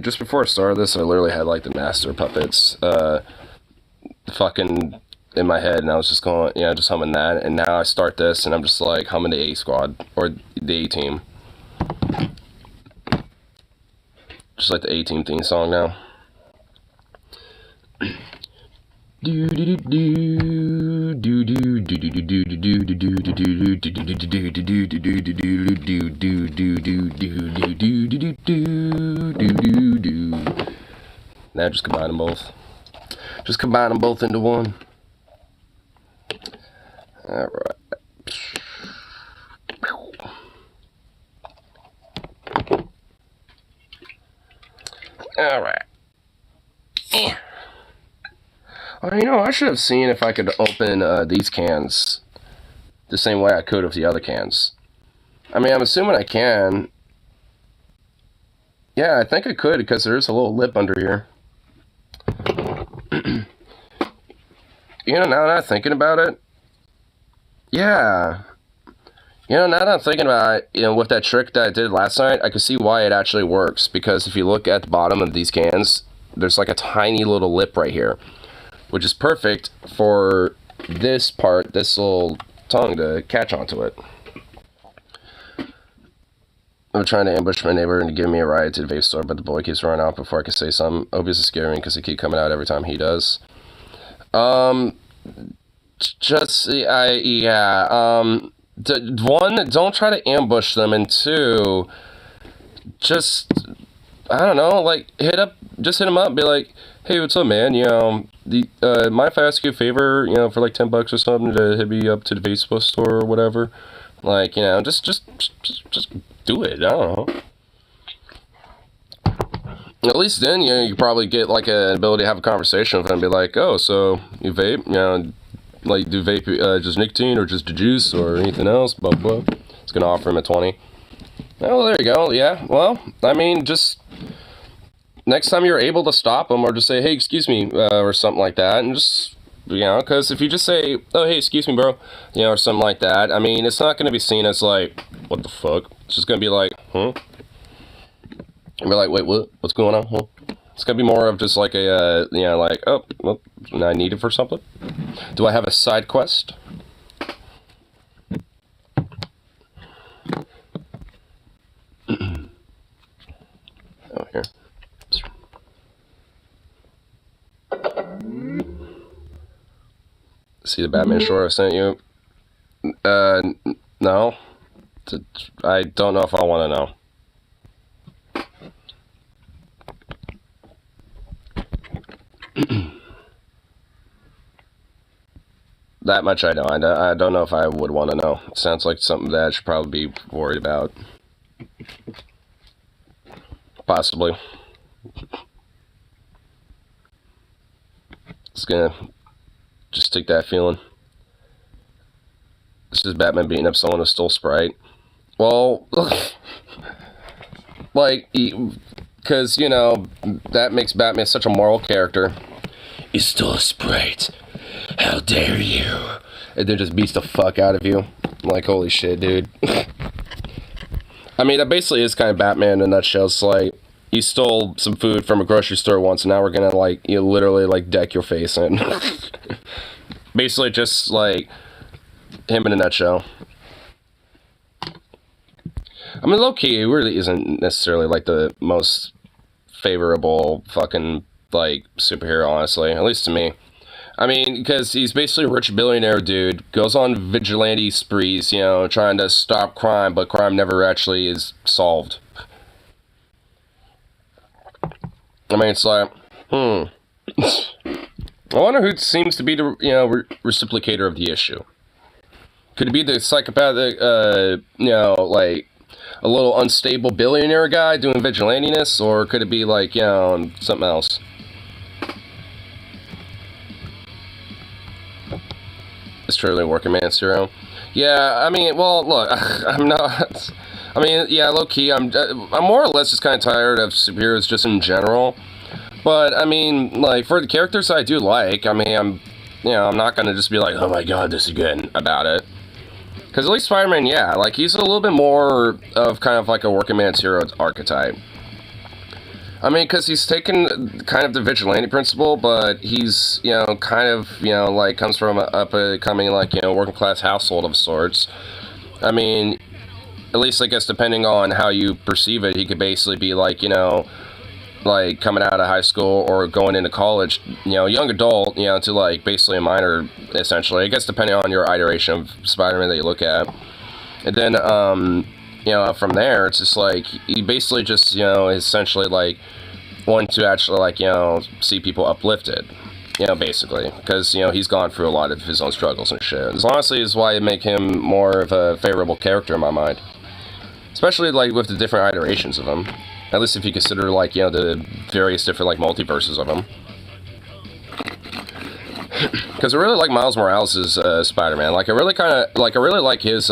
just before I started this, I literally had like the Master Puppets, fucking in my head, and I was just going, just humming that. And now I start this, and I'm just like humming the A Squad or the A Team, just like the A Team theme song now. Do do do do do do do do do do do do do do. Now just combine them both. Just combine them both into one. All right. All right. Well, I should have seen if I could open these cans the same way I could with the other cans. I mean, I'm assuming I can. Yeah, I think I could because there is a little lip under here. Now that I'm thinking about it, yeah. Now that I'm thinking about it, with that trick that I did last night, I can see why it actually works. Because if you look at the bottom of these cans, there's like a tiny little lip right here, which is perfect for this part, this little tongue to catch onto it. I'm trying to ambush my neighbor and give me a ride to the vape store, but the boy keeps running out before I can say something. I hope this is scary because he keeps coming out every time he does. One, don't try to ambush them, and two, just, I don't know, like, hit him up, be like, hey, what's up, man, mind if I ask you a favor, for like $10 or something to hit me up to the vape store or whatever, like, just do it, I don't know. At least then, you probably get, like, an ability to have a conversation with them and be like, oh, so, you vape, like, do vape just nicotine or just the juice or anything else, blah, blah. It's gonna offer him a 20. Oh, there you go, yeah, well, I mean, just, next time you're able to stop them or just say, hey, excuse me, or something like that, and just, because if you just say, oh, hey, excuse me, bro, or something like that, I mean, it's not gonna be seen as, like, what the fuck? It's just gonna be like, huh? And be like, wait, what? What's going on? Huh? It's gonna be more of just like a, like, oh, well, I need it for something. Do I have a side quest? Oh, here. See the Batman short I sent you? No. I don't know if I want to know. That much I know. I don't know if I would want to know. It sounds like something that I should probably be worried about. Possibly. It's gonna just take that feeling. This is Batman beating up someone who stole Sprite. Well, like, because, that makes Batman such a moral character. You stole a Sprite. How dare you? And then just beats the fuck out of you. I'm like, holy shit, dude. I mean, that basically is kind of Batman in a nutshell. It's like, you stole some food from a grocery store once, and now we're gonna, like, literally, like, deck your face in. Basically just, like, him in a nutshell. I mean, low-key, it really isn't necessarily, like, the most favorable fucking, like, superhero, honestly. At least to me. I mean, because he's basically a rich billionaire dude, goes on vigilante sprees, trying to stop crime, but crime never actually is solved. I mean, it's like, I wonder who seems to be the, reciprocator of the issue. Could it be the psychopathic, like, a little unstable billionaire guy doing vigilantiness, or could it be, like, something else? It's truly working man's hero. Yeah, I mean, well, look, I'm not. I mean, yeah, low key, I'm more or less just kind of tired of superheroes just in general. But I mean, like, for the characters I do like, I mean, I'm not gonna just be like, oh my god, this again about it. Because at least Spider-Man, yeah, like, he's a little bit more of kind of like a working man's hero archetype. I mean, because he's taken kind of the vigilante principle, but he's, kind of, like, comes from a up-and-coming, like, working class household of sorts. I mean, at least, I guess, depending on how you perceive it, he could basically be, like, like, coming out of high school or going into college, young adult, to, like, basically a minor, essentially. I guess, depending on your iteration of Spider-Man that you look at. And then, from there, it's just, like, he basically just, essentially, like, wanting to actually, like, see people uplifted, basically. Because, he's gone through a lot of his own struggles and shit. This honestly is why I make him more of a favorable character in my mind. Especially, like, with the different iterations of him. At least if you consider, like, the various different, like, multiverses of him. Because I really like Miles Morales' Spider-Man. Like, I really like his,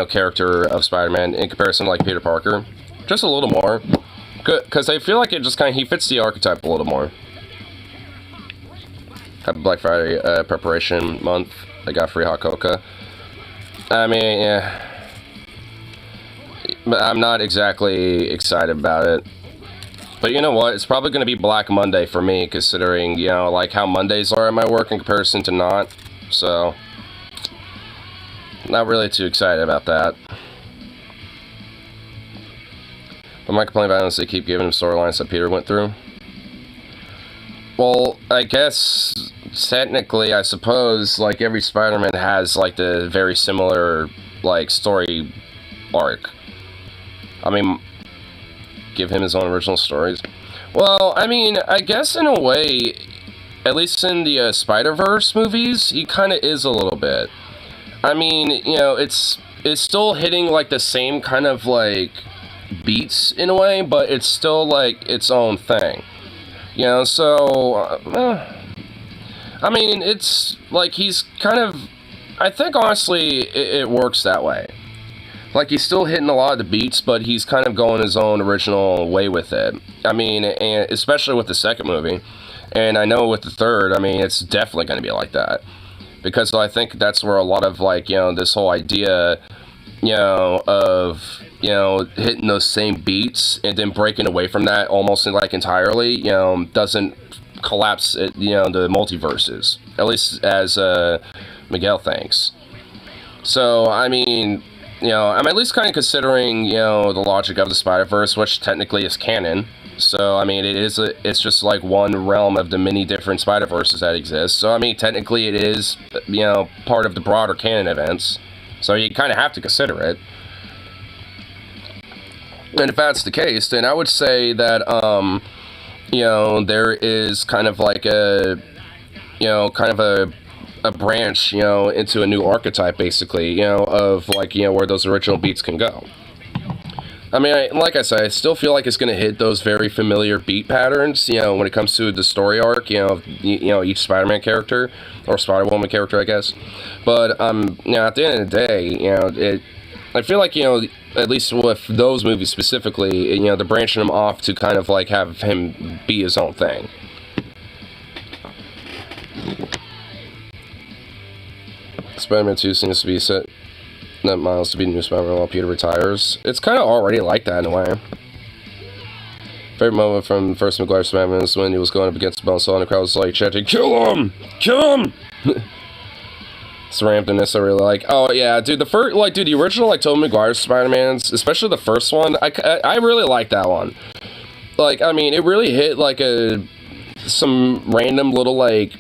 character of Spider-Man in comparison to, like, Peter Parker. Just a little more. Because I feel like it just kind of, he fits the archetype a little more. Happy Black Friday preparation month. I got free hot cocoa. I mean, yeah. But I'm not exactly excited about it. But you know what? It's probably going to be Black Monday for me, considering, like how Mondays are at my work in comparison to not. So, not really too excited about that. But my complaint about it is they keep giving him storylines that Peter went through. Well, I guess, technically, I suppose, like, every Spider-Man has, like, the very similar, like, story arc. I mean, give him his own original stories. Well, I mean, I guess in a way, at least in the Spider-Verse movies, he kind of is a little bit. I mean, it's still hitting, like, the same kind of, like, beats in a way, but it's still, like, its own thing. So, I mean, it's, like, he's kind of, I think, honestly, it works that way. Like, he's still hitting a lot of the beats, but he's kind of going his own original way with it. I mean, and especially with the second movie. And I know with the third, I mean, it's definitely going to be like that. Because I think that's where a lot of, like, this whole idea, of, hitting those same beats and then breaking away from that almost, like, entirely, doesn't collapse, the multiverses. At least as Miguel thinks. So, I mean, I'm at least kind of considering, the logic of the Spider-Verse, which technically is canon. So, I mean, it's just like one realm of the many different Spider-Verses that exist. So, I mean, technically it is, part of the broader canon events. So you kind of have to consider it. And if that's the case, then I would say that, there is kind of like a branch, into a new archetype, basically, of, like, where those original beats can go. I mean, like I said, I still feel like it's going to hit those very familiar beat patterns, when it comes to the story arc, each Spider-Man character, or Spider-Woman character, I guess. But, at the end of the day, I feel like, at least with those movies specifically, they're branching him off to kind of, like, have him be his own thing. Spider-Man 2 seems to be set that Miles to be the new Spider-Man while Peter retires. It's kind of already like that in a way. Favorite moment from the first Maguire Spider-Man is when he was going up against Bonesaw and the crowd was like chanting, "Kill him! Kill him!" It's randomness I really like. Oh yeah, dude, the original, like, Tobey Maguire Spider-Mans, especially the first one, I really like that one. Like, I mean, it really hit, like, some random little, like,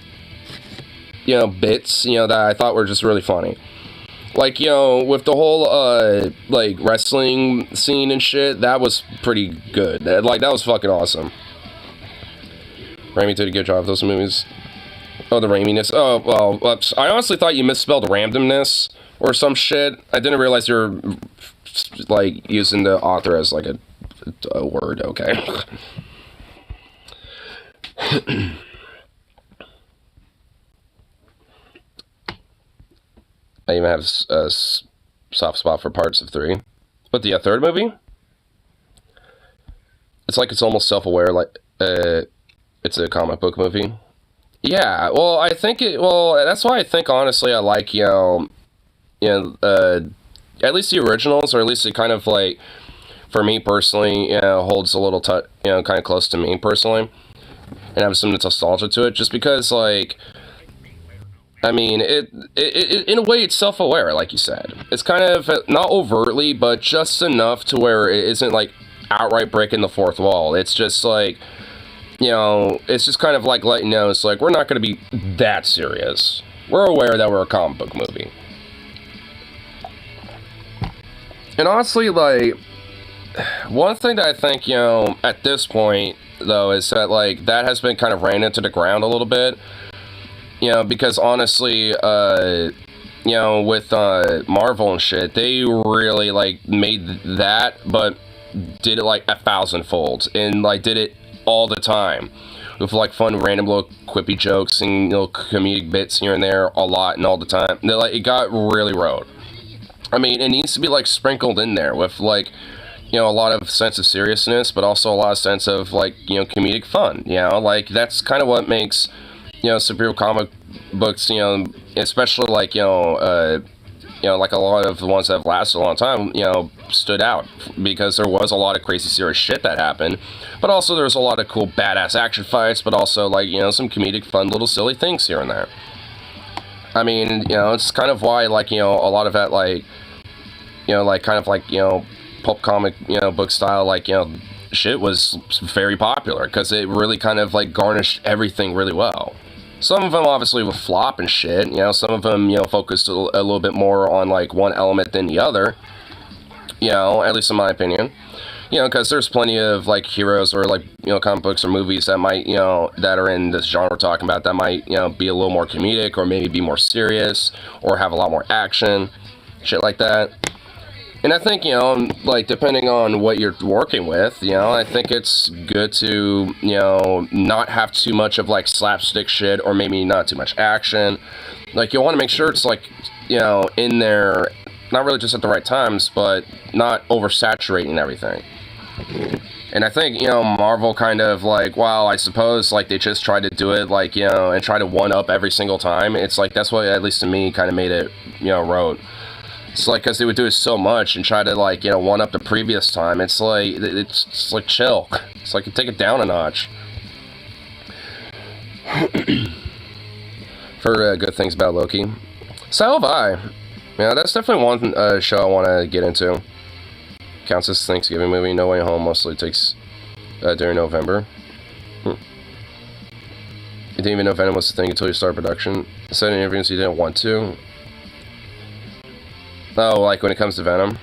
bits, that I thought were just really funny. Like, with the whole, like, wrestling scene and shit, that was pretty good. Like, that was fucking awesome. Raimi did a good job of those movies. Oh, the Raiminess. Oh, well, I honestly thought you misspelled randomness or some shit. I didn't realize you were, like, using the author as, like, a word. Okay. I even have a soft spot for parts of 3. But the third movie? It's like it's almost self-aware, like, it's a comic book movie. Yeah, well, that's why I think, honestly, I like, at least the originals, or at least it kind of, like, for me personally, holds a little, kind of close to me personally, and have some nostalgia to it, just because, like, I mean, it in a way, it's self-aware, like you said. It's kind of, not overtly, but just enough to where it isn't, like, outright breaking the fourth wall. It's just, like, it's just kind of, like, letting you know, it's like, we're not going to be that serious. We're aware that we're a comic book movie. And honestly, like, one thing that I think, at this point, though, is that, like, that has been kind of ran into the ground a little bit. Because honestly, with Marvel and shit, they really, like, made that, but did it, like, 1,000-fold, and, like, did it all the time, with, like, fun, random little quippy jokes and, comedic bits here and there, a lot, and all the time. Like, it got really rote. I mean, it needs to be, like, sprinkled in there with, like, a lot of sense of seriousness, but also a lot of sense of, like, comedic fun, like, that's kind of what makes, superhero comic books, especially, like, like a lot of the ones that have lasted a long time, stood out, because there was a lot of crazy serious shit that happened, but also there's a lot of cool badass action fights, but also, like, some comedic fun little silly things here and there. I mean, it's kind of why, like, a lot of that, like, like, kind of like, pulp comic, book style, like, shit was very popular, because it really kind of, like, garnished everything really well. Some of them obviously would flop and shit, some of them, focused a little bit more on, like, one element than the other, at least in my opinion. Because there's plenty of, like, heroes or, like, comic books or movies that might, that are in this genre we're talking about, that might, be a little more comedic, or maybe be more serious, or have a lot more action, shit like that. And I think, like, depending on what you're working with, I think it's good to, not have too much of, like, slapstick shit, or maybe not too much action. Like, you want to make sure it's, like, in there, not really just at the right times, but not oversaturating everything. And I think, Marvel kind of, like, while I suppose, like, they just tried to do it, like, and try to one-up every single time, it's, like, that's what, at least to me, kind of made it, rote. It's like, because they would do it so much and try to, like, one up the previous time. It's like, it's like, chill. It's like, take it down a notch. For good things about Loki. So have I. That's definitely one show I want to get into. Counts as Thanksgiving movie. No Way Home mostly takes during November. You didn't even know Venom was a thing until you started production. Said in interviews you didn't want to. Oh, like when it comes to Venom?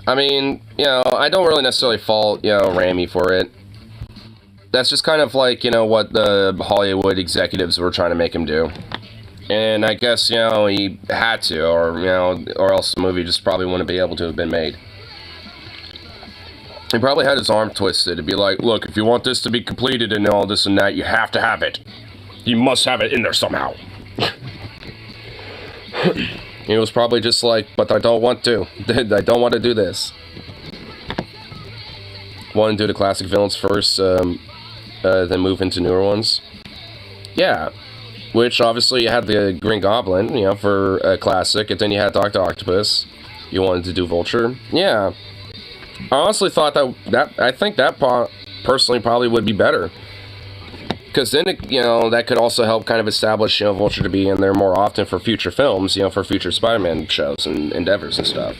I mean, I don't really necessarily fault, Raimi for it. That's just kind of like, what the Hollywood executives were trying to make him do. And I guess, he had to, or, or else the movie just probably wouldn't be able to have been made. He probably had his arm twisted to be like, look, if you want this to be completed and all this and that, you have to have it. You must have it in there somehow. He was probably just like, but I don't want to. I don't want to do this. Want to do the classic villains first, then move into newer ones. Yeah. Which, obviously, you had the Green Goblin, for a classic, and then you had Dr. Octopus. You wanted to do Vulture. Yeah. I honestly thought I think that personally probably would be better. Because then, that could also help kind of establish, Vulture to be in there more often for future films, for future Spider-Man shows and endeavors and stuff.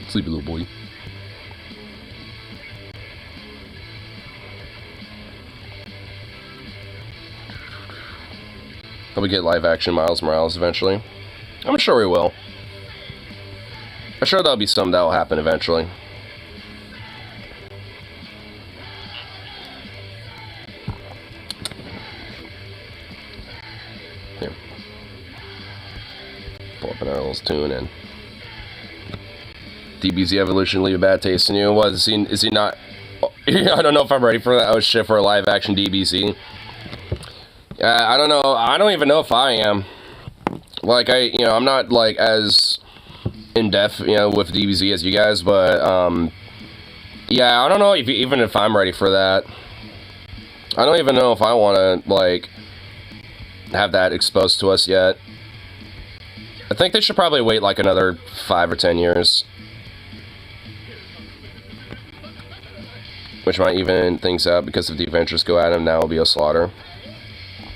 Sleepy little boy. Probably get live action Miles Morales eventually. I'm sure we will. I'm sure that'll be something that'll happen eventually. Here. Pull up another little tune and DBZ Evolution leave a bad taste in you. What is he not I don't know if I'm ready for that. Oh shit, for a live action DBZ. I don't know. I don't even know if I am. Like, I'm not, like, as in-depth, with DBZ as you guys, but, yeah, I don't know even if I'm ready for that. I don't even know if I want to, like, have that exposed to us yet. I think they should probably wait, like, another 5 or 10 years. Which might even things out, because if the Avengers go at him, now it'll be a slaughter.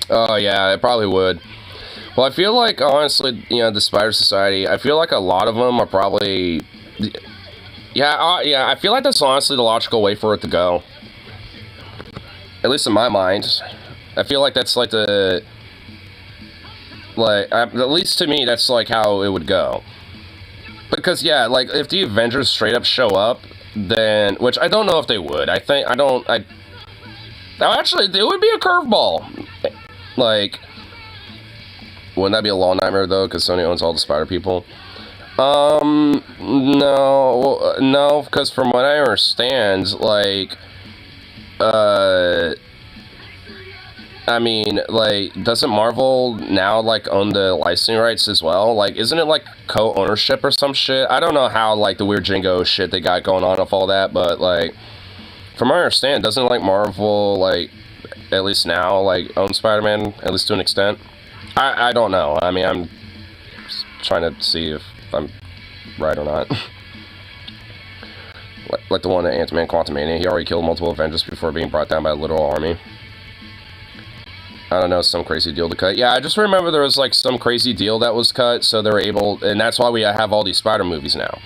Oh, yeah, it probably would. Well, I feel like, honestly, the Spider Society, I feel like a lot of them are probably... Yeah, yeah, I feel like that's honestly the logical way for it to go. At least in my mind. I feel like that's, like, the... Like, at least to me, that's, like, how it would go. Because, yeah, like, if the Avengers straight up show up, then... Which I don't know if they would. Actually, it would be a curveball. Like... Wouldn't that be a law nightmare, though, because Sony owns all the Spider people? No, because from what I understand, like, I mean, like, doesn't Marvel now, like, own the licensing rights as well? Like, isn't it, like, co-ownership or some shit? I don't know how, like, the weird Jingo shit they got going on with all that, but, like, from what I understand, doesn't, like, Marvel, like, at least now, like, own Spider-Man, at least to an extent? I don't know. I mean, I'm just trying to see if I'm right or not. Like the one at Ant-Man Quantumania, he already killed multiple Avengers before being brought down by a literal army. I don't know, some crazy deal to cut. Yeah, I just remember there was, like, some crazy deal that was cut, so they were able... And that's why we have all these Spider movies now.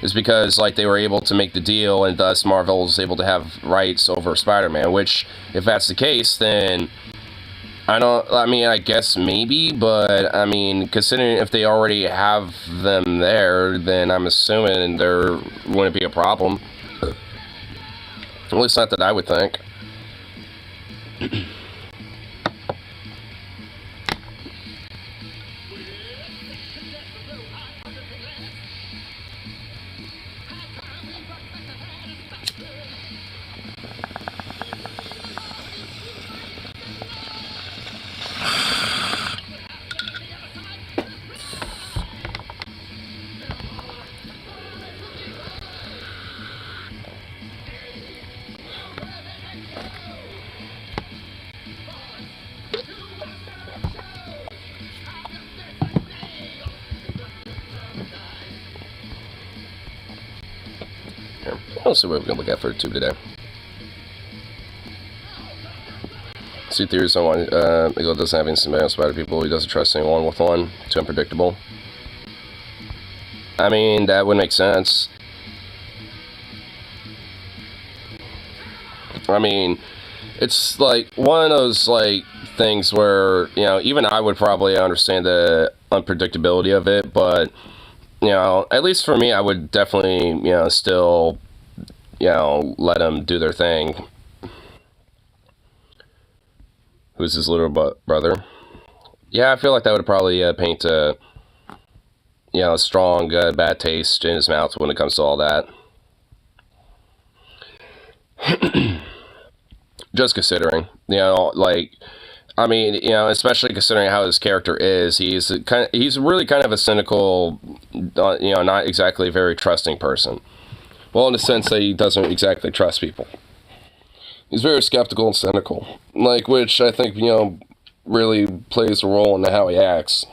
Is because, like, they were able to make the deal, and thus Marvel was able to have rights over Spider-Man, which, if that's the case, then... I guess maybe, but, I mean, considering if they already have them there, then I'm assuming there wouldn't be a problem. At least not that I would think. Let's see what we're going to look at for tube today. See theories on why Eagle doesn't have any symbiotic Spider people. He doesn't trust anyone with one. Too unpredictable. I mean, that would make sense. I mean, it's like one of those, like, things where, even I would probably understand the unpredictability of it, but, at least for me, I would definitely, still... let them do their thing. Who's his little brother? Yeah, I feel like that would probably paint a, a strong bad taste in his mouth when it comes to all that. Just considering, like, I mean, especially considering how his character is, he's really kind of a cynical, not exactly a very trusting person. Well, in the sense that he doesn't exactly trust people. He's very skeptical and cynical. Like, which I think, really plays a role in how he acts.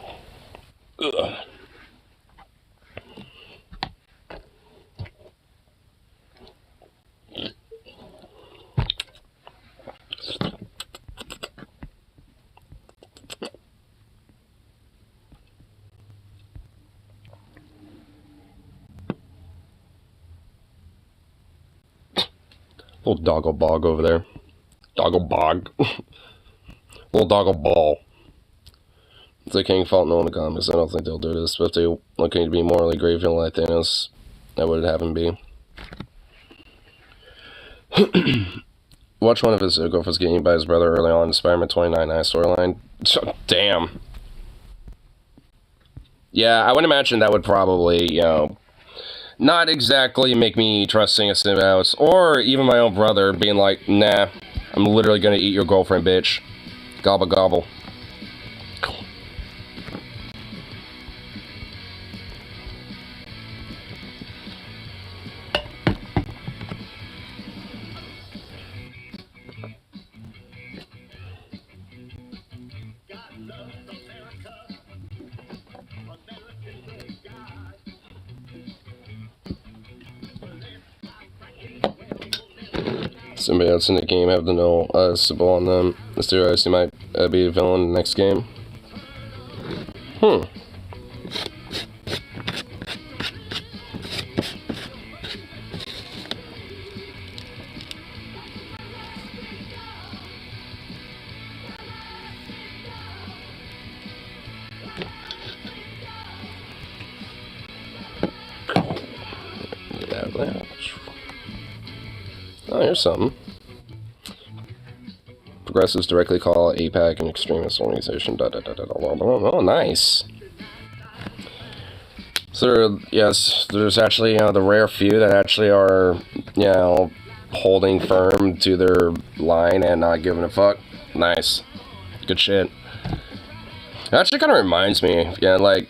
Ugh. Little doggle bog over there. Doggle bog. Little doggle ball. If they can't fault no one in the comments, I don't think they'll do this. But if they looking to be morally grave villain like Thanos, that would have him be. Watch one of his girlfriends getting eaten by his brother early on in the Spider-Man 29 storyline. Damn. Yeah, I would imagine that would probably, not exactly make me trust seeing a snip house, or even my own brother being like, nah, I'm literally gonna eat your girlfriend, bitch. Gobble gobble. Somebody else in the game have to know symbol on them. Mysterious, you might be a villain in the next game. Oh, here's something. Progressives directly call APAC an extremist organization. Oh, nice. So, yes, there's actually the rare few that actually are, holding firm to their line and not giving a fuck. Nice. Good shit. It actually kind of reminds me, I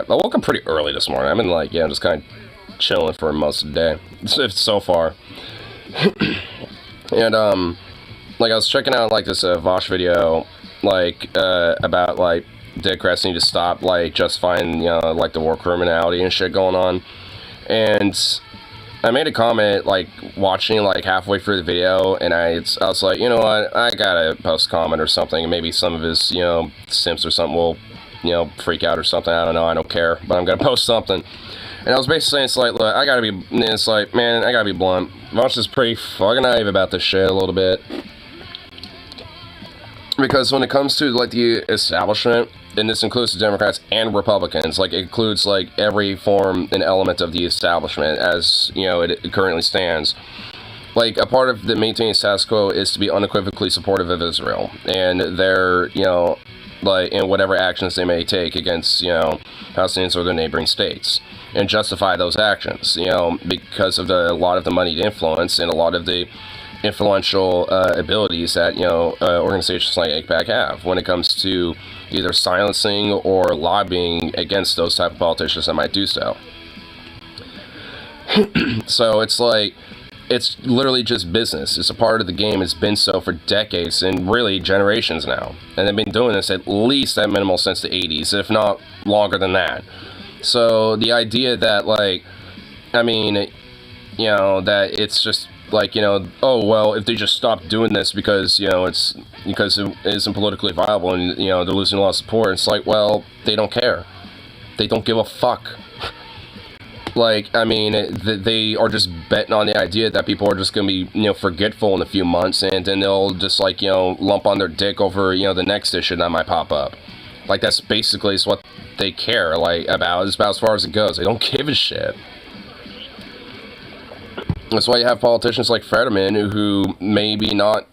woke up pretty early this morning. I've been just kind of chilling for most of the day, so far. And, I was checking out, this Vosh video, about, Democrats need to stop, justifying, the war criminality and shit going on. And I made a comment, watching, halfway through the video, and I was like, you know what, I gotta post a comment or something, and maybe some of his, simps or something will, freak out or something, I don't know, I don't care, but I'm gonna post something. And I was basically saying, look, I gotta be blunt. Vosh is pretty fucking naive about this shit a little bit. Because when it comes to, the establishment, and this includes the Democrats and Republicans, it includes, every form and element of the establishment as, it currently stands. A part of the maintaining status quo is to be unequivocally supportive of Israel and their, in whatever actions they may take against, Palestinians or their neighboring states, and justify those actions, because of a lot of the moneyed influence and a lot of the influential abilities that, organizations like AIPAC have when it comes to either silencing or lobbying against those type of politicians that might do so. So it's literally just business. It's a part of the game. It's been so for decades and really generations now. And they've been doing this at least at minimal since the 80s, if not longer than that. So the idea that, that it's just, oh, well, if they just stop doing this because, it isn't politically viable and, they're losing a lot of support, it's well, they don't care. They don't give a fuck. They are just betting on the idea that people are just going to be, forgetful in a few months, and then they'll just, lump on their dick over, the next issue that might pop up. That's basically what they care, about. It's about as far as it goes. They don't give a shit. That's why you have politicians like Fetterman, who maybe aren't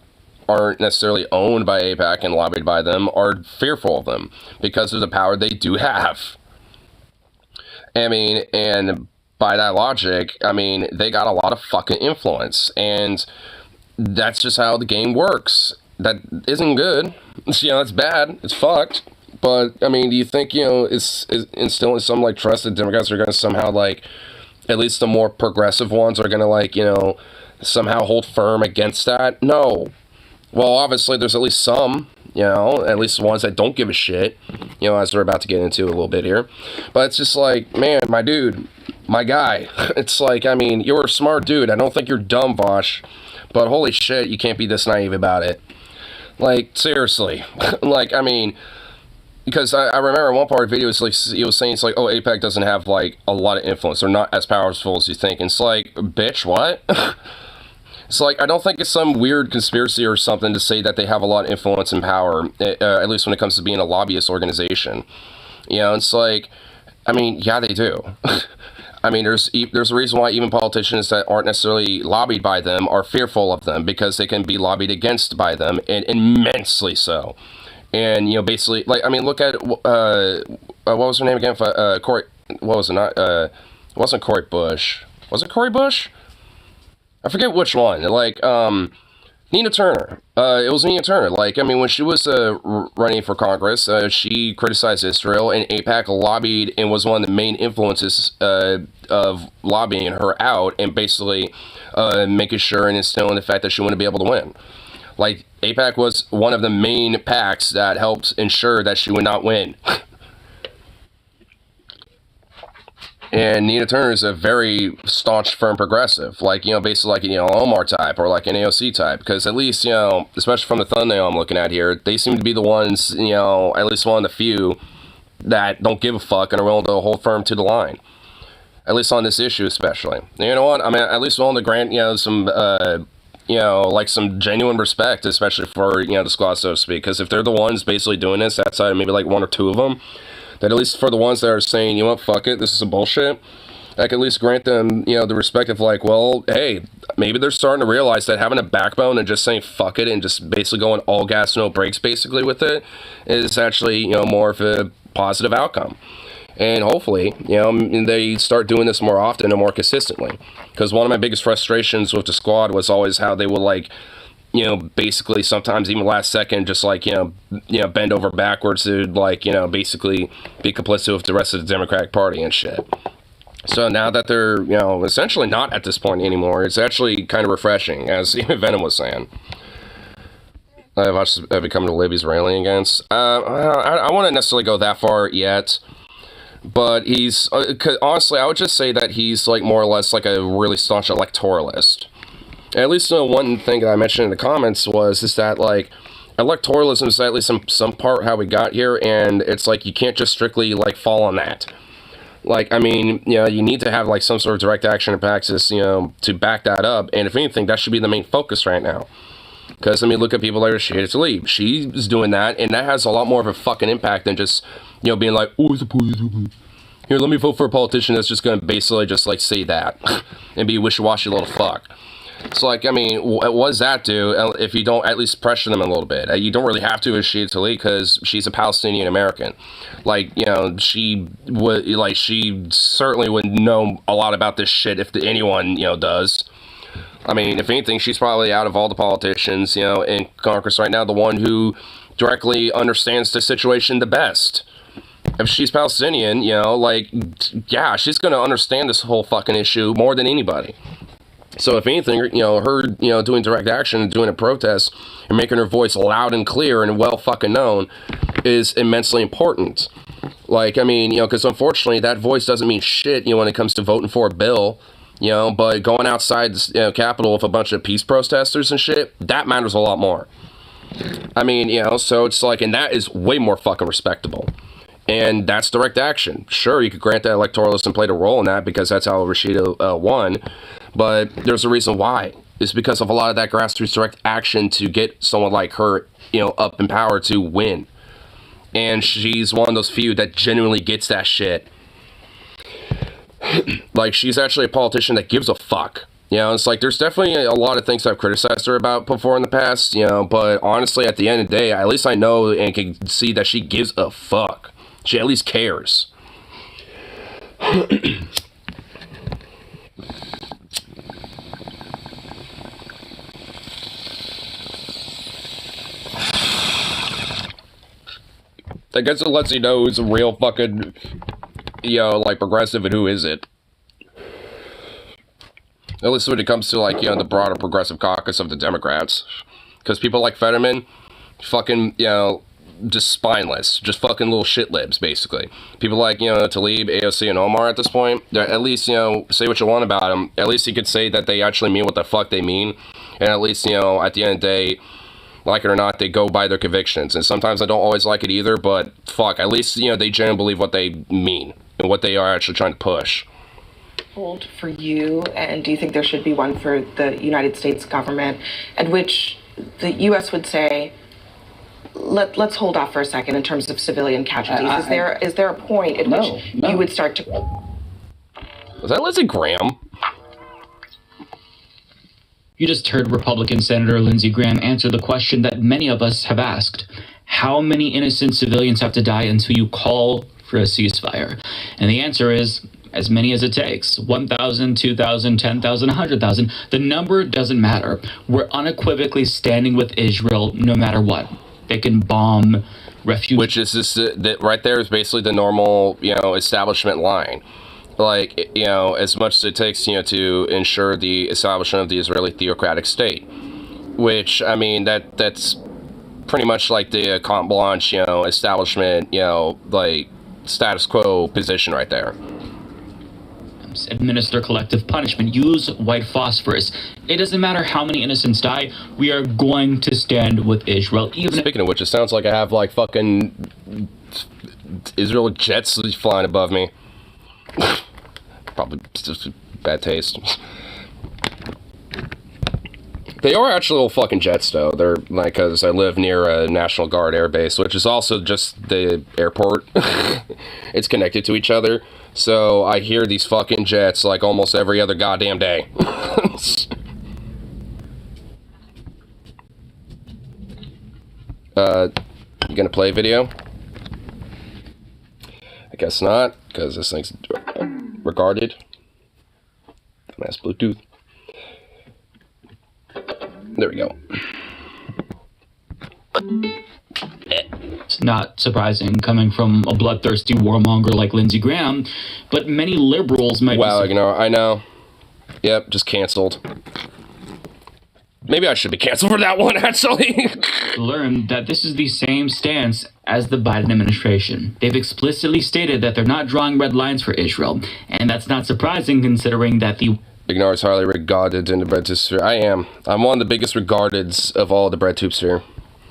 necessarily owned by AIPAC and lobbied by them, are fearful of them because of the power they do have. And by that logic, they got a lot of fucking influence, and that's just how the game works. That isn't good. It's bad. It's fucked. But, do you think, it's instilling some, trust that Democrats are going to somehow, at least the more progressive ones are going to, somehow hold firm against that? No. Well, obviously, there's at least some, at least the ones that don't give a shit, as we're about to get into a little bit here. But it's just man, my dude, my guy. It's you're a smart dude. I don't think you're dumb, Vosh. But holy shit, you can't be this naive about it. Seriously. Because I remember in one part of the video, he was saying, oh, AIPAC doesn't have, a lot of influence. They're not as powerful as you think. And it's bitch, what? It's I don't think it's some weird conspiracy or something to say that they have a lot of influence and power, at least when it comes to being a lobbyist organization. It's yeah, they do. There's a reason why even politicians that aren't necessarily lobbied by them are fearful of them, because they can be lobbied against by them, and immensely so. And, basically, look at, what was her name again? Corey, what was it, not, It wasn't Cory Bush. Was it Cory Bush? I forget which one. Like, Nina Turner. It was Nina Turner. Like, I mean, when she was running for Congress, she criticized Israel, and AIPAC lobbied and was one of the main influences of lobbying her out and basically making sure and instilling the fact that she wouldn't be able to win. Like, AIPAC was one of the main PACs that helped ensure that she would not win. And Nina Turner is a very staunch, firm progressive, like, you know, basically like, you know, Omar type or like an AOC type, because at least, you know, especially from the thumbnail I'm looking at here, they seem to be the ones, you know, at least one of the few that don't give a fuck and are willing to hold firm to the line, at least on this issue especially. And you know what, I mean, at least willing to grant, you know, some, you know, like some genuine respect, especially for, you know, the squad, so to speak, because if they're the ones basically doing this outside of maybe like one or two of them, that at least for the ones that are saying, you know what, fuck it, this is some bullshit, I can at least grant them, you know, the respect of like, well, hey, maybe they're starting to realize that having a backbone and just saying fuck it and just basically going all gas, no brakes basically with it is actually, you know, more of a positive outcome. And hopefully, you know, they start doing this more often and more consistently. Because one of my biggest frustrations with the squad was always how they would like, you know, basically sometimes even last second, just like, you know, bend over backwards to like, you know, basically be complicit with the rest of the Democratic Party and shit. So now that they're, you know, essentially not at this point anymore, it's actually kind of refreshing, as even Venom was saying. I've watched becoming Libby's railing against. I wouldn't necessarily go that far yet, but he's, honestly, I would just say that he's like more or less like a really staunch electoralist. At least one thing that I mentioned in the comments is that, like, electoralism is at least some part how we got here, and it's like you can't just strictly, like, fall on that. Like, I mean, you know, you need to have, like, some sort of direct action and praxis, you know, to back that up, and if anything, that should be the main focus right now. Because, I mean, look at people like Rashida Tlaib. She's doing that, and that has a lot more of a fucking impact than just, you know, being like, oh, it's a politician. Here, let me vote for a politician that's just going to basically just, like, say that and be a wishy-washy little fuck. So, like, I mean, what does that do if you don't at least pressure them a little bit? You don't really have to with Rashida Tlaib because she's a Palestinian American. Like, you know, she certainly would know a lot about this shit if anyone, you know, does. I mean, if anything, she's probably out of all the politicians, you know, in Congress right now, the one who directly understands the situation the best. If she's Palestinian, you know, like, yeah, she's going to understand this whole fucking issue more than anybody. So if anything, you know, her, you know, doing direct action and doing a protest and making her voice loud and clear and well fucking known is immensely important. Like, I mean, you know, because unfortunately that voice doesn't mean shit, you know, when it comes to voting for a bill, you know, but going outside the, you know, Capitol with a bunch of peace protesters and shit, that matters a lot more. I mean, you know, so it's like, and that is way more fucking respectable. And that's direct action. Sure, you could grant that electoralist and played a role in that because that's how Rashida won. But there's a reason why. It's because of a lot of that grassroots direct action to get someone like her, you know, up in power to win. And she's one of those few that genuinely gets that shit. Like, she's actually a politician that gives a fuck. You know, it's like, there's definitely a lot of things I've criticized her about before in the past, you know, but honestly, at the end of the day, at least I know and can see that she gives a fuck. She at least cares. I guess it lets you know who's a real fucking, you know, like, progressive and who isn't. At least when it comes to, like, you know, the broader progressive caucus of the Democrats. Because people like Fetterman, fucking, you know, just spineless. Just fucking little shit libs, basically. People like, you know, Tlaib, AOC, and Omar at this point, at least, you know, say what you want about them. At least you could say that they actually mean what the fuck they mean. And at least, you know, at the end of the day, like it or not, they go by their convictions. And sometimes I don't always like it either, but fuck, at least, you know, they genuinely believe what they mean and what they are actually trying to push. For you, and do you think there should be one for the United States government, at which the U.S. would say, let's hold off for a second in terms of civilian casualties? Is there a point at which you would start to... Was that Lindsey Graham? You just heard Republican Senator Lindsey Graham answer the question that many of us have asked. How many innocent civilians have to die until you call for a ceasefire? And the answer is as many as it takes. 1,000, 2,000, 10,000, 100,000. The number doesn't matter. We're unequivocally standing with Israel no matter what. They can bomb refugees. Which is this, that right there is basically the normal, establishment line. Like, as much as it takes, to ensure the establishment of the Israeli theocratic state. Which, I mean, that's pretty much like the carte blanche, establishment, like status quo position right there. Administer collective punishment, use white phosphorus. It doesn't matter how many innocents die, we are going to stand with Israel. Speaking of which, it sounds like I have like fucking Israel jets flying above me. Probably just bad taste. They are actually little fucking jets, though. They're like, because I live near a National Guard air base, which is also just the airport. It's connected to each other. So I hear these fucking jets like almost every other goddamn day. You gonna play a video? I guess not, because this thing's regarded. Dumbass Bluetooth. There we go. It's not surprising coming from a bloodthirsty warmonger like Lindsey Graham, but many liberals might I know. Yep, just canceled. Maybe I should be canceled for that one, actually. learn that this is the same stance as the Biden administration. They've explicitly stated that they're not drawing red lines for Israel, and that's not surprising considering that the Ignore is highly regarded in the bread tube sphere. I am. I'm one of the biggest regardeds of all the bread tube sphere.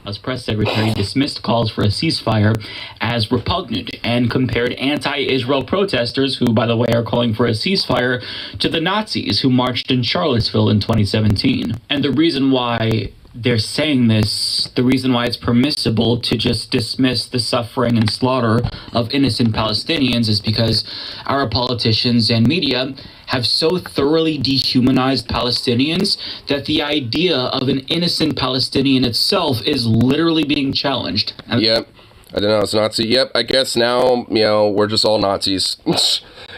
As press secretary dismissed calls for a ceasefire as repugnant and compared anti-Israel protesters, who, by the way, are calling for a ceasefire, to the Nazis who marched in Charlottesville in 2017. And the reason why they're saying this, the reason why it's permissible to just dismiss the suffering and slaughter of innocent Palestinians is because our politicians and media have so thoroughly dehumanized Palestinians that the idea of an innocent Palestinian itself is literally being challenged. Yep. I don't know, it's Nazi. Yep, I guess now, we're just all Nazis.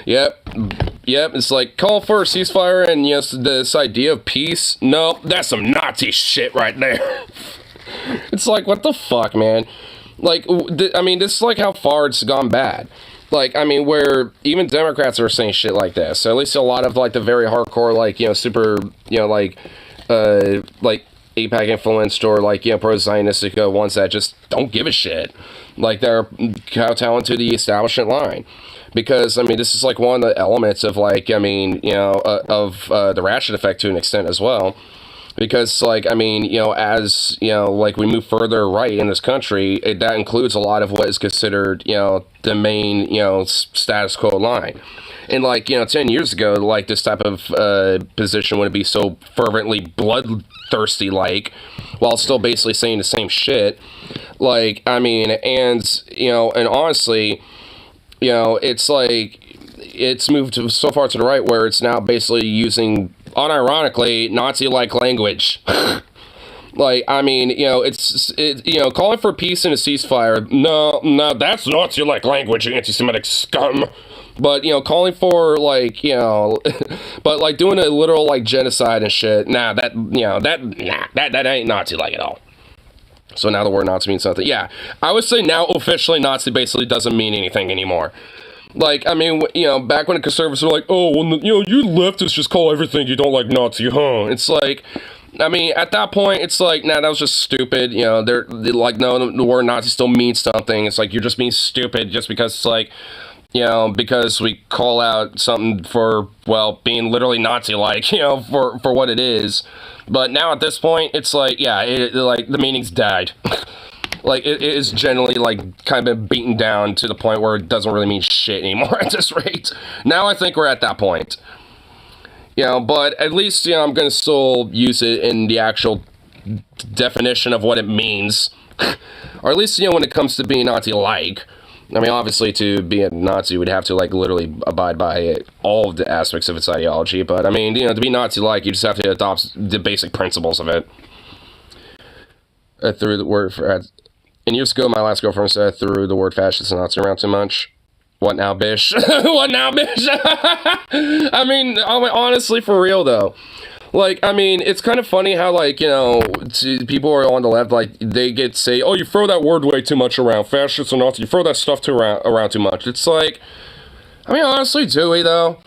Yep, it's like, call for a ceasefire and, this idea of peace. No, that's some Nazi shit right there. It's like, what the fuck, man? Like, this is like how far it's gone bad. Like, where even Democrats are saying shit like this. So at least a lot of, like, the very hardcore, like, super, AIPAC influenced or, like, pro-Zionistic ones that just don't give a shit. Like, they're kowtowing to the establishment line. Because, this is, like, one of the elements of, like, the ratchet effect to an extent as well. Because, like, as, like, we move further right in this country, that includes a lot of what is considered, the main, status quo line. And, like, 10 years ago, like, this type of position wouldn't be so fervently bloodthirsty, like, while still basically saying the same shit. Like, and honestly, it's like, it's moved so far to the right where it's now basically using, unironically, Nazi-like language. Like, calling for peace and a ceasefire, no, that's Nazi-like language, anti-Semitic scum. But, calling for, like, but, like, doing a literal, like, genocide and shit, that ain't Nazi-like at all. So now the word Nazi means something. Yeah, I would say now officially Nazi basically doesn't mean anything anymore. Like, back when the conservatives were like, oh, well, you leftists just call everything you don't like Nazi, huh? It's like, at that point, it's like, nah, that was just stupid. They're like, no, the word Nazi still means something. It's like, you're just being stupid just because it's like, because we call out something for, well, being literally Nazi-like, for what it is. But now at this point, it's like, yeah, like, the meaning's died. Like, it is generally, like, kind of been beaten down to the point where it doesn't really mean shit anymore at this rate. Now I think we're at that point. But at least, I'm going to still use it in the actual definition of what it means. Or at least, when it comes to being Nazi-like. Obviously, to be a Nazi, would have to, like, literally abide by all of the aspects of its ideology. But, to be Nazi-like, you just have to adopt the basic principles of it. I threw the word for... And years ago, my last girlfriend said I threw the word fascist and Nazi around too much. What now, bish? What now, bish? I mean, honestly, for real, though. Like, I mean, it's kind of funny how, like, you know, people are on the left, like, they say, oh, you throw that word way too much around, fascists or not, you throw that stuff around too much. It's like, I mean, honestly, do we, though?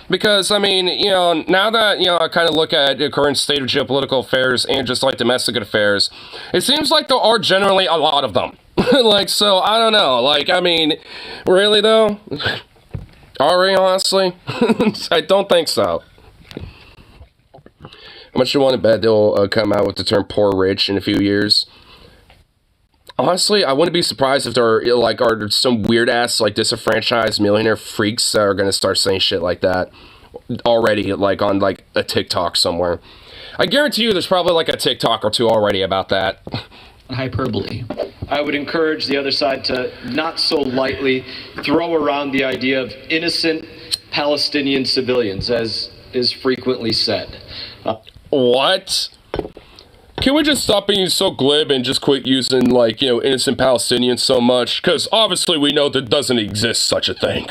Because, I mean, you know, now that, you know, I kind of look at the current state of geopolitical affairs and just, like, domestic affairs, it seems like there are generally a lot of them. Like, so, I don't know. Like, I mean, really, though? Are we, honestly? I don't think so. How much you want to bet they'll come out with the term poor rich in a few years? Honestly, I wouldn't be surprised if there are some weird ass like disenfranchised millionaire freaks that are gonna start saying shit like that already, like on like a TikTok somewhere. I guarantee you, there's probably like a TikTok or two already about that. Hyperbole. I would encourage the other side to not so lightly throw around the idea of innocent Palestinian civilians, as is frequently said. What? Can we just stop being so glib and just quit using, like, you know, innocent Palestinians so much? Because obviously we know there doesn't exist such a thing.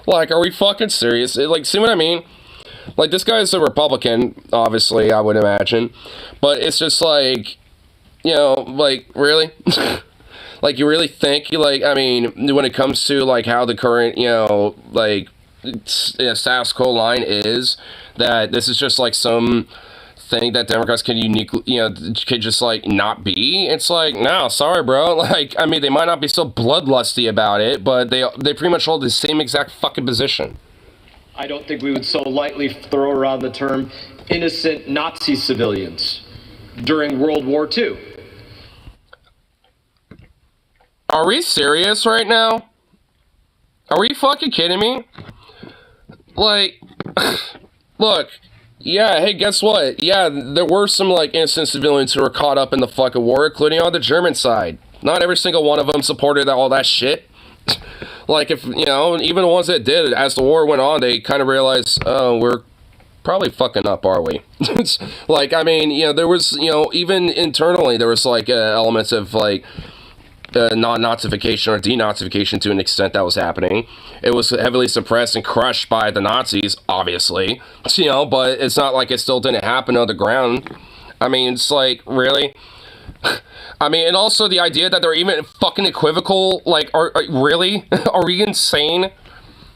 Like, are we fucking serious? Like, see what I mean? Like, this guy is a Republican, obviously, I would imagine. But it's just like, you know, like, really? Like, you really think, like, I mean, when it comes to, like, how the current, you know, like, status quo line is, that this is just, like, some thing that Democrats can uniquely, you know, could just, like, not be? It's like, no, sorry, bro. Like, I mean, they might not be so bloodlusty about it, but they pretty much hold the same exact fucking position. I don't think we would so lightly throw around the term innocent Nazi civilians during World War II. Are we serious right now? Are we fucking kidding me? Like, look, yeah, hey, guess what? Yeah, there were some, like, innocent civilians who were caught up in the fucking war, including on the German side. Not every single one of them supported all that shit. Like, if, you know, even the ones that did, as the war went on, they kind of realized, oh, we're probably fucking up, are we? Like, I mean, you know, there was, you know, even internally, there was, like, elements of, like, non-Nazification or denazification to an extent that was happening. It was heavily suppressed and crushed by the Nazis, obviously, you know, but it's not like it still didn't happen on the ground. I mean, it's like, really? I mean, and also the idea that they're even fucking equivocal, like, really? Are we insane?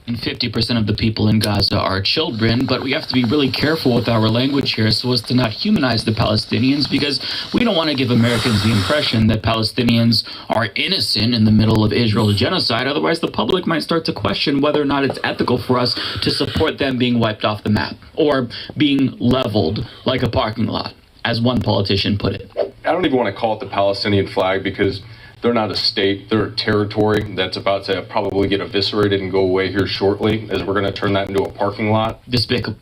And 50% of the people in Gaza are children, but we have to be really careful with our language here so as to not humanize the Palestinians, because we don't want to give Americans the impression that Palestinians are innocent in the middle of Israel's genocide. Otherwise, the public might start to question whether or not it's ethical for us to support them being wiped off the map or being leveled like a parking lot, as one politician put it. I don't even want to call it the Palestinian flag, because they're not a state, they're a territory that's about to probably get eviscerated and go away here shortly, as we're going to turn that into a parking lot. Despicable.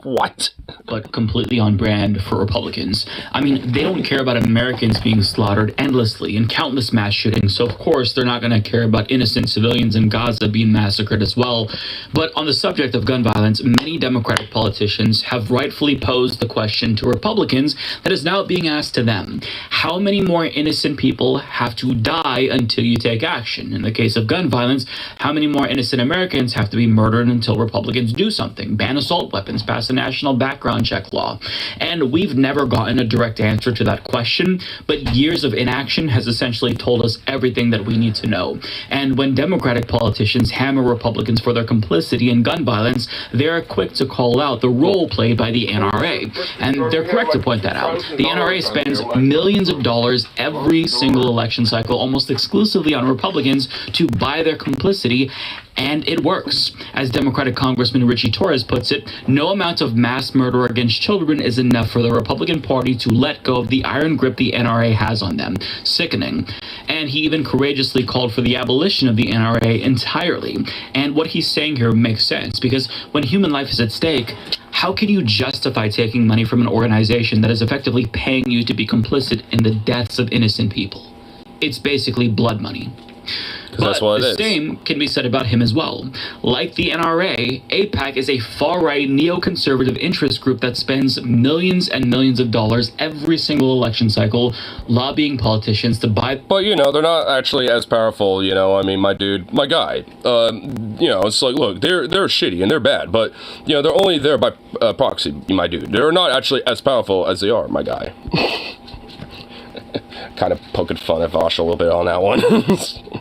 What? But completely on brand for Republicans. I mean, they don't care about Americans being slaughtered endlessly in countless mass shootings, so of course they're not going to care about innocent civilians in Gaza being massacred as well. But on the subject of gun violence, many Democratic politicians have rightfully posed the question to Republicans that is now being asked to them. How many more innocent people have to die until you take action? In the case of gun violence, how many more innocent Americans have to be murdered until Republicans do something? Ban assault weapons, pass a national background check law. And we've never gotten a direct answer to that question, but years of inaction has essentially told us everything that we need to know. And when Democratic politicians hammer Republicans for their complicity in gun violence, they're quick to call out the role played by the NRA. And they're correct to point that out. The NRA spends millions of dollars every single election cycle, almost exclusively on Republicans, to buy their complicity. And it works. As Democratic Congressman Richie Torres puts it, no amount of mass murder against children is enough for the Republican Party to let go of the iron grip the NRA has on them. Sickening. And he even courageously called for the abolition of the NRA entirely. And what he's saying here makes sense, because when human life is at stake, how can you justify taking money from an organization that is effectively paying you to be complicit in the deaths of innocent people? It's basically blood money. Because that's what it is. The same can be said about him as well. Like the NRA, AIPAC is a far-right neoconservative interest group that spends millions and millions of dollars every single election cycle lobbying politicians to buy. But, you know, they're not actually as powerful, you know, I mean, my dude, my guy. You know, it's like, look, they're shitty and they're bad, but, you know, they're only there by proxy, my dude. They're not actually as powerful as they are, my guy. Kind of poking fun at Vosh a little bit on that one.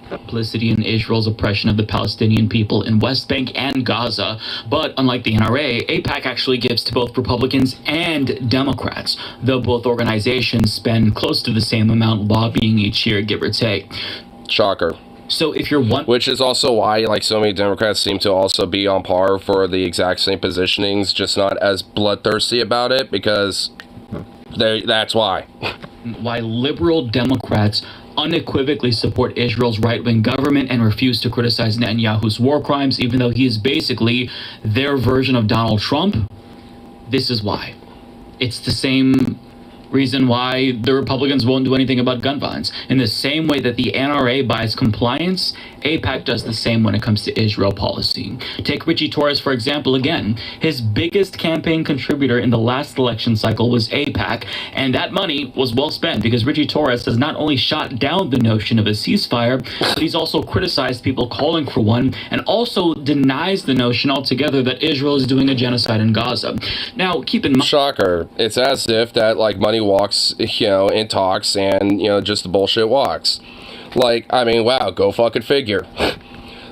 Complicity in Israel's oppression of the Palestinian people in West Bank and Gaza. But unlike the NRA, AIPAC actually gives to both Republicans and Democrats, though both organizations spend close to the same amount lobbying each year, give or take. Shocker. So if you're one... Which is also why, like, so many Democrats seem to also be on par for the exact same positionings, just not as bloodthirsty about it, because that's why. Why liberal Democrats unequivocally support Israel's right-wing government and refuse to criticize Netanyahu's war crimes, even though he is basically their version of Donald Trump. This is why. It's the same reason why the Republicans won't do anything about gun violence. In the same way that the NRA buys compliance, AIPAC does the same when it comes to Israel policy. Take Richie Torres, for example, again. His biggest campaign contributor in the last election cycle was AIPAC, and that money was well spent because Richie Torres has not only shot down the notion of a ceasefire, but he's also criticized people calling for one, and also denies the notion altogether that Israel is doing a genocide in Gaza. Now, keep in mind... Shocker. It's as if that, like, money walks, you know, and talks, and, you know, just the bullshit walks. Like, I mean, wow, go fucking figure.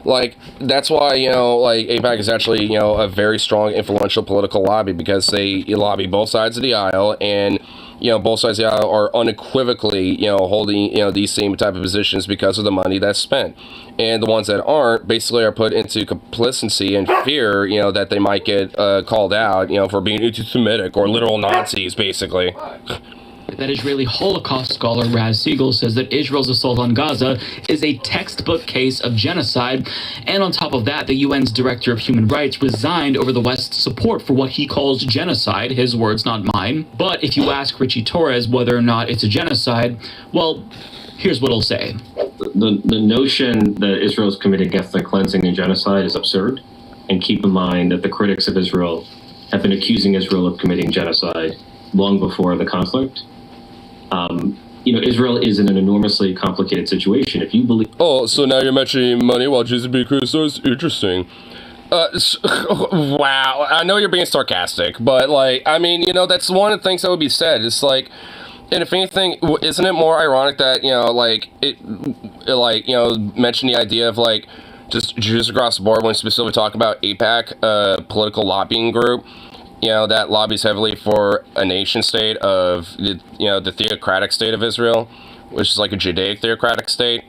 Like, that's why, you know, like, AIPAC is actually, you know, a very strong, influential political lobby, because they lobby both sides of the aisle, and, you know, both sides of the aisle are unequivocally, you know, holding, you know, these same type of positions because of the money that's spent. And the ones that aren't basically are put into complacency and fear, you know, that they might get called out, you know, for being anti-Semitic or literal Nazis, basically. That Israeli Holocaust scholar Raz Siegel says that Israel's assault on Gaza is a textbook case of genocide, and on top of that, the UN's Director of Human Rights resigned over the West's support for what he calls genocide, his words, not mine. But if you ask Richie Torres whether or not it's a genocide, well, here's what he'll say. The notion that Israel is committing ethnic cleansing and genocide is absurd, and keep in mind that the critics of Israel have been accusing Israel of committing genocide long before the conflict. You know, Israel is in an enormously complicated situation. If you believe... Oh, so now you're mentioning money while Jesus being criticized? Interesting. Wow. I know you're being sarcastic, but, like, I mean, you know, that's one of the things that would be said. It's like, and if anything, isn't it more ironic that, you know, like, like, you know, mention the idea of, like, just Jews across the board when specifically talking about AIPAC, political lobbying group, you know, that lobbies heavily for a nation state of, you know, the theocratic state of Israel, which is like a Judaic theocratic state.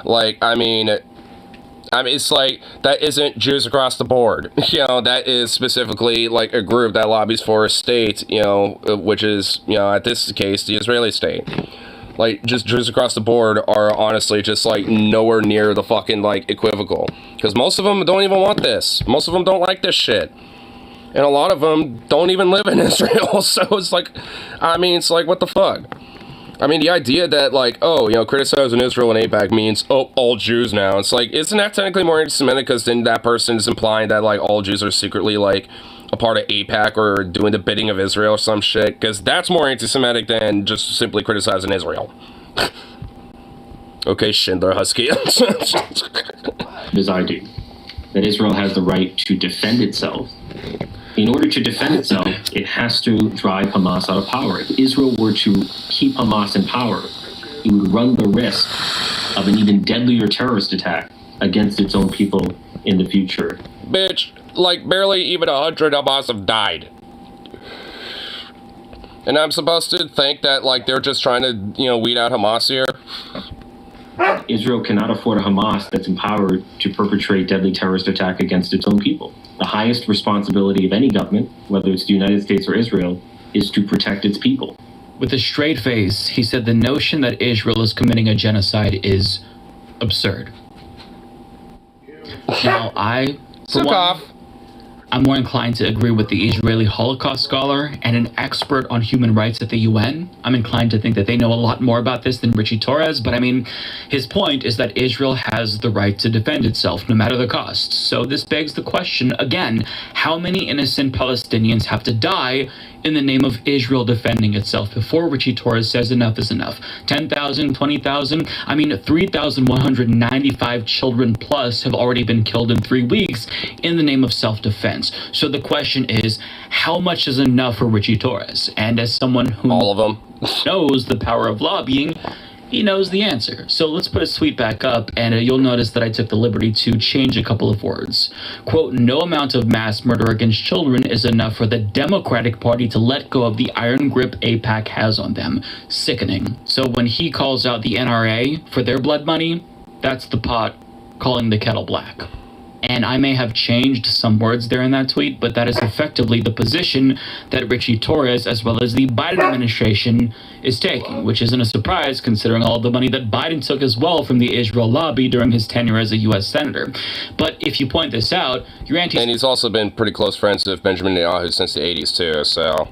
Like, I mean, it's like, that isn't Jews across the board. You know, that is specifically like a group that lobbies for a state, you know, which is, you know, at this case, the Israeli state. Like, just Jews across the board are honestly just, like, nowhere near the fucking, like, equivocal. Because most of them don't even want this. Most of them don't like this shit. And a lot of them don't even live in Israel. So it's like, I mean, it's like, what the fuck? I mean, the idea that, like, oh, you know, criticizing Israel and AIPAC means, oh, all Jews now. It's like, isn't that technically more anti-Semitic? Because then that person is implying that, like, all Jews are secretly, like, a part of AIPAC or doing the bidding of Israel or some shit. Because that's more anti-Semitic than just simply criticizing Israel. Okay, Schindler Husky. As I do, that Israel has the right to defend itself. In order to defend itself, it has to drive Hamas out of power. If Israel were to keep Hamas in power, it would run the risk of an even deadlier terrorist attack against its own people in the future. Bitch, like barely even 100 Hamas have died. And I'm supposed to think that, like, they're just trying to, you know, weed out Hamas here? Israel cannot afford a Hamas that's empowered to perpetrate deadly terrorist attack against its own people. The highest responsibility of any government, whether it's the United States or Israel, is to protect its people. With a straight face, he said the notion that Israel is committing a genocide is absurd. Now, I, for one, I'm more inclined to agree with the Israeli Holocaust scholar and an expert on human rights at the UN. I'm inclined to think that they know a lot more about this than Richie Torres, but I mean, his point is that Israel has the right to defend itself no matter the cost. So this begs the question again, how many innocent Palestinians have to die in the name of Israel defending itself before Richie Torres says enough is enough? 10,000, 20,000? I mean, 3,195 children plus have already been killed in 3 weeks in the name of self-defense. So the question is, how much is enough for Richie Torres? And as someone who all of them knows the power of lobbying, he knows the answer. So let's put his tweet back up, and you'll notice that I took the liberty to change a couple of words. Quote, no amount of mass murder against children is enough for the Democratic Party to let go of the iron grip AIPAC has on them. Sickening. So when he calls out the NRA for their blood money, that's the pot calling the kettle black. And I may have changed some words there in that tweet, but that is effectively the position that Richie Torres, as well as the Biden administration, is taking, which isn't a surprise considering all the money that Biden took as well from the Israel lobby during his tenure as a U.S. senator. But if you point this out, you're and he's also been pretty close friends with Benjamin Netanyahu since the 80s too, so...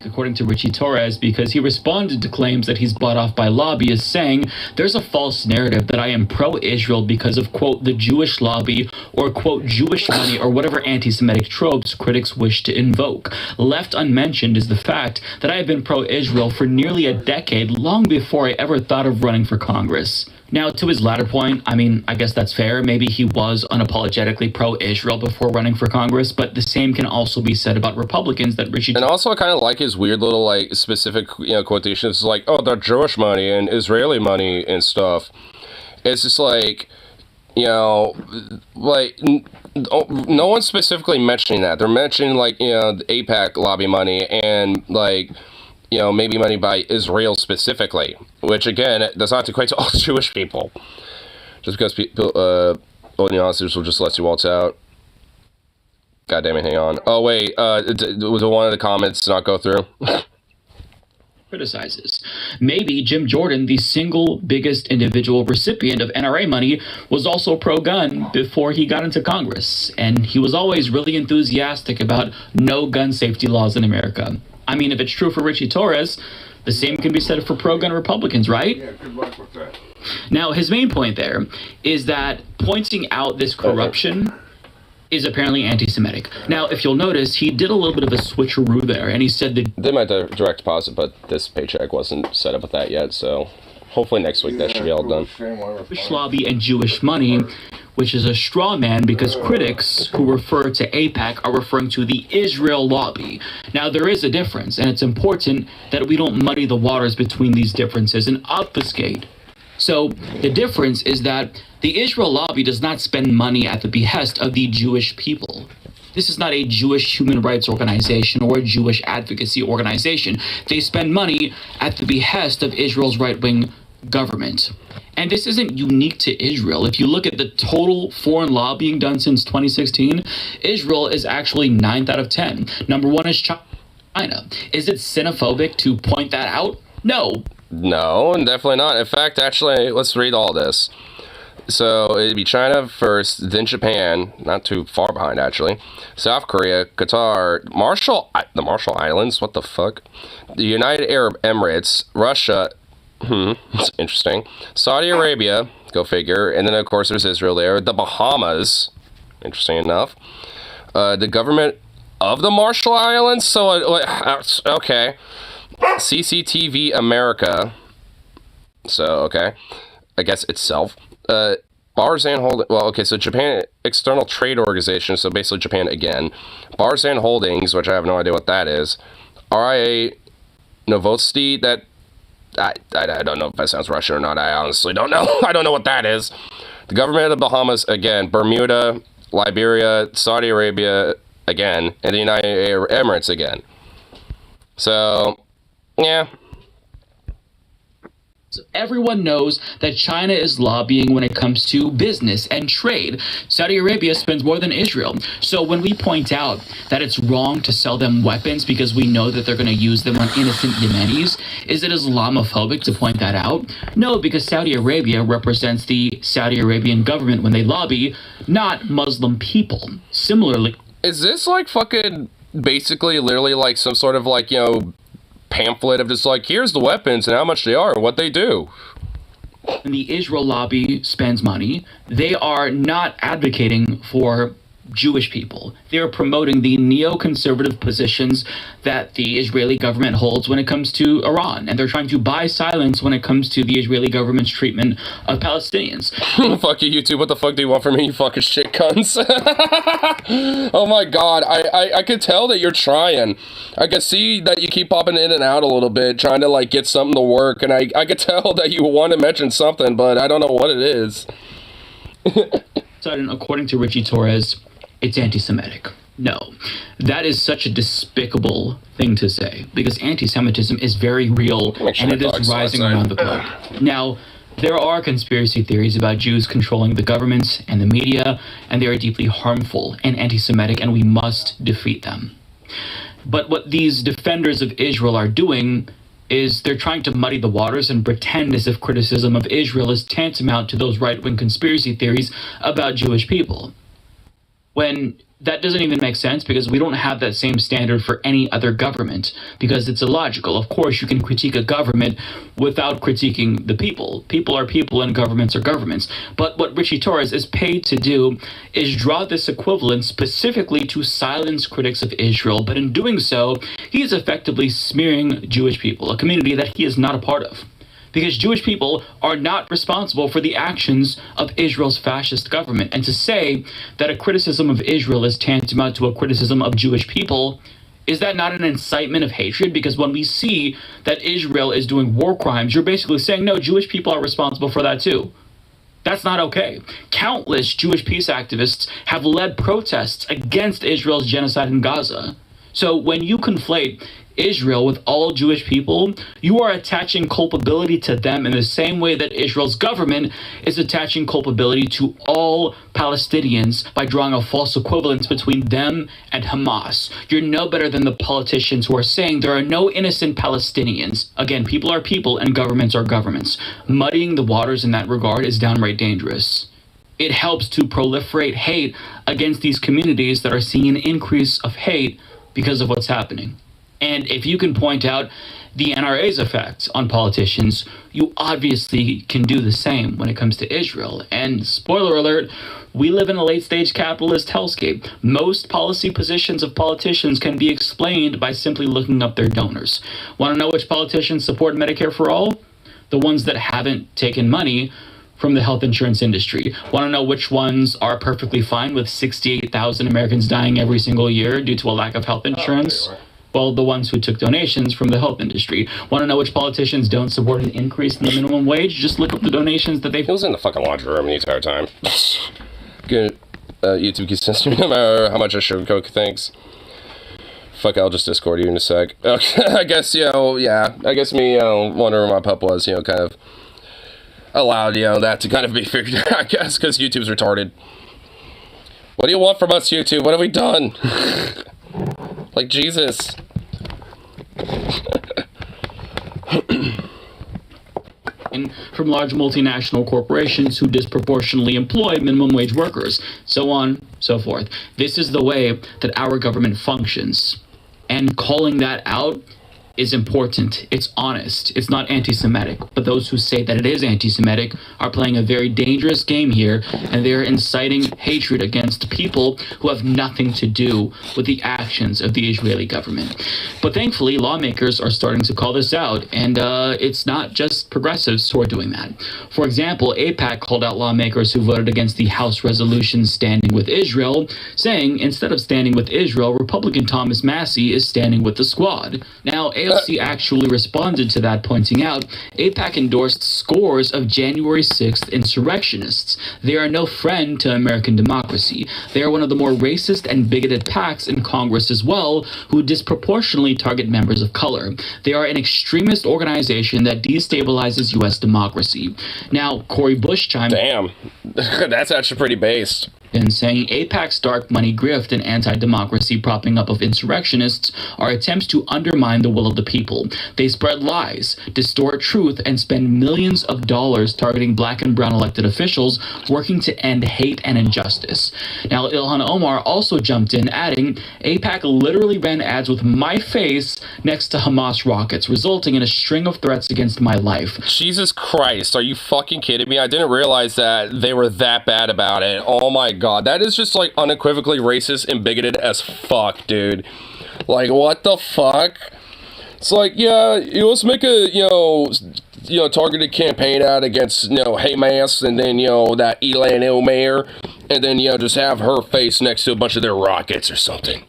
according to Richie Torres, because he responded to claims that he's bought off by lobbyists, saying there's a false narrative that I am pro-Israel because of, quote, the Jewish lobby or, quote, Jewish money or whatever anti-Semitic tropes critics wish to invoke. Left unmentioned is the fact that I have been pro-Israel for nearly a decade, long before I ever thought of running for Congress. Now, to his latter point, I mean, I guess that's fair. Maybe he was unapologetically pro-Israel before running for Congress, but the same can also be said about Republicans that Richie... And also, I kind of like his weird little, like, specific, quotations, like, oh, the Jewish money and Israeli money and stuff. It's just like, like, no one's specifically mentioning that. They're mentioning, like, the AIPAC lobby money and, like... maybe money by Israel specifically, which again does not equate to all Jewish people. Just because people, officers will just let you waltz out. God damn it, hang on. Oh wait, was one of the comments not go through? Criticizes. Maybe Jim Jordan, the single biggest individual recipient of NRA money, was also pro-gun before he got into Congress, and he was always really enthusiastic about no gun safety laws in America. I mean, if it's true for Richie Torres, the same can be said for pro-gun Republicans, right? Yeah, good luck with that. Now, his main point there is that pointing out this corruption is apparently anti-Semitic. Now, if you'll notice, he did a little bit of a switcheroo there, and he said that... They might direct deposit, but this paycheck wasn't set up with that yet, so hopefully next week that should be all done. Jewish lobby and Jewish money, which is a straw man because critics who refer to AIPAC are referring to the Israel lobby. Now, there is a difference, and it's important that we don't muddy the waters between these differences and obfuscate. So the difference is that the Israel lobby does not spend money at the behest of the Jewish people. This is not a Jewish human rights organization or a Jewish advocacy organization. They spend money at the behest of Israel's right-wing government. And this isn't unique to Israel. If you look at the total foreign lobbying done since 2016, Israel is actually 9th out of 10. Number 1 is China. Is it xenophobic to point that out? No. No, definitely not. In fact, actually, let's read all this. So it'd be China first, then Japan, not too far behind actually, South Korea, Qatar, the Marshall Islands, what the fuck? The United Arab Emirates, Russia, it's interesting. Saudi Arabia, go figure. And then, of course, there's Israel there. The Bahamas, interesting enough. The government of the Marshall Islands. So, okay. CCTV America. So, okay. I guess itself. Barzan Holdings. Well, okay, so Japan External Trade Organization. So, basically Japan again. Barzan Holdings, which I have no idea what that is. RIA Novosti, that... I don't know if that sounds Russian or not. I honestly don't know. I don't know what that is. The government of the Bahamas, again. Bermuda, Liberia, Saudi Arabia, again. And the United Arab Emirates, again. So, yeah. So everyone knows that China is lobbying when it comes to business and trade. Saudi Arabia spends more than Israel. So when we point out that it's wrong to sell them weapons because we know that they're going to use them on innocent Yemenis, is it Islamophobic to point that out? No, because Saudi Arabia represents the Saudi Arabian government when they lobby, not Muslim people. Similarly, Is this like fucking basically literally like some sort of like, you know, pamphlet of just like, here's the weapons and how much they are and what they do? When the Israel lobby spends money, they are not advocating for Jewish people. They are promoting the neoconservative positions that the Israeli government holds when it comes to Iran, and they're trying to buy silence when it comes to the Israeli government's treatment of Palestinians. Fuck you, YouTube. What the fuck do you want from me, you fucking shit cunts? Oh my god, I could tell that you're trying. I could see that you keep popping in and out a little bit, trying to like get something to work, and I could tell that you want to mention something, but I don't know what it is. Sudden, according to Richie Torres, it's anti-Semitic. No, that is such a despicable thing to say, because anti-Semitism is very real, and it is rising around the globe. Now, there are conspiracy theories about Jews controlling the governments and the media, and they are deeply harmful and anti-Semitic, and we must defeat them. But what these defenders of Israel are doing is they're trying to muddy the waters and pretend as if criticism of Israel is tantamount to those right-wing conspiracy theories about Jewish people, when that doesn't even make sense, because we don't have that same standard for any other government, because it's illogical. Of course, you can critique a government without critiquing the people. People are people and governments are governments. But what Richie Torres is paid to do is draw this equivalent specifically to silence critics of Israel, but in doing so, he is effectively smearing Jewish people, a community that he is not a part of. Because Jewish people are not responsible for the actions of Israel's fascist government. And to say that a criticism of Israel is tantamount to a criticism of Jewish people, is that not an incitement of hatred? Because when we see that Israel is doing war crimes, you're basically saying, no, Jewish people are responsible for that too. That's not okay. Countless Jewish peace activists have led protests against Israel's genocide in Gaza. So when you conflate Israel with all Jewish people, you are attaching culpability to them in the same way that Israel's government is attaching culpability to all Palestinians by drawing a false equivalence between them and Hamas. You're no better than the politicians who are saying there are no innocent Palestinians. Again, people are people and governments are governments. Muddying the waters in that regard is downright dangerous. It helps to proliferate hate against these communities that are seeing an increase of hate because of what's happening. And if you can point out the NRA's effects on politicians, you obviously can do the same when it comes to Israel. And spoiler alert, we live in a late-stage capitalist hellscape. Most policy positions of politicians can be explained by simply looking up their donors. Want to know which politicians support Medicare for all? The ones that haven't taken money from the health insurance industry. Want to know which ones are perfectly fine with 68,000 Americans dying every single year due to a lack of health insurance? Well, the ones who took donations from the health industry. Want to know which politicians don't support an increase in the minimum wage? Just look up the donations that they've... He was in the fucking laundry room the entire time. Good. YouTube keeps censoring no matter how much I sugarcoat things. Fuck, I'll just Discord you in a sec. Okay, I guess, I guess me, wondering where my pup was, kind of allowed, that to kind of be figured out, I guess, because YouTube's retarded. What do you want from us, YouTube? What have we done? Like, Jesus. From large multinational corporations who disproportionately employ minimum wage workers, so on, so forth. This is the way that our government functions. And calling that out is important. It's honest. It's not anti-Semitic. But those who say that it is anti-Semitic are playing a very dangerous game here, and they're inciting hatred against people who have nothing to do with the actions of the Israeli government. But thankfully, lawmakers are starting to call this out, and it's not just progressives who are doing that. For example, AIPAC called out lawmakers who voted against the House resolution standing with Israel, saying instead of standing with Israel, Republican Thomas Massie is standing with the squad. Now, AOC actually responded to that, pointing out AIPAC endorsed scores of January 6th insurrectionists. They are no friend to American democracy. They are one of the more racist and bigoted PACs in Congress as well, who disproportionately target members of color. They are an extremist organization that destabilizes U.S. democracy. Now, Cori Bush chimed... Damn. That's actually pretty based. and saying AIPAC's dark money grift and anti-democracy propping up of insurrectionists are attempts to undermine the will of the people. They spread lies, distort truth, and spend millions of dollars targeting black and brown elected officials working to end hate and injustice. Now, Ilhan Omar also jumped in, adding, AIPAC literally ran ads with my face next to Hamas rockets, resulting in a string of threats against my life. Jesus Christ, are you fucking kidding me? I didn't realize that they were that bad about it. Oh my god, that is just like unequivocally racist and bigoted as fuck, dude. Like, what the fuck? It's like, yeah, let's make a, targeted campaign out against, Hamas, and then, that Ilhan Omar, and then, just have her face next to a bunch of their rockets or something.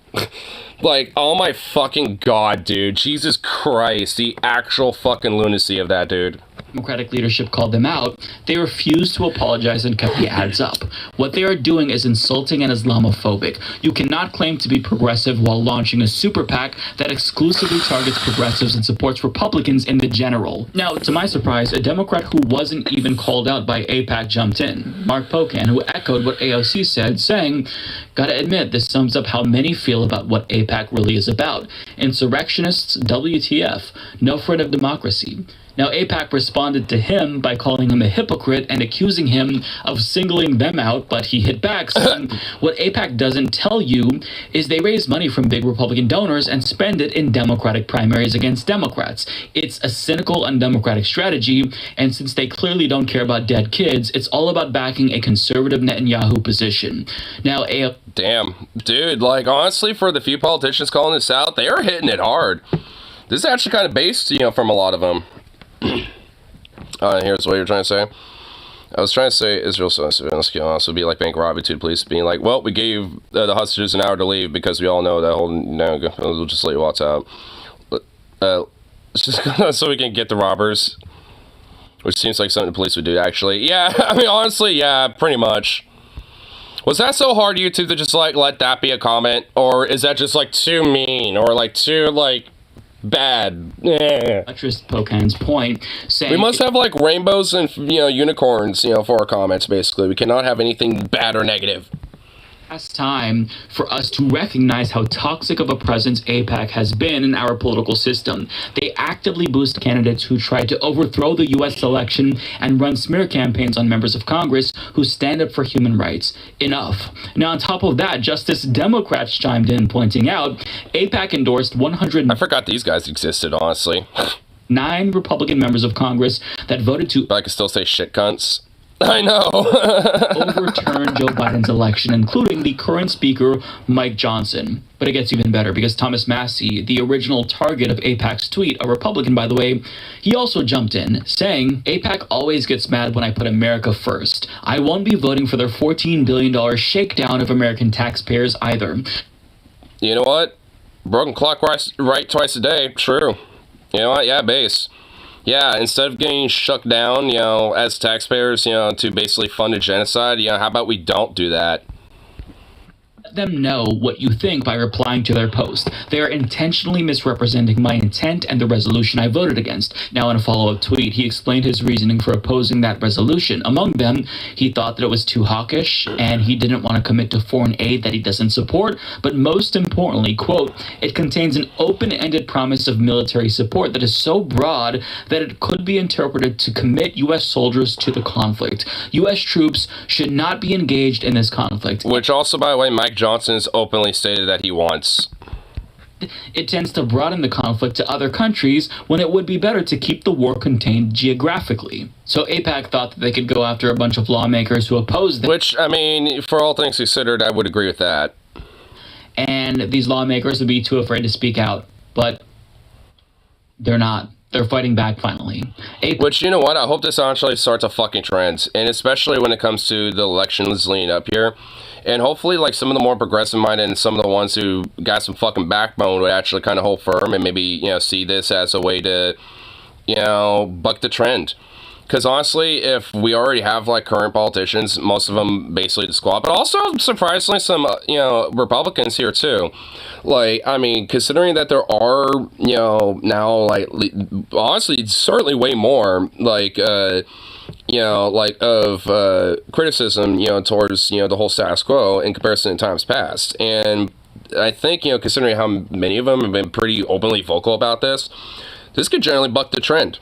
Like, oh my fucking god, dude. Jesus Christ, the actual fucking lunacy of that, dude. Democratic leadership called them out. They refused to apologize and kept the ads up. What they are doing is insulting and Islamophobic. You cannot claim to be progressive while launching a super PAC that exclusively targets progressives and supports Republicans in the general. Now, to my surprise, a Democrat who wasn't even called out by AIPAC jumped in. Mark Pocan, who echoed what AOC said, saying, "Gotta admit, this sums up how many feel about what AIPAC really is about. Insurrectionists, WTF, no friend of democracy." Now, AIPAC responded to him by calling him a hypocrite and accusing him of singling them out, but he hit back, saying, what AIPAC doesn't tell you is they raise money from big Republican donors and spend it in Democratic primaries against Democrats. It's a cynical, undemocratic strategy, and since they clearly don't care about dead kids, it's all about backing a conservative Netanyahu position. Now, Damn, dude, like, honestly, for the few politicians calling this out, they are hitting it hard. This is actually kind of based, from a lot of them. Here's what you're trying to say. I was trying to say Israel civilians can also be like bank robbery to the police, being like, well, we gave the hostages an hour to leave because we all know that whole, we'll just let you walk out. Just so we can get the robbers, which seems like something the police would do, actually. Yeah, I mean, honestly, yeah, pretty much. Was that so hard, YouTube, to just, like, let that be a comment? Or is that just, like, too mean? Or, like, too, like, bad? Yeah. Pocan's point, saying... We must have, like, rainbows and, unicorns, for our comments, basically. We cannot have anything bad or negative. It's time for us to recognize how toxic of a presence AIPAC has been in our political system. They actively boost candidates who try to overthrow the U.S. election and run smear campaigns on members of Congress who stand up for human rights. Enough. Now, on top of that, Justice Democrats chimed in, pointing out AIPAC endorsed 100... I forgot these guys existed, honestly. 9 Republican members of Congress that voted to... But I can still say shit cunts. I know. overturn Joe Biden's election, including the current speaker, Mike Johnson. But it gets even better because Thomas Massie, the original target of AIPAC's tweet, a Republican, by the way, he also jumped in, saying, AIPAC always gets mad when I put America first. I won't be voting for their $14 billion shakedown of American taxpayers either. You know what? Broken clock right twice a day. True. You know what? Yeah, base. Yeah, instead of getting shut down, as taxpayers, to basically fund a genocide, how about we don't do that? Let them know what you think by replying to their post. They are intentionally misrepresenting my intent and the resolution I voted against. Now, in a follow-up tweet, he explained his reasoning for opposing that resolution. Among them, he thought that it was too hawkish, and he didn't want to commit to foreign aid that he doesn't support, but most importantly, quote, it contains an open-ended promise of military support that is so broad that it could be interpreted to commit U.S. soldiers to the conflict. U.S. troops should not be engaged in this conflict. Which also, by the way, Mike Johnson has openly stated that he wants. It tends to broaden the conflict to other countries when it would be better to keep the war contained geographically. So AIPAC thought that they could go after a bunch of lawmakers who oppose them. Which, I mean, for all things considered, I would agree with that. And these lawmakers would be too afraid to speak out. But they're not. They're fighting back finally. Which, you know what? I hope this actually starts a fucking trend. And especially when it comes to the elections leading up here. And hopefully, like, some of the more progressive-minded and some of the ones who got some fucking backbone would actually kind of hold firm and maybe, see this as a way to, buck the trend. Because honestly, if we already have, like, current politicians, most of them basically the squad, but also, surprisingly, some, Republicans here, too. Like, I mean, considering that there are, now, like, honestly, certainly way more, like, of criticism, towards, the whole status quo in comparison to times past. And I think, considering how many of them have been pretty openly vocal about this could generally buck the trend.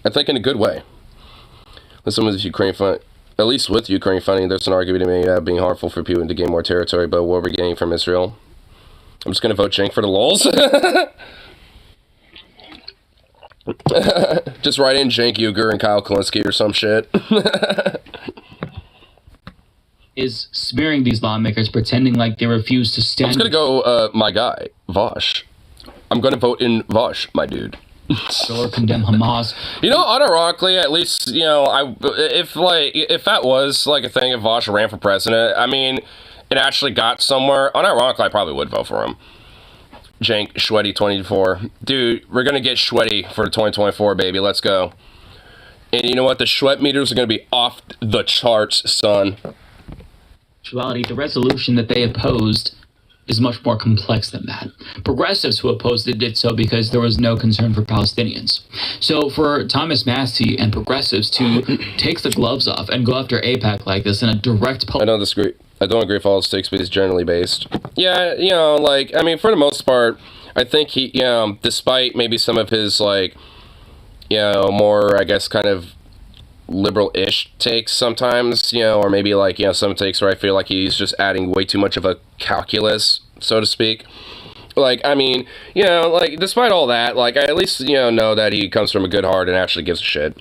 I think in a good way. At least with Ukraine funding, there's an argument made about being harmful for Putin to gain more territory, but what we're getting from Israel. I'm just going to vote Cenk for the lulz. Just write in Cenk Uygur and Kyle Kalinske or some shit. Is smearing these lawmakers, pretending like they refuse to stand. I'm just going to go, my guy, Vosh. I'm going to vote in Vosh, my dude. Or condemn Hamas. Unironically, at least, if that was like a thing, if Vosh ran for president, I mean, it actually got somewhere. Unironically, I probably would vote for him. Cenk, Shweddy 24. Dude, we're going to get Shweddy for 2024, baby. Let's go. And you know what? The Shwed meters are going to be off the charts, son. Actuality, the resolution that they opposed is much more complex than that. Progressives who opposed it did so because there was no concern for Palestinians. So for Thomas Massie and progressives to take the gloves off and go after AIPAC like this in a direct... I don't agree with all the stakes, but he's generally based. Yeah, for the most part, I think he, despite maybe some of his, more, I guess, kind of liberal-ish takes sometimes, or maybe some takes where I feel like he's just adding way too much of a calculus, so to speak. Despite all that, I at least, know that he comes from a good heart and actually gives a shit.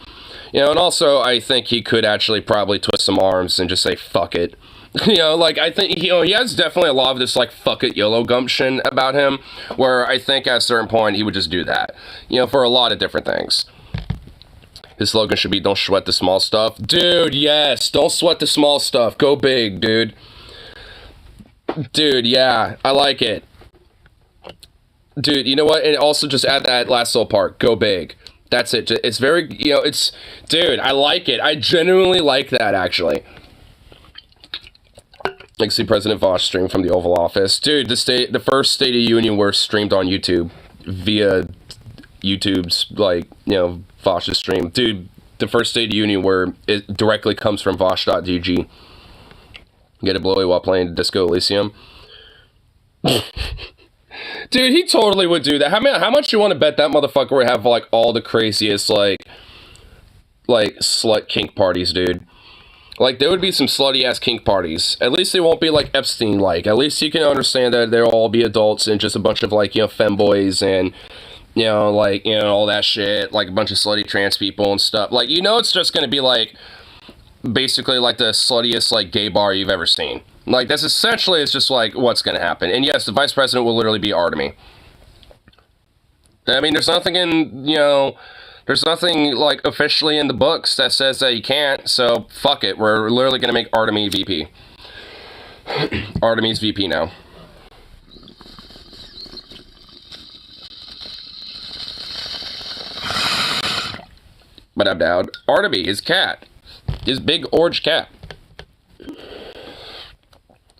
And also I think he could actually probably twist some arms and just say, fuck it. I think, he has definitely a lot of this, fuck it YOLO gumption about him, where I think at a certain point he would just do that, for a lot of different things. His slogan should be, don't sweat the small stuff. Dude, yes, don't sweat the small stuff. Go big, dude. Dude, yeah, I like it. Dude, you know what? And also just add that last little part. Go big. That's it. It's very, dude, I like it. I genuinely like that, actually. I can see President Vosh stream from the Oval Office. Dude, the first State of Union were streamed on YouTube via YouTube's, Vosh's stream. Dude, the first State of Union where it directly comes from Vosh.gg. Get a blowy while playing Disco Elysium. Dude, he totally would do that. How much you want to bet that motherfucker would have, all the craziest, slut kink parties, dude? There would be some slutty-ass kink parties. At least they won't be, Epstein-like. At least you can understand that they'll all be adults and just a bunch of, femboys and... all that shit, a bunch of slutty trans people and stuff. It's just gonna be, basically, the sluttiest, gay bar you've ever seen. That's essentially, it's just, what's gonna happen. And yes, the vice president will literally be Artemy. I mean, there's nothing in, there's nothing, officially in the books that says that you can't, so fuck it. We're literally gonna make Artemy VP. Artemy's VP now. But I'm down. Artemy, his cat. His big orange cat.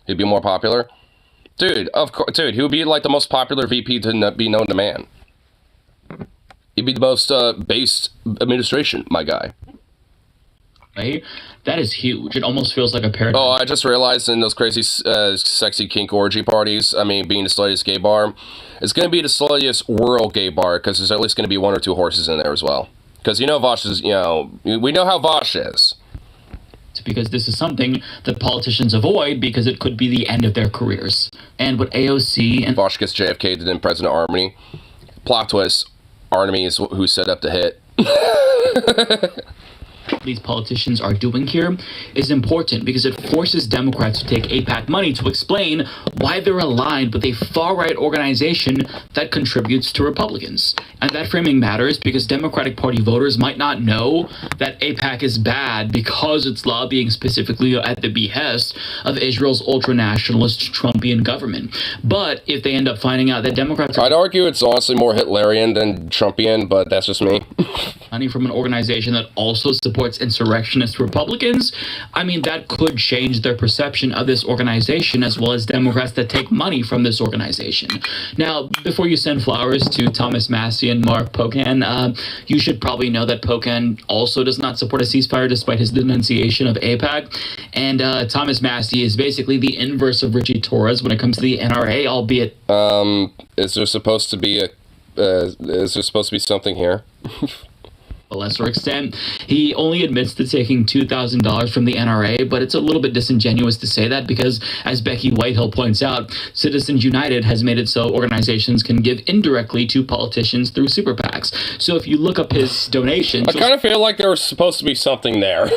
He'd be more popular. Dude, of course. Dude, he would be the most popular VP to be known to man. He'd be the most based administration, my guy. Right? That is huge. It almost feels like a paradigm. Oh, I just realized in those crazy, sexy kink orgy parties, being the sluttiest gay bar, it's going to be the sluttiest world gay bar, because there's at least going to be 1 or 2 horses in there as well. Because, Vosh is, we know how Vosh is. It's because this is something that politicians avoid because it could be the end of their careers. And what AOC and... Vosh gets JFK'd in President Artemy. Plot twist, Artemy is who set up the hit. These politicians are doing here is important because it forces Democrats to take AIPAC money to explain why they're aligned with a far-right organization that contributes to Republicans. And that framing matters because Democratic Party voters might not know that AIPAC is bad because it's lobbying specifically at the behest of Israel's ultra-nationalist Trumpian government. But if they end up finding out that Democrats... I'd argue it's honestly more Hitlerian than Trumpian, but that's just me. money from an organization that also supports insurrectionist Republicans, I mean, that could change their perception of this organization, as well as Democrats that take money from this organization. Now, before you send flowers to Thomas Massie and Mark Pocan, you should probably know that Pocan also does not support a ceasefire despite his denunciation of AIPAC. And Thomas Massie is basically the inverse of Richie Torres when it comes to the NRA, albeit... Is there supposed to be something here? A lesser extent. He only admits to taking $2,000 from the NRA, but it's a little bit disingenuous to say that because, as Becky Whitehill points out, Citizens United has made it so organizations can give indirectly to politicians through super PACs. So if you look up his donations... I kind of feel like there was supposed to be something there.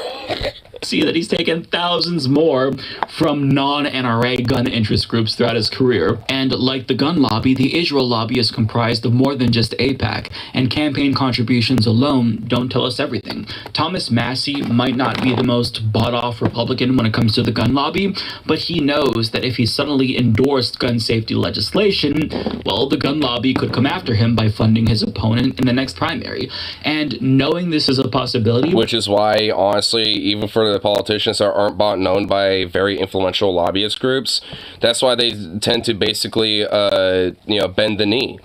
See that he's taken thousands more from non-NRA gun interest groups throughout his career. And like the gun lobby, the Israel lobby is comprised of more than just AIPAC, and campaign contributions alone don't tell us everything. Thomas Massie might not be the most bought-off Republican when it comes to the gun lobby, but he knows that if he suddenly endorsed gun safety legislation, well, the gun lobby could come after him by funding his opponent in the next primary. And knowing this is a possibility... Which is why, honestly, even for the politicians that aren't bought and owned by very influential lobbyist groups, that's why they tend to basically, bend the knee.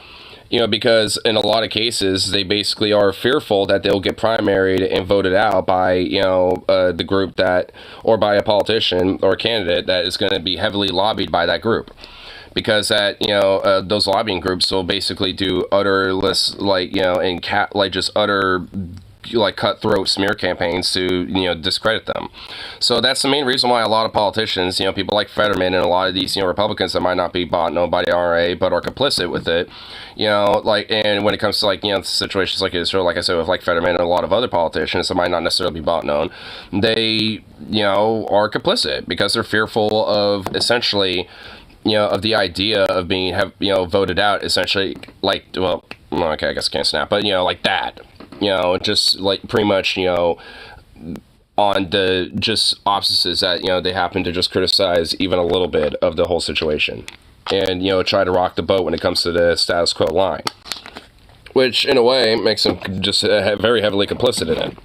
Because in a lot of cases, they basically are fearful that they'll get primaried and voted out by, the group that, or by a politician or candidate that is going to be heavily lobbied by that group. Because that, those lobbying groups will basically do utterless, utter cutthroat smear campaigns to discredit them. So that's the main reason why a lot of politicians, people like Fetterman and a lot of these Republicans that might not be bought and owned by the RA but are complicit with it, and when it comes to situations like Israel, like I said, with Fetterman and a lot of other politicians that might not necessarily be bought and owned, they are complicit because they're fearful of essentially of the idea of being voted out, essentially, okay, I guess I can't snap, but like that. Just pretty much, on the just opposites that, they happen to just criticize even a little bit of the whole situation and, try to rock the boat when it comes to the status quo line, which in a way makes them just very heavily complicit in it.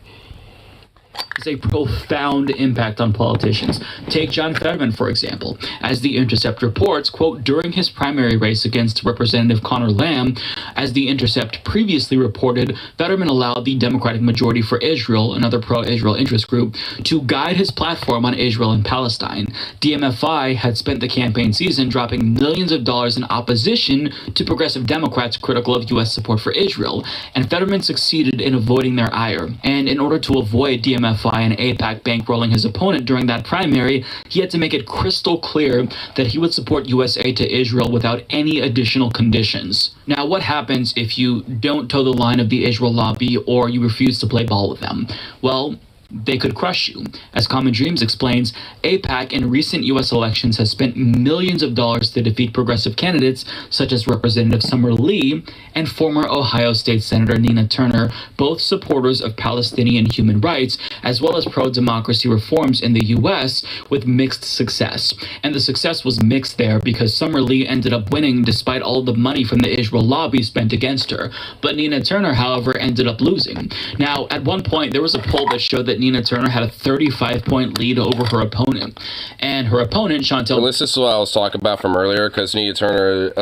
Is a profound impact on politicians. Take John Fetterman, for example. As The Intercept reports, quote, during his primary race against Representative Connor Lamb, as The Intercept previously reported, Fetterman allowed the Democratic Majority for Israel, another pro-Israel interest group, to guide his platform on Israel and Palestine. DMFI had spent the campaign season dropping millions of dollars in opposition to progressive Democrats critical of U.S. support for Israel, and Fetterman succeeded in avoiding their ire. And in order to avoid DMFI and AIPAC bankrolling his opponent during that primary, he had to make it crystal clear that he would support U.S. aid to Israel without any additional conditions. Now, what happens if you don't toe the line of the Israel lobby or you refuse to play ball with them? Well, they could crush you. As Common Dreams explains, AIPAC in recent U.S. elections has spent millions of dollars to defeat progressive candidates such as Representative Summer Lee and former Ohio State Senator Nina Turner, both supporters of Palestinian human rights, as well as pro-democracy reforms in the U.S., with mixed success. And the success was mixed there because Summer Lee ended up winning despite all the money from the Israel lobby spent against her. But Nina Turner, however, ended up losing. Now, at one point, there was a poll that showed that Nina Turner had a 35-point lead over her opponent. And her opponent, Chantel... Well, this is what I was talking about from earlier, because Nina Turner,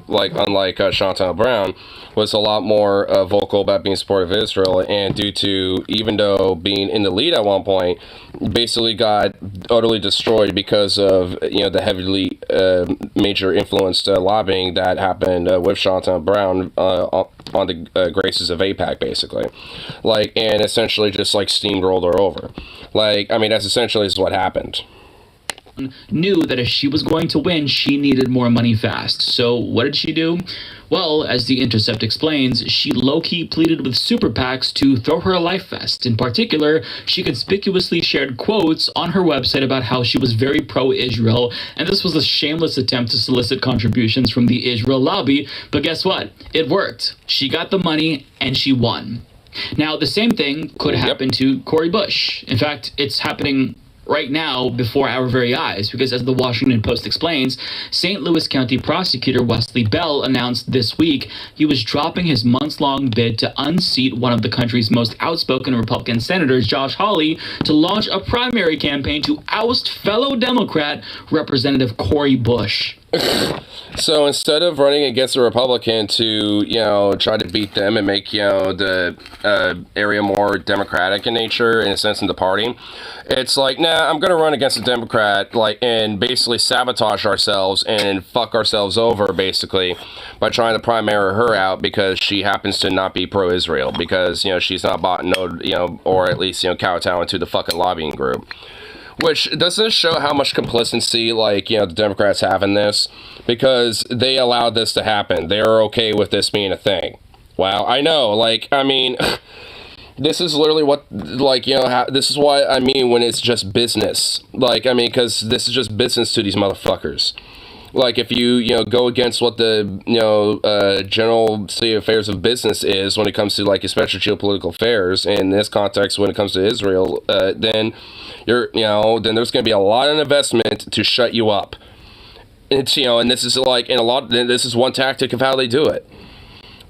unlike Chantel Brown, was a lot more vocal about being supportive of Israel, and due to, even though being in the lead at one point, basically got utterly destroyed because of, the heavily major influenced lobbying that happened with Chantel Brown on the graces of AIPAC, basically. And essentially just, steamrolled her over. That's essentially is what happened. Knew that if she was going to win, she needed more money fast. So what did she do? Well, as The Intercept explains, she low-key pleaded with super PACs to throw her a life vest. In particular, she conspicuously shared quotes on her website about how she was very pro-Israel, and this was a shameless attempt to solicit contributions from the Israel lobby, but guess what? It worked. She got the money, and she won. Now, the same thing could happen to Cori Bush. In fact, it's happening right now before our very eyes, because as the Washington Post explains, St. Louis County Prosecutor Wesley Bell announced this week he was dropping his months-long bid to unseat one of the country's most outspoken Republican senators, Josh Hawley, to launch a primary campaign to oust fellow Democrat Representative Cori Bush. So instead of running against a Republican to, try to beat them and make, the area more democratic in nature, in a sense, in the party, it's like, nah, I'm going to run against a Democrat, and basically sabotage ourselves and fuck ourselves over, basically, by trying to primary her out because she happens to not be pro-Israel, because, she's not bought, or at least, kowtowing to the fucking lobbying group. Which doesn't show how much complicity, the Democrats have in this, because they allowed this to happen. They're okay with this being a thing. Wow, I know, this is literally what, this is what I mean when it's just business. Because this is just business to these motherfuckers. If you, go against what the, general state of affairs of business is when it comes to, especially geopolitical affairs, and in this context, when it comes to Israel, then then there's going to be a lot of investment to shut you up. It's, and this is this is one tactic of how they do it.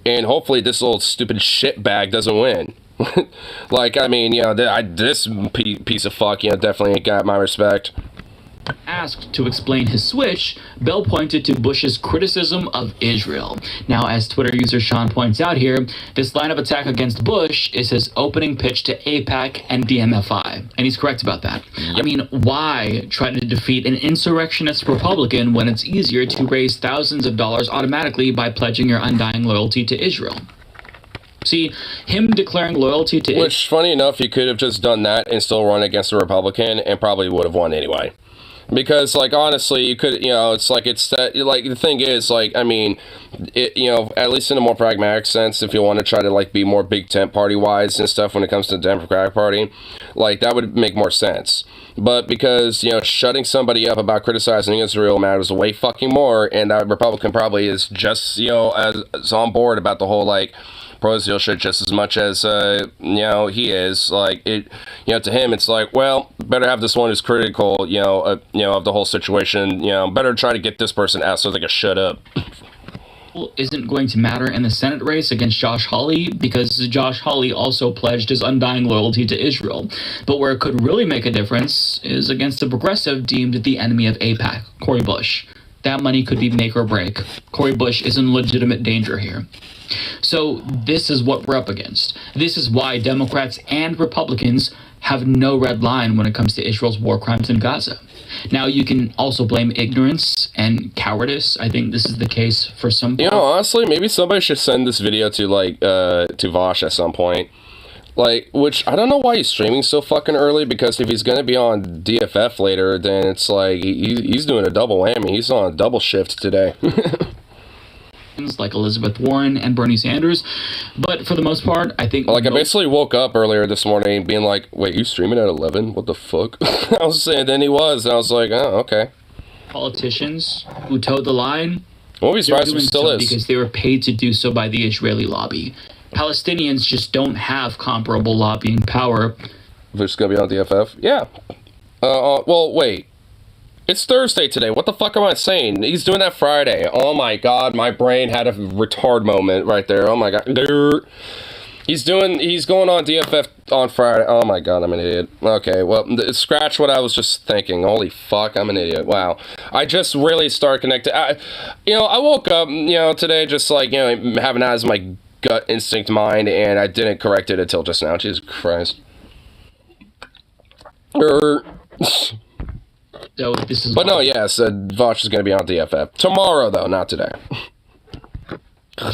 And hopefully this little stupid shit bag doesn't win. This piece of fuck, definitely ain't got my respect. Asked to explain his switch, Bell pointed to Bush's criticism of Israel. Now, as Twitter user Sean points out here, this line of attack against Bush is his opening pitch to AIPAC and DMFI. And he's correct about that. Yep. I mean, why try to defeat an insurrectionist Republican when it's easier to raise thousands of dollars automatically by pledging your undying loyalty to Israel? See, him declaring loyalty to Israel... Which, funny enough, he could have just done that and still run against a Republican and probably would have won anyway. Because, honestly, you could, the thing is, at least in a more pragmatic sense, if you want to try to, be more big tent party-wise and stuff when it comes to the Democratic Party, that would make more sense. But because, shutting somebody up about criticizing Israel matters way fucking more, and that Republican probably is just, as on board about the whole, pro-Israel shit just as much as, he is. To him, it's well, better have this one who's critical, of the whole situation, better try to get this person out so they can shut up. Isn't going to matter in the Senate race against Josh Hawley, because Josh Hawley also pledged his undying loyalty to Israel. But where it could really make a difference is against the progressive deemed the enemy of AIPAC, Cori Bush. That money could be make or break. Cori Bush is in legitimate danger here. So this is what we're up against. This is why Democrats and Republicans have no red line when it comes to Israel's war crimes in Gaza. Now, you can also blame ignorance and cowardice. I think this is the case for some people. Honestly, maybe somebody should send this video to Vosh at some point. Which, I don't know why he's streaming so fucking early, because if he's going to be on DFF later, then it's he's doing a double whammy. He's on a double shift today. Like Elizabeth Warren and Bernie Sanders, but for the most part, I think... I basically woke up earlier this morning being wait, you streaming at 11? What the fuck? I was saying, then he was, and I was like, oh, okay. Politicians who towed the line... Well, he's right, still is. Because they were paid to do so by the Israeli lobby. Palestinians just don't have comparable lobbying power. They're just going to be on DFF? Yeah. Well, wait. It's Thursday today. What the fuck am I saying? He's doing that Friday. Oh my god, my brain had a retard moment right there. Oh my god. He's going on DFF on Friday. Oh my god, I'm an idiot. Okay, well, scratch what I was just thinking. Holy fuck, I'm an idiot. Wow. I just really started connecting. I woke up, today just having that as my gut instinct mind, and I didn't correct it until just now. Jesus Christ. So this is. But no, yes, Vosh is going to be on DFF tomorrow, though, not today.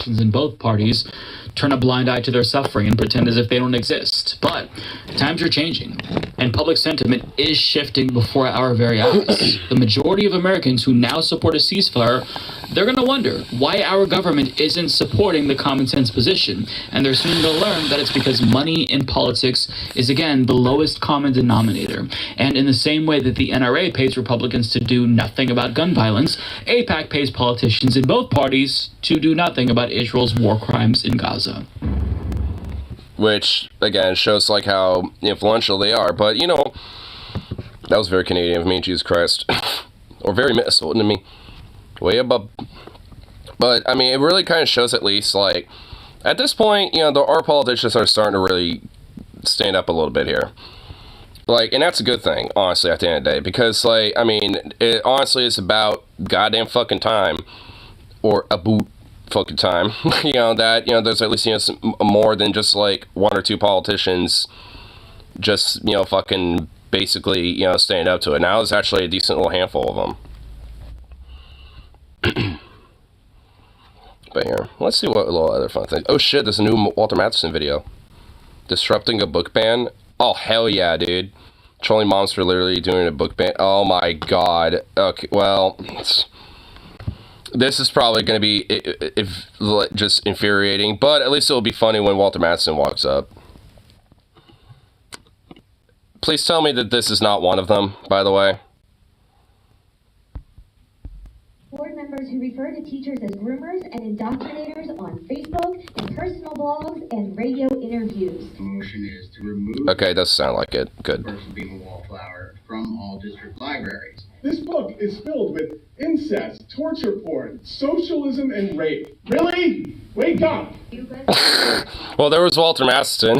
In both parties turn a blind eye to their suffering and pretend as if they don't exist. But times are changing, and public sentiment is shifting before our very eyes. The majority of Americans who now support a ceasefire, they're going to wonder why our government isn't supporting the common sense position. And they're soon going to learn that it's because money in politics is, again, the lowest common denominator. And in the same way that the NRA pays Republicans to do nothing about gun violence, AIPAC pays politicians in both parties to do nothing about Israel's war crimes in Gaza. Which, again, shows how influential they are. But, That was very Canadian of me, Jesus Christ. Or very Minnesotan to me. Way above. But, I mean, it really kind of shows at least, like, at this point, you know, our politicians are starting to really stand up a little bit here. Like, and that's a good thing, honestly, at the end of the day. Because, like, I mean, it honestly is about goddamn fucking time. Or about fucking time. You know, that, you know, there's at least, you know, some, more than just, like, one or two politicians just, you know, fucking basically, you know, stand up to it. Now there's actually a decent little handful of them. But here, let's see what little other fun things. Oh shit, there's a new Walter Matheson video. Disrupting a book ban? Oh hell yeah, dude. Trolling moms for literally doing a book ban. Oh my god. Okay, well, this is probably going to be just infuriating, but at least it'll be funny when Walter Matheson walks up. Please tell me that this is not one of them, by the way. Board members who refer to teachers as groomers and indoctrinators on Facebook and personal blogs and radio interviews. The motion is to remove Okay, it does sound like it. Good. the person being a wallflower from all district libraries. This book is filled with incest, torture porn, socialism, and rape. Really? Wake up! Well, there was Walter Matheson.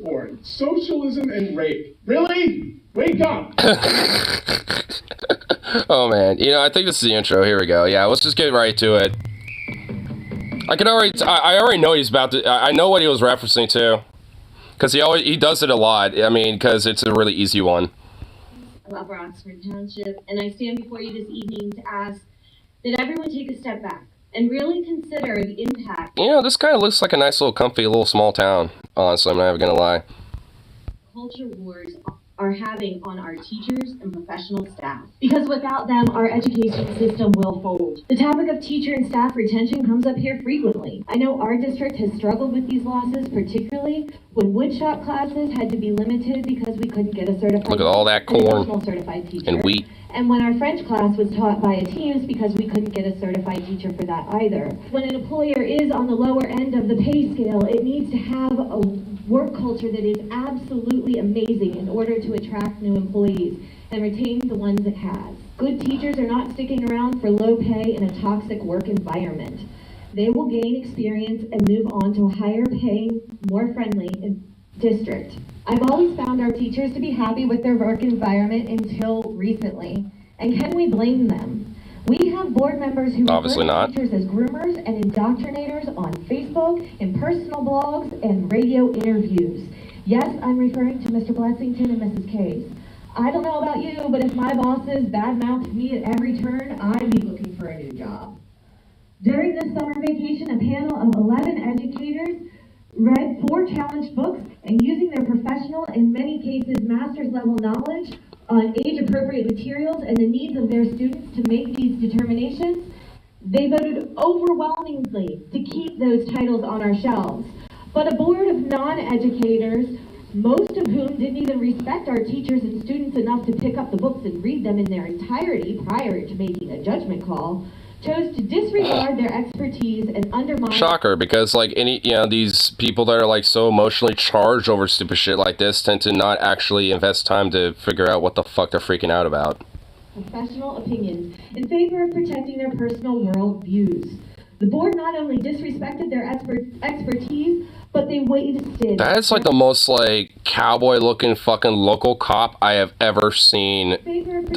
Porn, socialism, and rape. Really? Wake up! Oh man, you know, I think this is the intro. Here we go. Yeah, let's just get right to it. I already know he's about to. I know what he was referencing to, because he does it a lot. I mean, because it's a really easy one. Of Upper Oxford Township, and I stand before you this evening to ask that everyone take a step back and really consider the impact. You know, this kind of looks like a nice little comfy little small town. Honestly, I'm not even gonna lie. Culture wars are having on our teachers and professional staff. Because without them, our education system will fold. The topic of teacher and staff retention comes up here frequently. I know our district has struggled with these losses, particularly when woodshop classes had to be limited because we couldn't get a certified Look at all that corn certified teacher. and wheat. And when our French class was taught via Teams because we couldn't get a certified teacher for that either. When an employer is on the lower end of the pay scale, it needs to have a work culture that is absolutely amazing in order to attract new employees and retain the ones it has. Good teachers are not sticking around for low pay in a toxic work environment. They will gain experience and move on to a higher paying, more friendly district. I've always found our teachers to be happy with their work environment until recently. And can we blame them? We have board members who Obviously refer not. to teachers as groomers and indoctrinators on Facebook, in personal blogs, and radio interviews. Yes, I'm referring to Mr. Blessington and Mrs. Case. I don't know about you, but if my bosses badmouth me at every turn, I'd be looking for a new job. During this summer vacation, a panel of 11 educators read 4 challenged books, and using their professional, in many cases master's level knowledge on age-appropriate materials and the needs of their students to make these determinations, they voted overwhelmingly to keep those titles on our shelves. But a board of non-educators, most of whom didn't even respect our teachers and students enough to pick up the books and read them in their entirety prior to making a judgment call, chose to disregard their expertise and undermine... Shocker, because, like, these people that are, like, so emotionally charged over stupid shit like this tend to not actually invest time to figure out what the fuck they're freaking out about. Professional opinions in favor of protecting their personal world views. The board not only disrespected their expertise, but they wasted... That's, like, the most, like, cowboy-looking fucking local cop I have ever seen.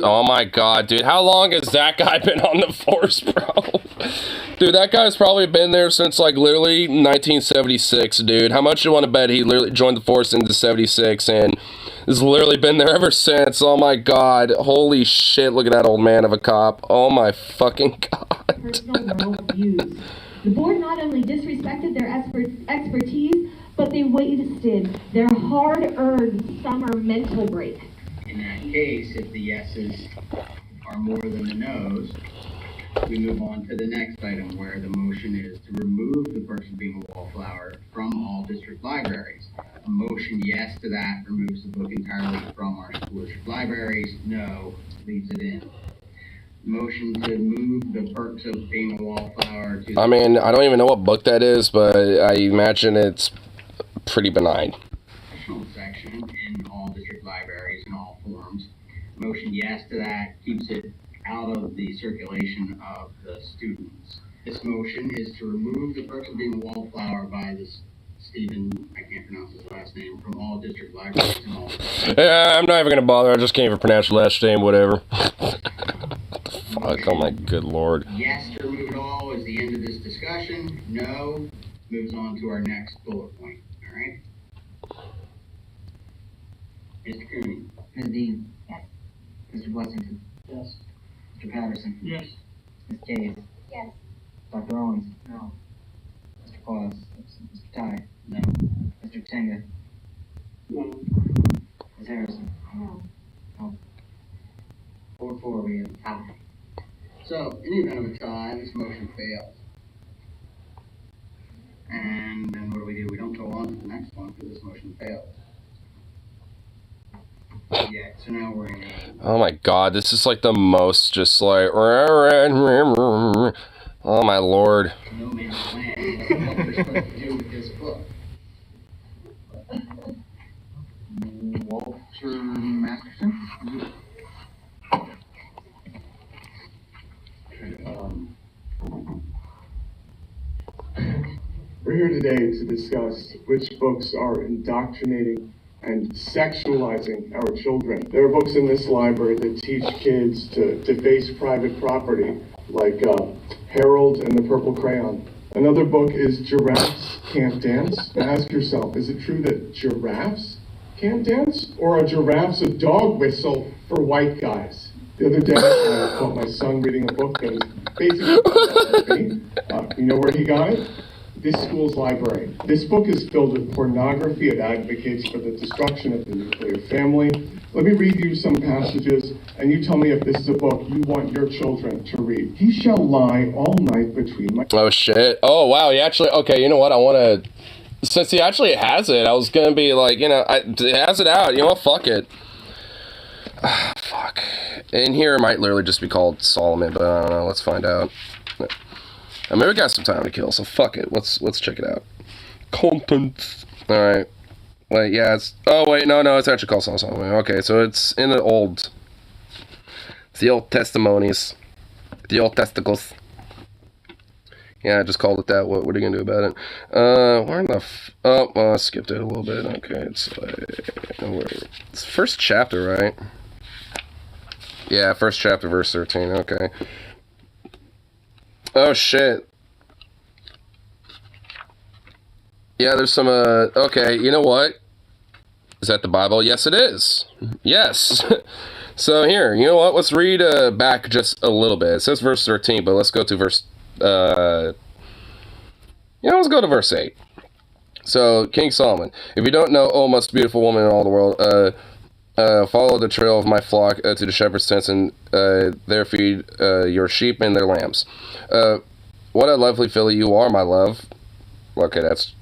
Oh my god, dude. How long has that guy been on the force, bro? Dude, that guy's probably been there since, like, literally 1976, dude. How much do you want to bet he literally joined the force in 76 and has literally been there ever since? Oh my god. Holy shit, look at that old man of a cop. Oh my fucking god. Personal world views. The board not only disrespected their expertise, but they wasted their hard-earned summer mental break. In that case, if the yeses are more than the nos, we move on to the next item where the motion is to remove the person being a wallflower from all district libraries. A motion yes to that removes the book entirely from our school district libraries. No leaves it in. Motion to move the perks of being a wallflower to... I mean, I don't even know what book that is, but I imagine it's pretty benign. Section in all district yes to that keeps it out of the circulation of the students. This motion is to remove the person being wallflower by this Stephen, I can't pronounce his last name, from all district libraries and all. Yeah, I'm not even gonna bother. I just can't even pronounce your last name. Whatever. Fuck! Oh my good lord. Yes to remove it all is the end of this discussion. No moves on to our next bullet point. All right. Mr. Cooney. Ms. Dean. Yes. Mr. Blessington. Yes. Mr. Patterson. Yes. Ms. Case. Yes. Dr. Owens. No. Mr. Claus. Mr. Ty. No. Mr. Tenga. No. Ms. Harrison. No. 4-4, we have a tie. So, in the event of a tie, this motion fails. And then what do? We don't go on to the next one because this motion fails. Yeah, so now we're in a... Oh my god, this is like the most just like... Oh my lord. no man's land. What we're supposed to do with this book. Walter Masterson? We're here today to discuss which books are indoctrinating and sexualizing our children. There are books in this library that teach kids to deface private property, like Harold and the Purple Crayon. Another book is Giraffes Can't Dance. Now ask yourself, is it true that giraffes can't dance? Or are giraffes a dog whistle for white guys? The other day, I caught my son reading a book that was basically pornography. You know where he got it? This school's library. This book is filled with pornography. It advocates for the destruction of the nuclear family. Let me read you some passages, and you tell me if this is a book you want your children to read. He shall lie all night between my... Oh shit. Oh wow, he actually... Okay, you know what? I want to... Since he actually has it, I was going to be like, you know, it has it out. You know what? Fuck it. Fuck. In here, it might literally just be called Solomon, but I don't know. Let's find out. I mean, we got some time to kill, so fuck it. Let's check it out. Contents. All right. Wait, yeah. It's. Oh wait, no, it's actually called Solomon. Okay, so it's in the old. It's the old testimonies, the old testicles. Yeah, I just called it that. What are you gonna do about it? Where in the? Oh, well, I skipped it a little bit. Okay, it's it's first chapter, right? Yeah, first chapter, verse 13. Okay. Oh shit. Yeah, there's some, okay, you know what? Is that the Bible? Yes, it is. Yes. So here, you know what? Let's read, back just a little bit. It says verse 13, but let's go to verse, let's go to verse 8. So, King Solomon, if you don't know, oh, most beautiful woman in all the world, follow the trail of my flock to the shepherd's tents, and there feed your sheep and their lambs. What a lovely filly you are, my love. Okay, that's...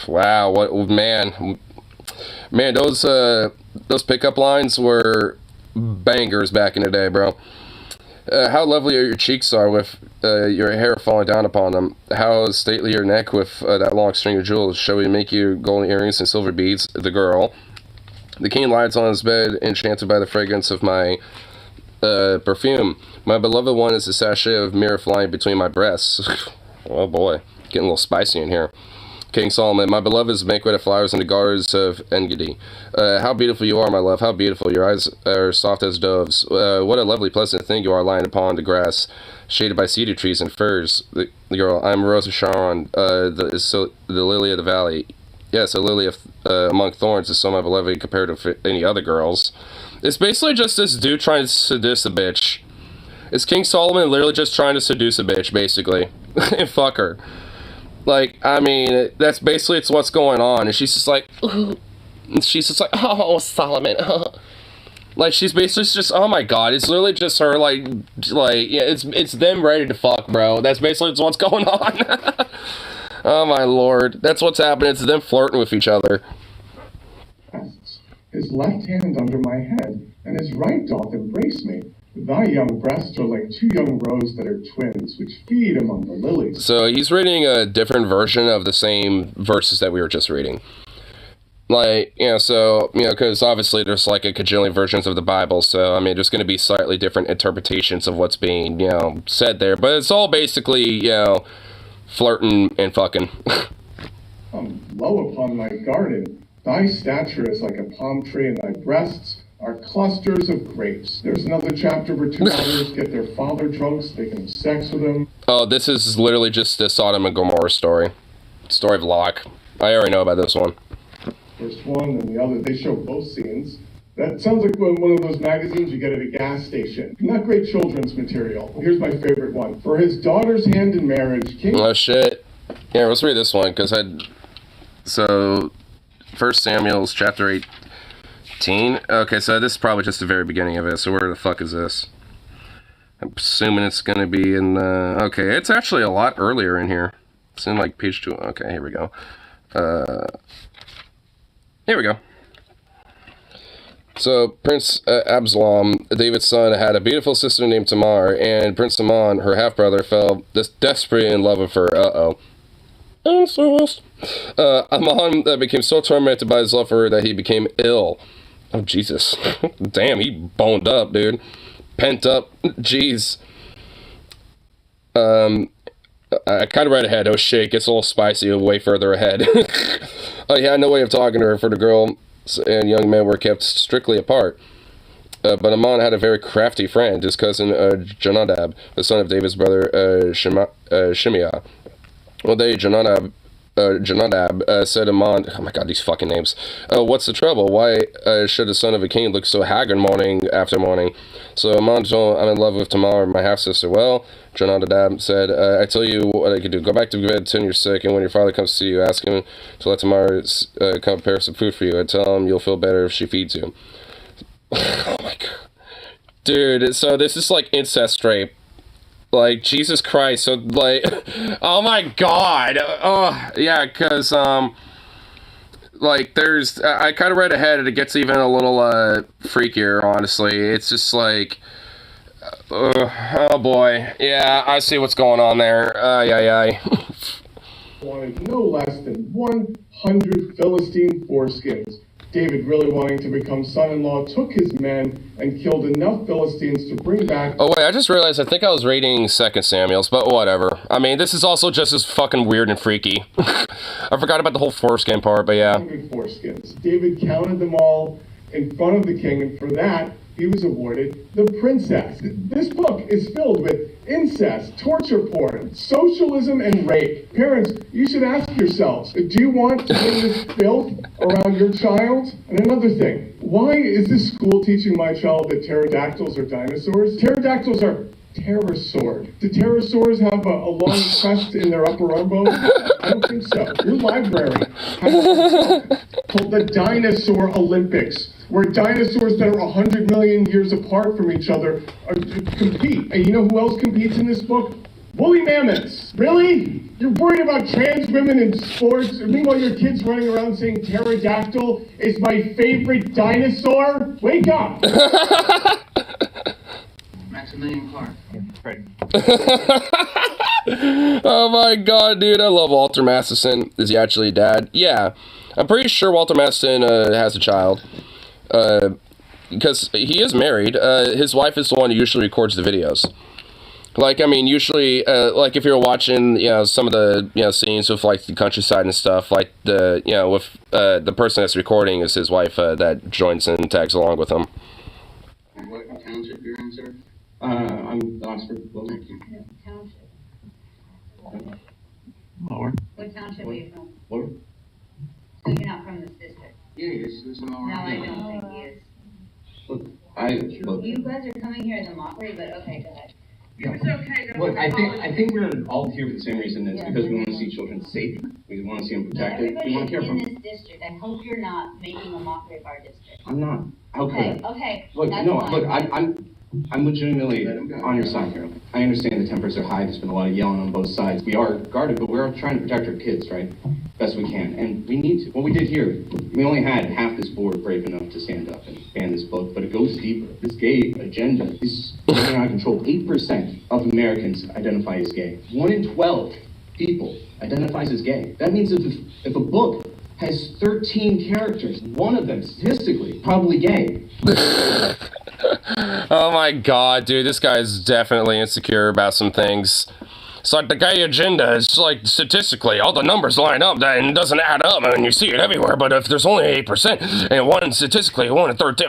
Wow, what... Man, those pickup lines were bangers back in the day, bro. How lovely your cheeks are with your hair falling down upon them. How stately your neck with that long string of jewels. Shall we make you golden earrings and silver beads? The girl. The king lies on his bed, enchanted by the fragrance of my perfume. My beloved one is a sachet of myrrh flying between my breasts. Oh boy, getting a little spicy in here. King Solomon, my beloved is a banquet of flowers in the gardens of Engedi. How beautiful you are, my love, how beautiful. Your eyes are soft as doves. What a lovely, pleasant thing you are lying upon the grass, shaded by cedar trees and firs. The girl, I'm Rose of Sharon, the lily of the valley. Yes, a lily of, among thorns is so my beloved compared to any other girls. It's basically just this dude trying to seduce a bitch. It's King Solomon literally just trying to seduce a bitch, basically. And fuck her. Like, I mean, that's basically it's what's going on. And she's just like, ooh. And she's just like, oh, Solomon. Like, she's basically just, oh my god. It's literally just her, like, yeah, it's them ready to fuck, bro. That's basically what's going on. Oh my lord. That's what's happening. It's them flirting with each other. His left hand under my head, and his right doth embrace me. Thy young breasts are like two young roes that are twins, which feed among the lilies. So he's reading a different version of the same verses that we were just reading. Like, so, because obviously there's like a cajillion versions of the Bible, so, I mean, there's going to be slightly different interpretations of what's being, said there, but it's all basically, flirting and fucking. Lo upon my garden, thy stature is like a palm tree, and thy breasts are clusters of grapes. There's another chapter where two daughters get their father drunk so they can have sex with him. Oh, this is literally just the Sodom and Gomorrah story. Story of Locke. I already know about this one. First one and the other, they show both scenes. That sounds like one of those magazines you get at a gas station. Not great children's material. Here's my favorite one. For his daughter's hand in marriage, King... Oh, shit. Yeah, let's read this one, because So, 1 Samuel's chapter 18. Okay, so this is probably just the very beginning of it, so where the fuck is this? I'm assuming it's going to be in, okay, it's actually a lot earlier in here. It's in, like, page 2. Okay, here we go. Here we go. So, Prince Absalom, David's son, had a beautiful sister named Tamar, and Prince Amon, her half-brother, fell desperately in love with her. Uh-oh. Incest. Amon became so tormented by his love for her that he became ill. Oh, Jesus. Damn, he boned up, dude. Pent up. Jeez. I kind of read ahead. Oh, shit, gets a little spicy way further ahead. He had no way of talking to her, for the girl and young men were kept strictly apart. But Amon had a very crafty friend, his cousin Jonadab, the son of David's brother Shimeah. One day, Jonadab said to Amon, oh my god, these fucking names. What's the trouble? Why should the son of a king look so haggard morning after morning? So Amon told him, I'm in love with Tamar, my half-sister. Well, Jonadab said, I tell you what I can do. Go back to bed, tell him you're sick, and when your father comes to see you, ask him to let Tamar come prepare some food for you, and tell him you'll feel better if she feeds you. Oh my god. Dude, so this is like incest rape. Like, Jesus Christ, so, like, oh my god, oh, yeah, because, like, there's, I kind of read ahead, and it gets even a little, freakier, honestly. It's just, like, oh boy, yeah, I see what's going on there, yeah. Wanted no less than 100 Philistine foreskins. David, really wanting to become son-in-law, took his men and killed enough Philistines to bring back... Oh wait, I just realized I think I was reading 2 Samuel's, but whatever. I mean, this is also just as fucking weird and freaky. I forgot about the whole foreskin part, but yeah. 100 foreskins. David counted them all in front of the king, and for that, he was awarded the princess. This book is filled with incest, torture porn, socialism, and rape. Parents, you should ask yourselves, do you want to bring this filth around your child? And another thing, why is this school teaching my child that pterodactyls are dinosaurs? Pterodactyls are pterosaurs. Do pterosaurs have a long crest in their upper arm bone? I don't think so. Your library has a book called The Dinosaur Olympics, where dinosaurs that are 100 million years apart from each other compete. And you know who else competes in this book? Woolly mammoths. Really? You're worried about trans women in sports? Meanwhile, your kid's running around saying pterodactyl is my favorite dinosaur? Wake up! Maximilian Clark. Right. Oh my god, dude, I love Walter Masterson. Is he actually a dad? Yeah. I'm pretty sure Walter Masterson has a child. Because he is married. His wife is the one who usually records the videos. Like, I mean, usually, like, if you're watching, some of the, scenes with, like, the countryside and stuff, like, with, the person that's recording is his wife, that joins and tags along with him. What township you're in, sir? I'm Oxford. Township. Lower. What township are you from? Lower. So you're not from this district? Yeah, you're citizen all No, right. I don't think he is. Look, You guys are coming here as a mockery, but okay, go ahead. Look, I think we're all here for the same reason. It's because we want to see children safe. We want to see them protected. We Everybody want to care for in them. this district, I hope you're not making a mockery of our district. I'm not. How could I? Okay. Look, that's no, fine. look, I'm legitimately on your side here. I understand the tempers are high. There's been a lot of yelling on both sides. We are guarded, but we're trying to protect our kids, right? Best we can. And we need to. What we did here, we only had half this board brave enough to stand up and ban this book, but it goes deeper. This gay agenda is getting out of control. 8% of Americans identify as gay. 1 in 12 people identifies as gay. That means if a book has 13 characters. One of them, statistically, probably gay. Oh my god, dude, this guy is definitely insecure about some things. It's like the gay agenda is like statistically, all the numbers line up and it doesn't add up and you see it everywhere, but if there's only 8% and one statistically, 1 in 13,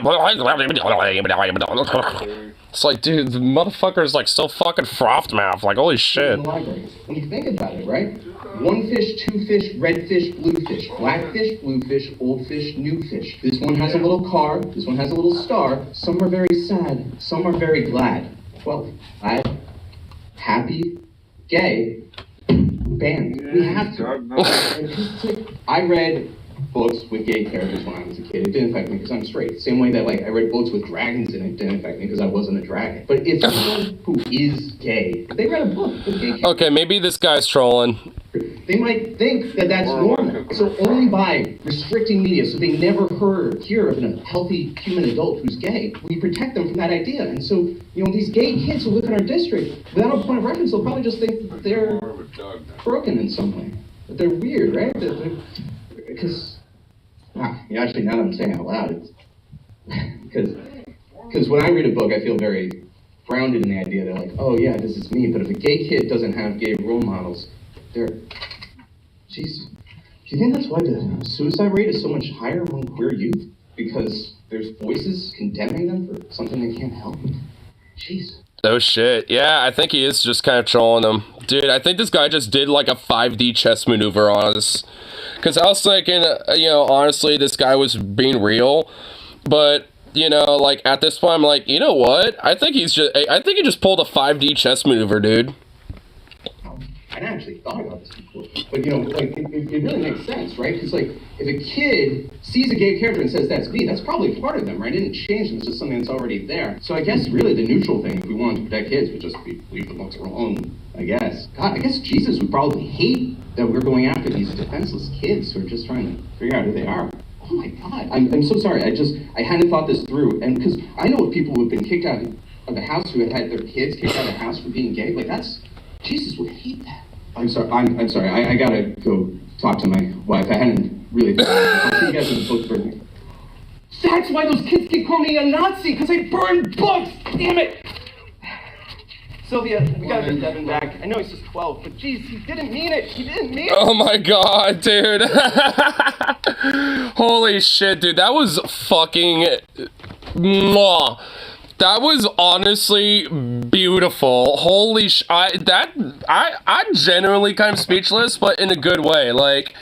it's like, dude, the motherfucker's like still fucking frothed mouth, like holy shit. When you think about it, right? One fish, two fish, red fish, blue fish, black fish, blue fish, old fish, new fish. This one has a little car, this one has a little star. Some are very sad, some are very glad. Well, happy, gay, band. We have to. I read books with gay characters when I was a kid. It didn't affect me because I'm straight. Same way that like I read books with dragons in it didn't affect me because I wasn't a dragon. But if someone who is gay, if they read a book with gay characters, okay, maybe this guy's trolling. they might think that that's normal. So only by restricting media so they never hear of a healthy human adult who's gay, we protect them from that idea. And so, you know, these gay kids who live in our district, without a point of reference, they'll probably just think that they're broken in some way. That they're weird, right? Because, actually, now that I'm saying it out loud, it's because when I read a book, I feel very grounded in the idea that, like, oh yeah, this is me. But if a gay kid doesn't have gay role models, jeez, do you think that's why the suicide rate is so much higher among queer youth? Because there's voices condemning them for something they can't help? Jeez. Oh shit, yeah, I think he is just kind of trolling them. Dude, I think this guy just did like a 5D chess maneuver on us. Because I was thinking, you know, honestly, this guy was being real. But, you know, like, at this point, I'm like, you know what? I think he just pulled a 5D chess maneuver, dude. I actually thought about this before, but you know, like, it really makes sense, right? Because like, if a kid sees a gay character and says that's me, that's probably part of them, right? It didn't change them, it's just something that's already there. So I guess really the neutral thing, if we wanted to protect kids, would just be leave the books alone, I guess. God, I guess Jesus would probably hate that we're going after these defenseless kids who are just trying to figure out who they are. Oh my God, I'm so sorry, I hadn't thought this through, and because I know of people who have been kicked out of the house who had their kids kicked out of the house for being gay, like Jesus would hate that. I'm sorry. I gotta go talk to my wife. I hadn't really thought. I'll see you guys in the book burning. That's why those kids keep calling me a Nazi, because I burned books. Damn it. Sylvia, we gotta get Devin back. I know he's just 12, but geez, he didn't mean it. He didn't mean it. Oh my god, dude. Holy shit, dude. That was fucking... Mwah. That was honestly beautiful. Holy I'm genuinely kind of speechless, but in a good way. Like,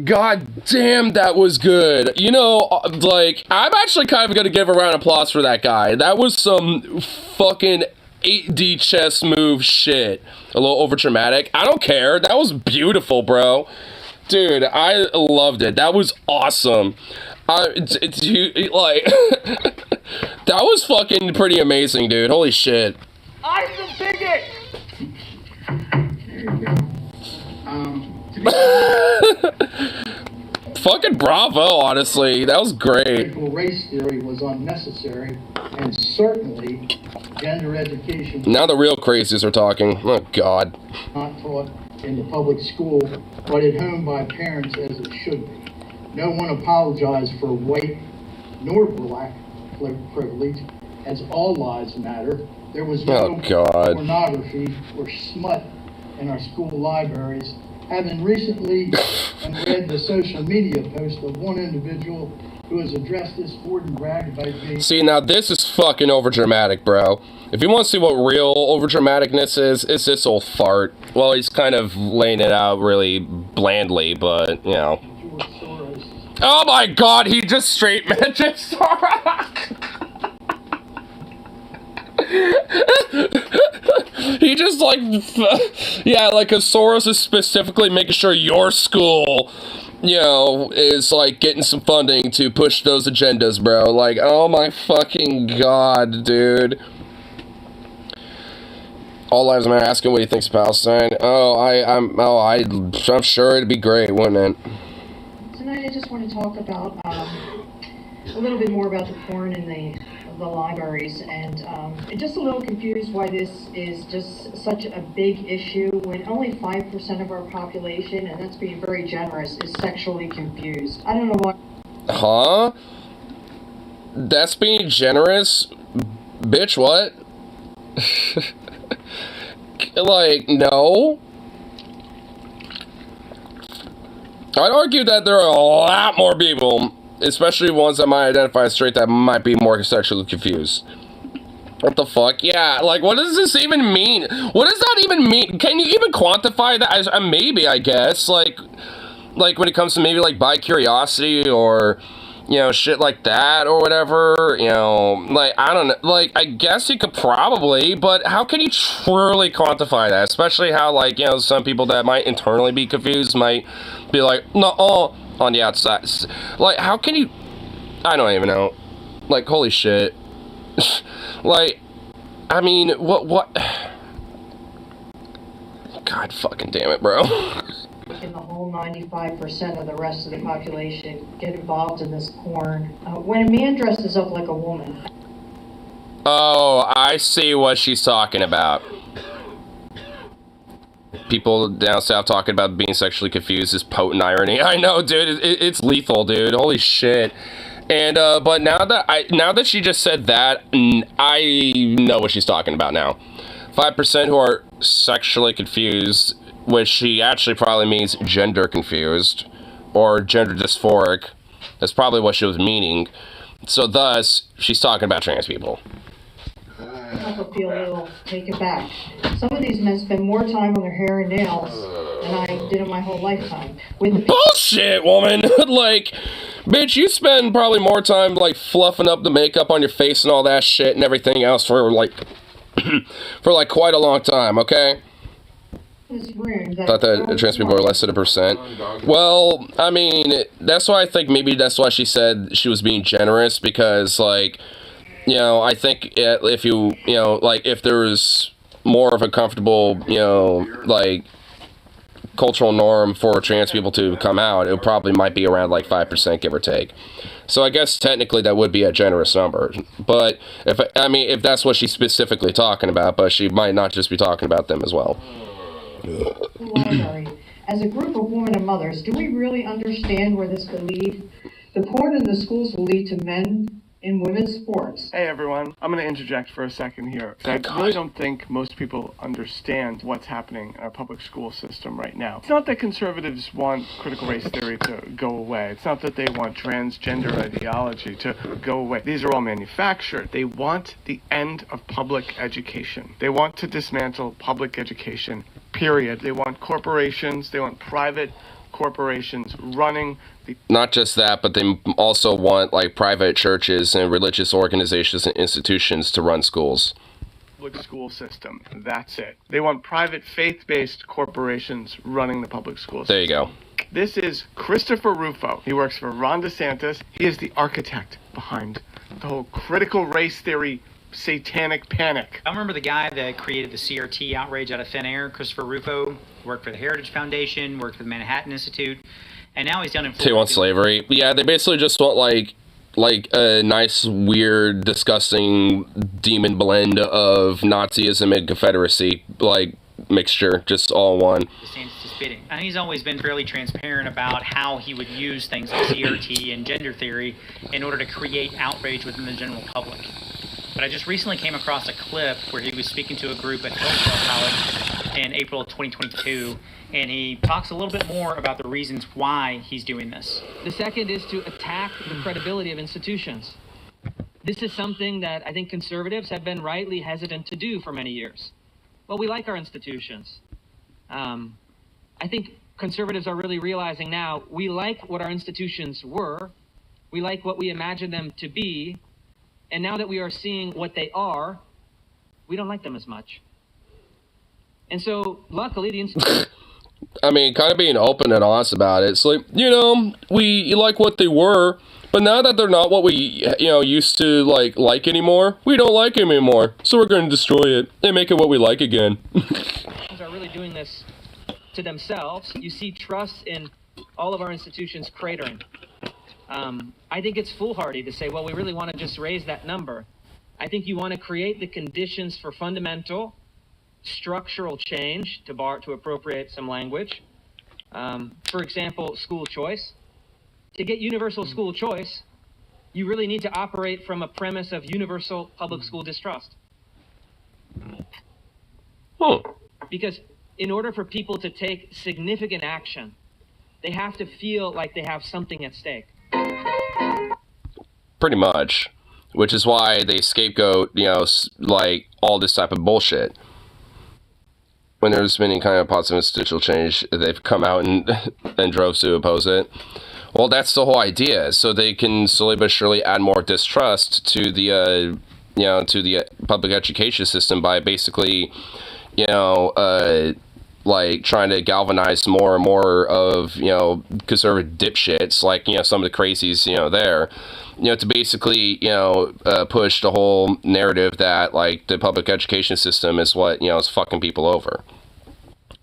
god damn, that was good. You know, like, I'm actually kind of gonna give a round of applause for that guy. That was some fucking 8D chess move shit. A little over dramatic. I don't care. That was beautiful, bro. Dude, I loved it. That was awesome. Like, that was fucking pretty amazing, dude. Holy shit. I'm the bigot! Fucking bravo, honestly. That was great. Critical race theory was unnecessary, and certainly gender education Now the real crazies are talking. Oh, God. not taught in the public school, but at home by parents as it should be. No one apologized for white nor black privilege, as all lives matter. There was no pornography or smut in our school libraries. Having recently read the social media post of one individual who has addressed this board and bragged about being... See, now this is fucking overdramatic, bro. If you want to see what real overdramaticness is, it's this old fart. Well, he's kind of laying it out really blandly, but, you know. Oh my god, he just straight mentioned Soros! He just like, yeah, like, cause Soros is specifically making sure your school, you know, is like getting some funding to push those agendas, bro. Like, oh my fucking god, dude. All Lives Matter asking what he thinks of Palestine. I'm sure it'd be great, wouldn't it? Tonight I just want to talk about a little bit more about the porn and the of the libraries, and just a little confused why this is just such a big issue when only 5% of our population, and that's being very generous, is sexually confused. I don't know why. Huh? That's being generous? Bitch, what? Like, no. I'd argue that there are a lot more people, especially ones that might identify as straight, that might be more sexually confused. What the fuck? Yeah, like, what does this even mean? What does that even mean? Can you even quantify that as a maybe, I guess? Like when it comes to maybe, like, bi-curiosity or, you know, shit like that or whatever, you know, like, I don't know, like, I guess you could probably, but how can you truly quantify that? Especially how, like, you know, some people that might internally be confused might be like, no, on the outside. Like, how can you, I don't even know. Like, holy shit. Like, I mean, what? God fucking damn it, bro. And the whole 95% of the rest of the population get involved in this porn. When a man dresses up like a woman. Oh, I see what she's talking about. People down south talking about being sexually confused is potent irony. I know, dude. It's lethal, dude. Holy shit. And but now that she just said that, I know what she's talking about now. 5% who are sexually confused, which she actually probably means gender confused or gender dysphoric. That's probably what she was meaning. So thus, she's talking about trans people. I feel a little taken back. Some of these men spend more time on their hair and nails than I did in my whole lifetime. Bullshit, woman! Like, bitch, you spend probably more time, like, fluffing up the makeup on your face and all that shit and everything else for, like, for, like, quite a long time, okay? Thought that trans people are less than 1%. Well, I mean, that's why I think maybe that's why she said she was being generous, because, like, you know, I think if you know, like, if there was more of a comfortable, you know, like, cultural norm for trans people to come out, it probably might be around, like, 5%, give or take. So I guess technically that would be a generous number. But, if that's what she's specifically talking about, but she might not just be talking about them as well. Library. As a group of women and mothers, do we really understand where this could lead? The porn in the schools will lead to men in women's sports. Hey everyone, I'm going to interject for a second here. I really don't think most people understand what's happening in our public school system right now. It's not that conservatives want critical race theory to go away. It's not that they want transgender ideology to go away. These are all manufactured. They want the end of public education. They want to dismantle public education, period. They want corporations, they want private corporations running the... Not just that, but they also want, like, private churches and religious organizations and institutions to run schools. Public school system. That's it. They want private faith-based corporations running the public school system. There you go. This is Christopher Rufo. He works for Ron DeSantis. He is the architect behind the whole critical race theory satanic panic. I remember the guy that created the CRT outrage out of thin air, Christopher Rufo, worked for the Heritage Foundation, worked for the Manhattan Institute, and now he's done it. They want slavery. Yeah, they basically just want, like a nice, weird, disgusting demon blend of Nazism and Confederacy, like, mixture, just all one. DeSantis is bidding. And he's always been fairly transparent about how he would use things like CRT and gender theory in order to create outrage within the general public. But I just recently came across a clip where he was speaking to a group at Hillsdale College in April of 2022, and he talks a little bit more about the reasons why he's doing this. The second is to attack the credibility of institutions. This is something that I think conservatives have been rightly hesitant to do for many years. Well, we like our institutions. I think conservatives are really realizing now we like what our institutions were, we like what we imagined them to be, and now that we are seeing what they are, we don't like them as much. And so, luckily, the institution... I mean, kind of being open and honest about it. It's like, you know, we like what they were, but now that they're not what we, you know, used to like anymore, we don't like them anymore. So we're going to destroy it and make it what we like again. are really doing this to themselves. You see trust in all of our institutions cratering. I think it's foolhardy to say, well, we really want to just raise that number. I think you want to create the conditions for fundamental structural change, to appropriate some language. For example, school choice. To get universal school choice, you really need to operate from a premise of universal public school distrust. Because in order for people to take significant action, they have to feel like they have something at stake. Pretty much. Which is why they scapegoat, like, all this type of bullshit. When there's been any kind of positive institutional change, they've come out and drove to oppose it. Well, that's the whole idea. So they can slowly but surely add more distrust to the, to the public education system by basically, like trying to galvanize more and more of, conservative dipshits, like, some of the crazies, there, to basically, push the whole narrative that, like, the public education system is what, is fucking people over.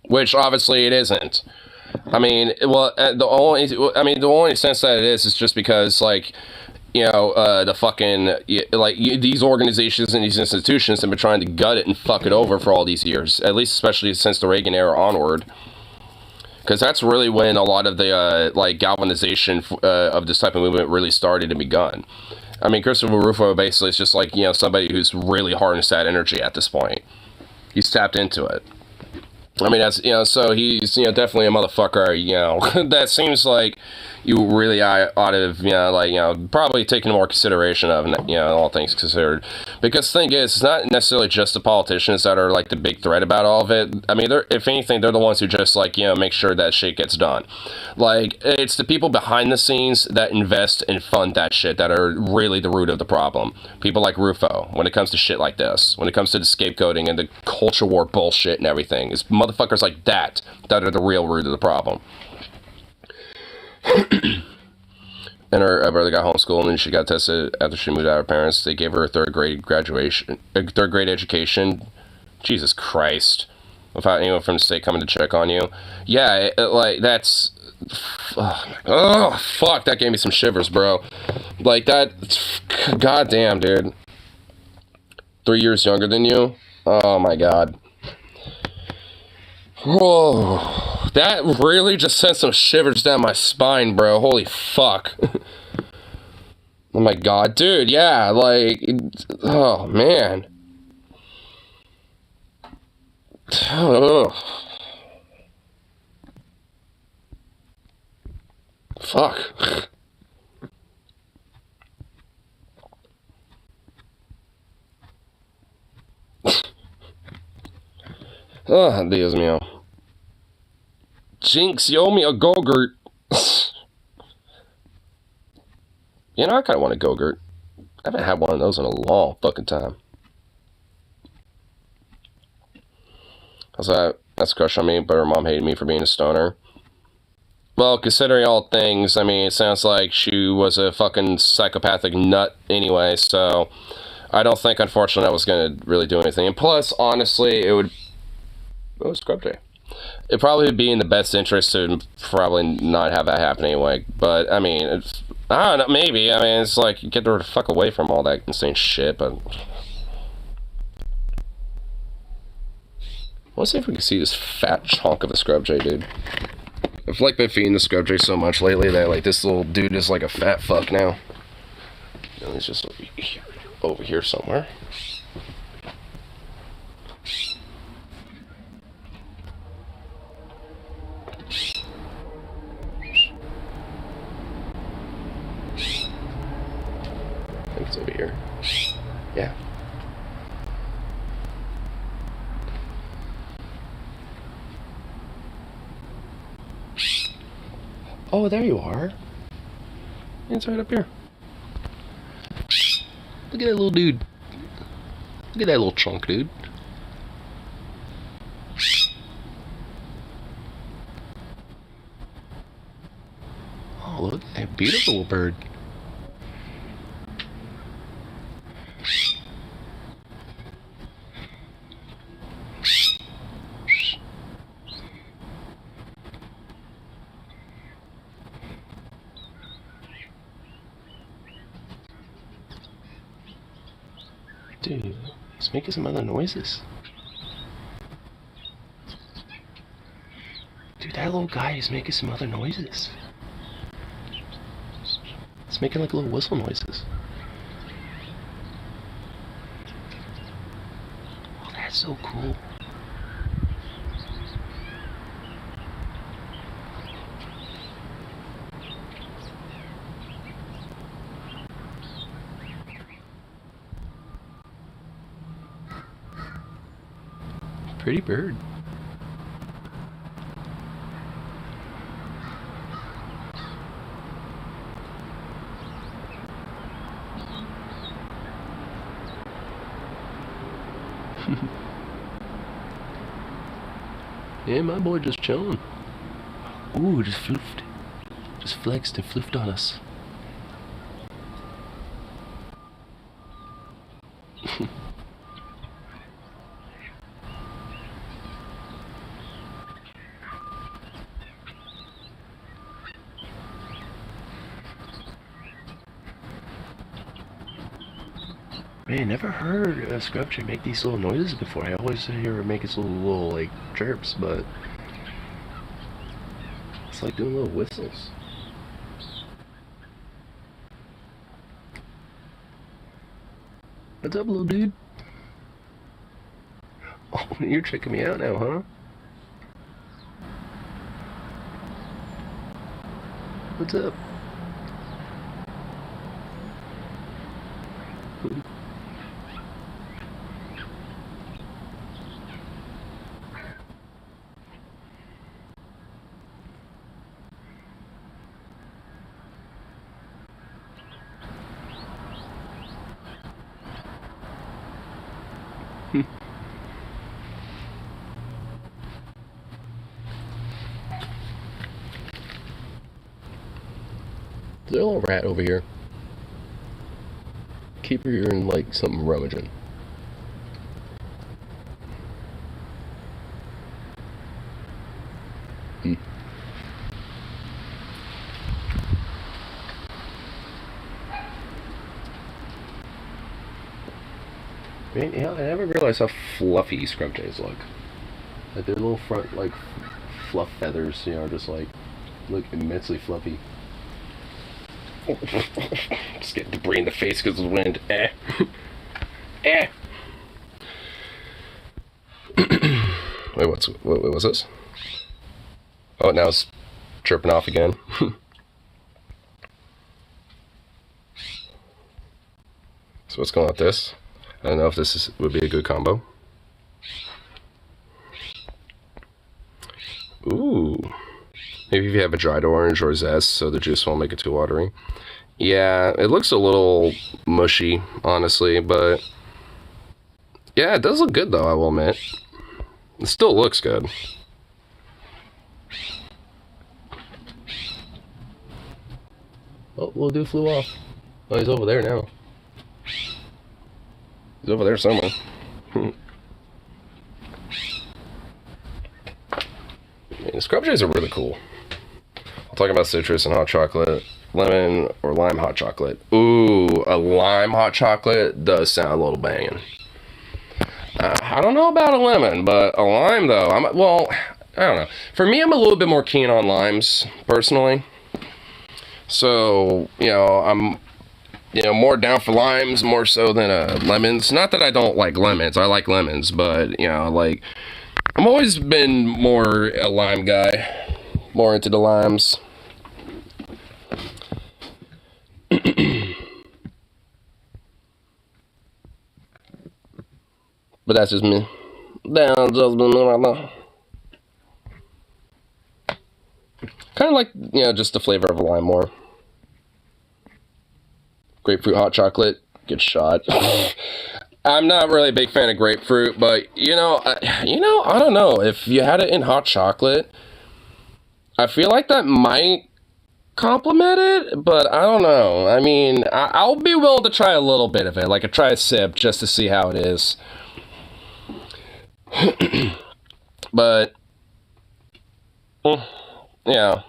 Which, obviously, it isn't. I mean, well, the only sense that it is just because, like, the fucking, like, these organizations and these institutions have been trying to gut it and fuck it over for all these years, at least especially since the Reagan era onward. Because that's really when a lot of the, like, galvanization of this type of movement really started and begun. I mean, Christopher Rufo basically is just, like, somebody who's really harnessed that energy at this point. He's tapped into it. I mean, that's, so he's, definitely a motherfucker, that seems like you really ought to have, like, probably taken more consideration of, all things considered. Because the thing is, it's not necessarily just the politicians that are, like, the big threat about all of it. I mean, if anything, they're the ones who just, like, make sure that shit gets done. Like, it's the people behind the scenes that invest and fund that shit that are really the root of the problem. People like Rufo, when it comes to shit like this, when it comes to the scapegoating and the culture war bullshit and everything, it's motherfuckers like that are the real root of the problem. And her brother got homeschooled and she got tested after she moved out of her parents. They gave her a third grade education. Jesus Christ. Without anyone from the state coming to check on you. Yeah, like, that's... Oh, fuck, that gave me some shivers, bro. Like, that... Goddamn, dude. 3 years younger than you? Oh, my God. Whoa, that really just sent some shivers down my spine, bro. Holy fuck. Oh my God, dude, yeah, like, oh man. Ugh. Fuck. Oh, Dios mío. Jinx, you owe me a Go-Gurt. I kind of want a Go-Gurt. I haven't had one of those in a long fucking time. That's a crush on me, but her mom hated me for being a stoner. Well, considering all things, I mean, it sounds like she was a fucking psychopathic nut anyway, so I don't think, unfortunately, that was going to really do anything. And plus, honestly, it would... Oh, scrub day. It'd probably be in the best interest to probably not have that happen anyway. But, I mean, it's... I don't know, maybe. I mean, it's like, get her the fuck away from all that insane shit, but... Let's see if we can see this fat chunk of a scrub jay, dude. I've, like, been feeding the scrub jay so much lately that, like, this little dude is like a fat fuck now. And he's just over here somewhere. I think it's over here. Yeah. Oh, there you are. It's right up here. Look at that little dude. Look at that little chunk, dude. Oh, look at that beautiful little bird. Dude, he's making some other noises. Dude, that little guy is making some other noises. It's making like little whistle noises. Oh, that's so cool. Pretty bird. Yeah, my boy just chilling. Ooh, just floofed. Just flexed and floofed on us. Man, never heard a scrub jay make these little noises before. I always hear her make its little like chirps, but it's like doing little whistles. What's up, little dude? Oh, you're checking me out now, huh? What's up? There's a little rat over here. Keep her hearing like something rummaging. Man, yeah, I never realized how fluffy scrub jays look. Like their little front, like, fluff feathers, you know, are just like, look immensely fluffy. Just getting debris in the face because of the wind. Eh. Eh. Wait, what was this? Oh, now it's chirping off again. So what's going on with this? I don't know if this would be a good combo. Ooh. Maybe if you have a dried orange or zest so the juice won't make it too watery. Yeah, it looks a little mushy, honestly, but yeah, it does look good though, I will admit. It still looks good. Oh, little dude flew off. Oh, he's over there now. He's over there somewhere. Man, scrub jays are really cool. I'll talk about citrus and hot chocolate, lemon or lime hot chocolate. Ooh, a lime hot chocolate does sound a little banging. I don't know about a lemon, but a lime though. I don't know. For me, I'm a little bit more keen on limes personally. So, you know, I'm more down for limes more so than lemons. Not that I don't like lemons. I like lemons, but you know, like I've always been more a lime guy. More into the limes. But that's just me. That's just me right now. Kind of like, you know, just the flavor of a lime more. Grapefruit hot chocolate, good shot. I'm not really a big fan of grapefruit, but I don't know. If you had it in hot chocolate, I feel like that might compliment it, but I don't know. I mean, I'll be willing to try a little bit of it, like try a sip just to see how it is. But yeah.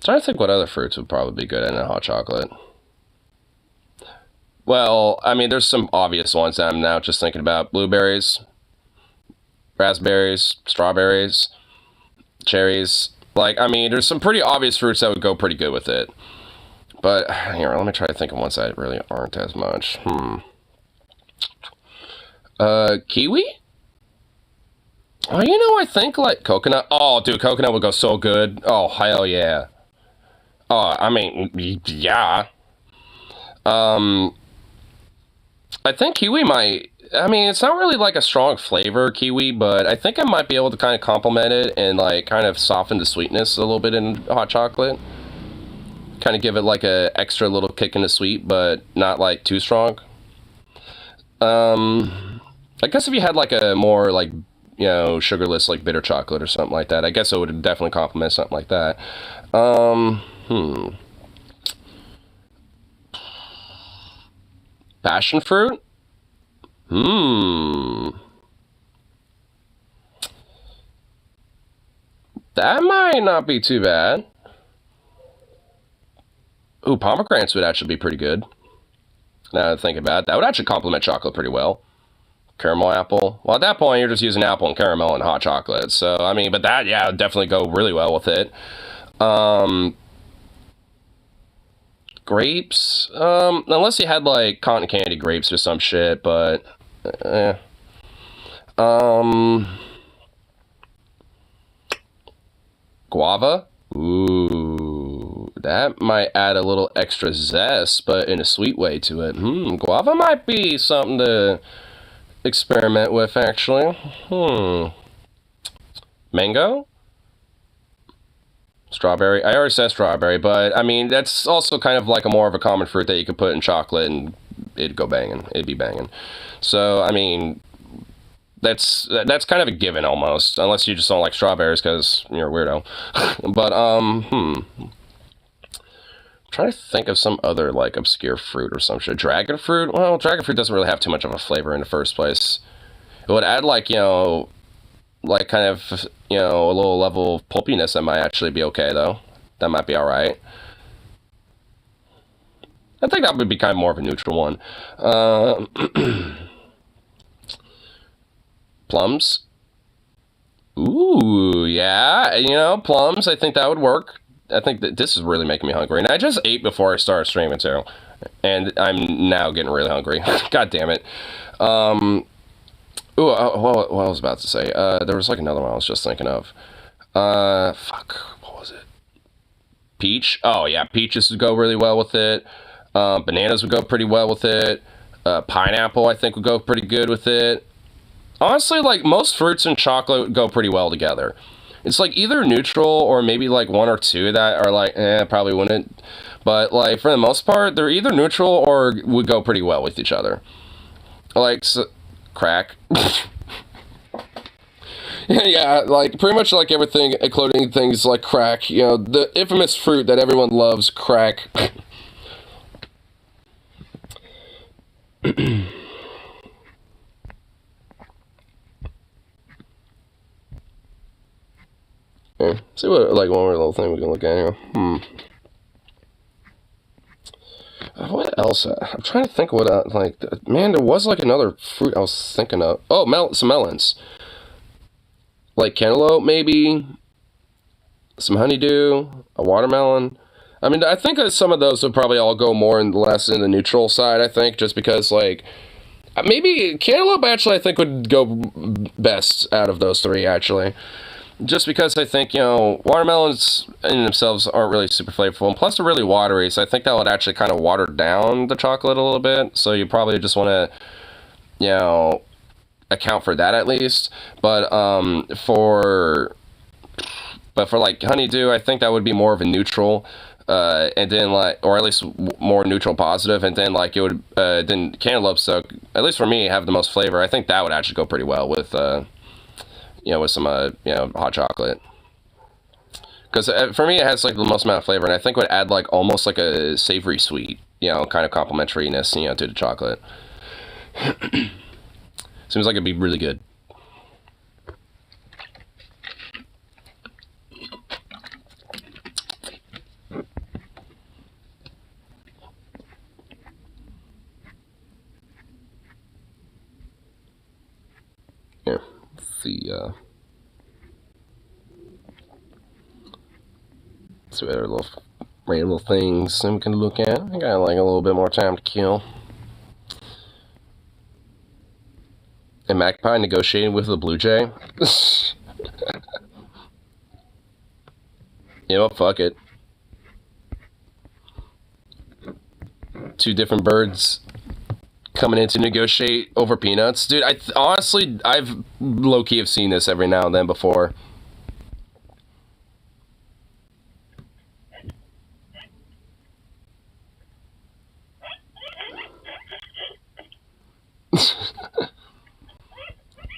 trying to think what other fruits would probably be good in a hot chocolate. Well, I mean, there's some obvious ones that I'm now just thinking about. Blueberries, raspberries, strawberries, cherries. Like, I mean, there's some pretty obvious fruits that would go pretty good with it. But, here, let me try to think of ones that really aren't as much. Kiwi? Oh, you know, I think, like, coconut. Oh, dude, coconut would go so good. Oh, hell yeah. Oh, I mean, yeah. I think kiwi might, I mean, it's not really like a strong flavor, kiwi, but I think I might be able to kind of complement it and like kind of soften the sweetness a little bit in hot chocolate. Kind of give it like a extra little kick in the sweet, but not like too strong. I guess if you had like a more like, you know, sugarless like bitter chocolate or something like that, I guess it would definitely complement something like that. Passion fruit? That might not be too bad. Ooh, pomegranates would actually be pretty good. Now that I think about it, that would actually complement chocolate pretty well. Caramel apple. Well, at that point, you're just using apple and caramel and hot chocolate. So, I mean, but that, yeah, would definitely go really well with it. Grapes? Unless you had, like, cotton candy grapes or some shit, but... Guava? Ooh, that might add a little extra zest, but in a sweet way to it. Guava might be something to experiment with, actually. Mango? Strawberry? I already said strawberry, but, I mean, that's also kind of like a more of a common fruit that you could put in chocolate and it'd go banging. It'd be banging. So, I mean... That's kind of a given almost, unless you just don't like strawberries because you're a weirdo. But I'm trying to think of some other like obscure fruit or some shit. Dragon fruit? Well, dragon fruit doesn't really have too much of a flavor in the first place. It would add like, you know, like kind of, you know, a little level of pulpiness that might actually be okay though. That might be all right. I think that would be kind of more of a neutral one. Plums? Ooh, yeah, you know, plums, I think that would work. I think that this is really making me hungry. And I just ate before I started streaming, too. And I'm now getting really hungry. God damn it. Ooh, what I was about to say. There was like another one I was just thinking of. Fuck, what was it? Peach? Oh, yeah, peaches would go really well with it. Bananas would go pretty well with it. Pineapple, I think, would go pretty good with it. Honestly, like, most fruits and chocolate go pretty well together. It's, like, either neutral or maybe, like, one or two that are, like, probably wouldn't. But, like, for the most part, they're either neutral or would go pretty well with each other. Like, crack. Yeah, like, pretty much like everything, including things like crack. You know, the infamous fruit that everyone loves, crack. Yeah, see what, like, one more little thing we can look at here. What else? I'm trying to think what, like, man, there was, like, another fruit I was thinking of. Oh, some melons. Like, cantaloupe, maybe. Some honeydew. A watermelon. I mean, I think that some of those would probably all go more and less in the neutral side, I think, just because, like, maybe cantaloupe, actually, I think would go best out of those three, actually. Just because I think, you know, watermelons in themselves aren't really super flavorful, and plus they're really watery, so I think that would actually kind of water down the chocolate a little bit, so you probably just want to, you know, account for that at least. But for like honeydew, I think that would be more of a neutral, and then like, or at least more neutral positive, and then like it would, then cantaloupe, so at least for me, have the most flavor. I think that would actually go pretty well with, you know, with some, you know, hot chocolate. Because for me, it has, like, the most amount of flavor, and I think it would add, like, almost like a savory sweet, you know, kind of complementariness, you know, to the chocolate. Seems like it'd be really good. the see what other little random little things we can look at. I got like a little bit more time to kill. And Magpie negotiating with the Blue Jay. You know, fuck it. Two different birds coming in to negotiate over peanuts. Dude, honestly, I've low-key have seen this every now and then before.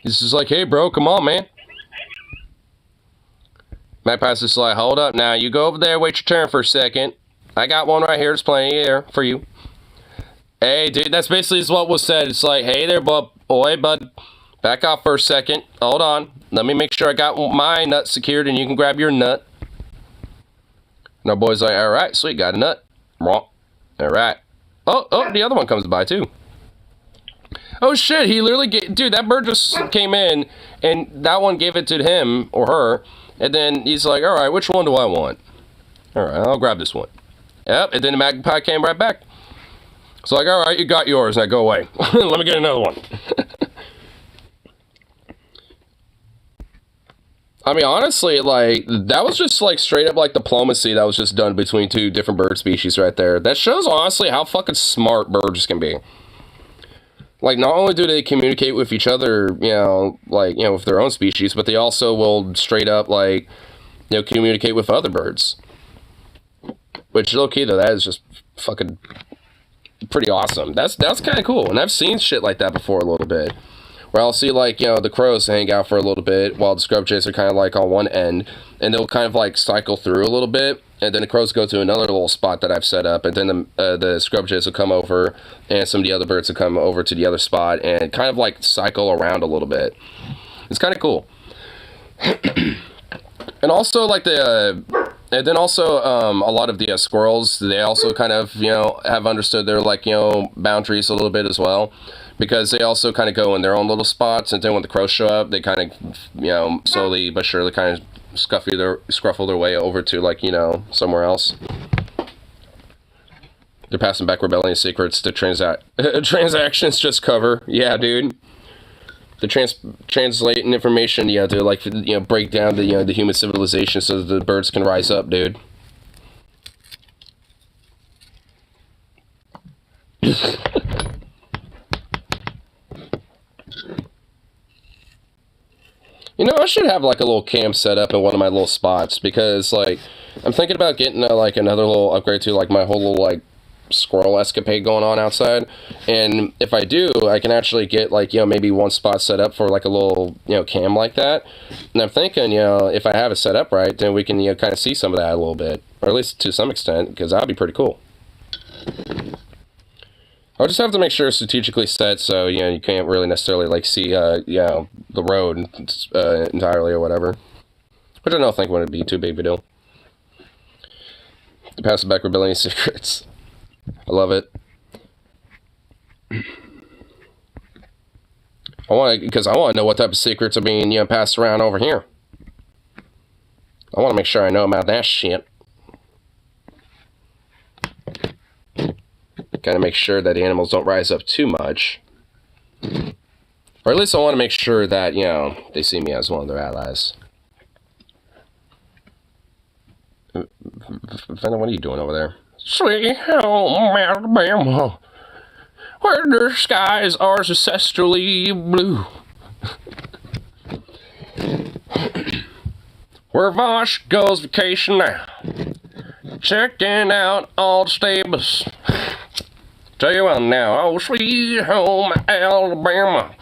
He's just like, hey, bro, come on, man. Magpie's just like, hold up now. You go over there, wait your turn for a second. I got one right here. There's plenty here for you. Hey, dude, that's basically what was said. It's like, hey there, bud. Back off for a second. Hold on. Let me make sure I got my nut secured and you can grab your nut. And our boy's like, all right, sweet, got a nut. All right. Oh, the other one comes by, too. Oh, shit, he literally dude, that bird just came in, and that one gave it to him, or her, and then he's like, all right, which one do I want? All right, I'll grab this one. Yep, and then the magpie came right back. It's like, all right, you got yours, now go away. Let me get another one. I mean, honestly, like, that was just, like, straight up, like, diplomacy that was just done between two different bird species right there. That shows, honestly, how fucking smart birds can be. Like, not only do they communicate with each other, you know, like, you know, with their own species, but they also will straight up, like, you know, communicate with other birds. Which, low-key, though, that is just fucking pretty awesome. That's kind of cool. And I've seen shit like that before a little bit. Where I'll see, like, you know, the crows hang out for a little bit while the scrub jays are kind of, like, on one end. And they'll kind of, like, cycle through a little bit. And then the crows go to another little spot that I've set up. And then the scrub jays will come over. And some of the other birds will come over to the other spot. And kind of, like, cycle around a little bit. It's kind of cool. And also, like, and then also, a lot of the squirrels, they also kind of, you know, have understood their, like, you know, boundaries a little bit as well. Because they also kind of go in their own little spots, and then when the crows show up, they kind of, you know, slowly but surely kind of scruffle their way over to, like, you know, somewhere else. They're passing back rebellion secrets to transactions just cover. Yeah, dude. The translating information, yeah, to, like, you know, break down the, you know, the human civilization so that the birds can rise up, dude. You know, I should have, like, a little cam set up in one of my little spots, because, like, I'm thinking about getting, like, another little upgrade to, like, my whole little, like, squirrel escapade going on outside. And if I do, I can actually get, like, you know, maybe one spot set up for, like, a little, you know, cam like that. And I'm thinking, you know, if I have it set up right, then we can, you know, kind of see some of that a little bit, or at least to some extent, because that would be pretty cool. I'll just have to make sure it's strategically set so, you know, you can't really necessarily, like, see, you know, the road entirely or whatever. Which I don't think would be too big of a deal. The Passive Back Rebellion Secrets. I love it. Because I want to know what type of secrets are being, you know, passed around over here. I want to make sure I know about that shit. Gotta make sure that the animals don't rise up too much. Or at least I want to make sure that, you know, they see me as one of their allies. Venom, what are you doing over there? Sweet home, Alabama, where the skies are ancestrally blue. Where Vosh goes vacation now, checking out all the stables. Tell you what now, oh sweet home Alabama.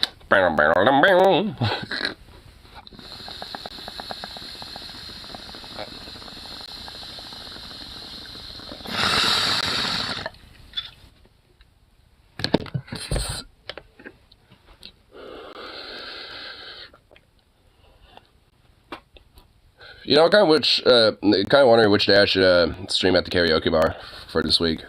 You know, kind of wondering which day I should stream at the karaoke bar for this week.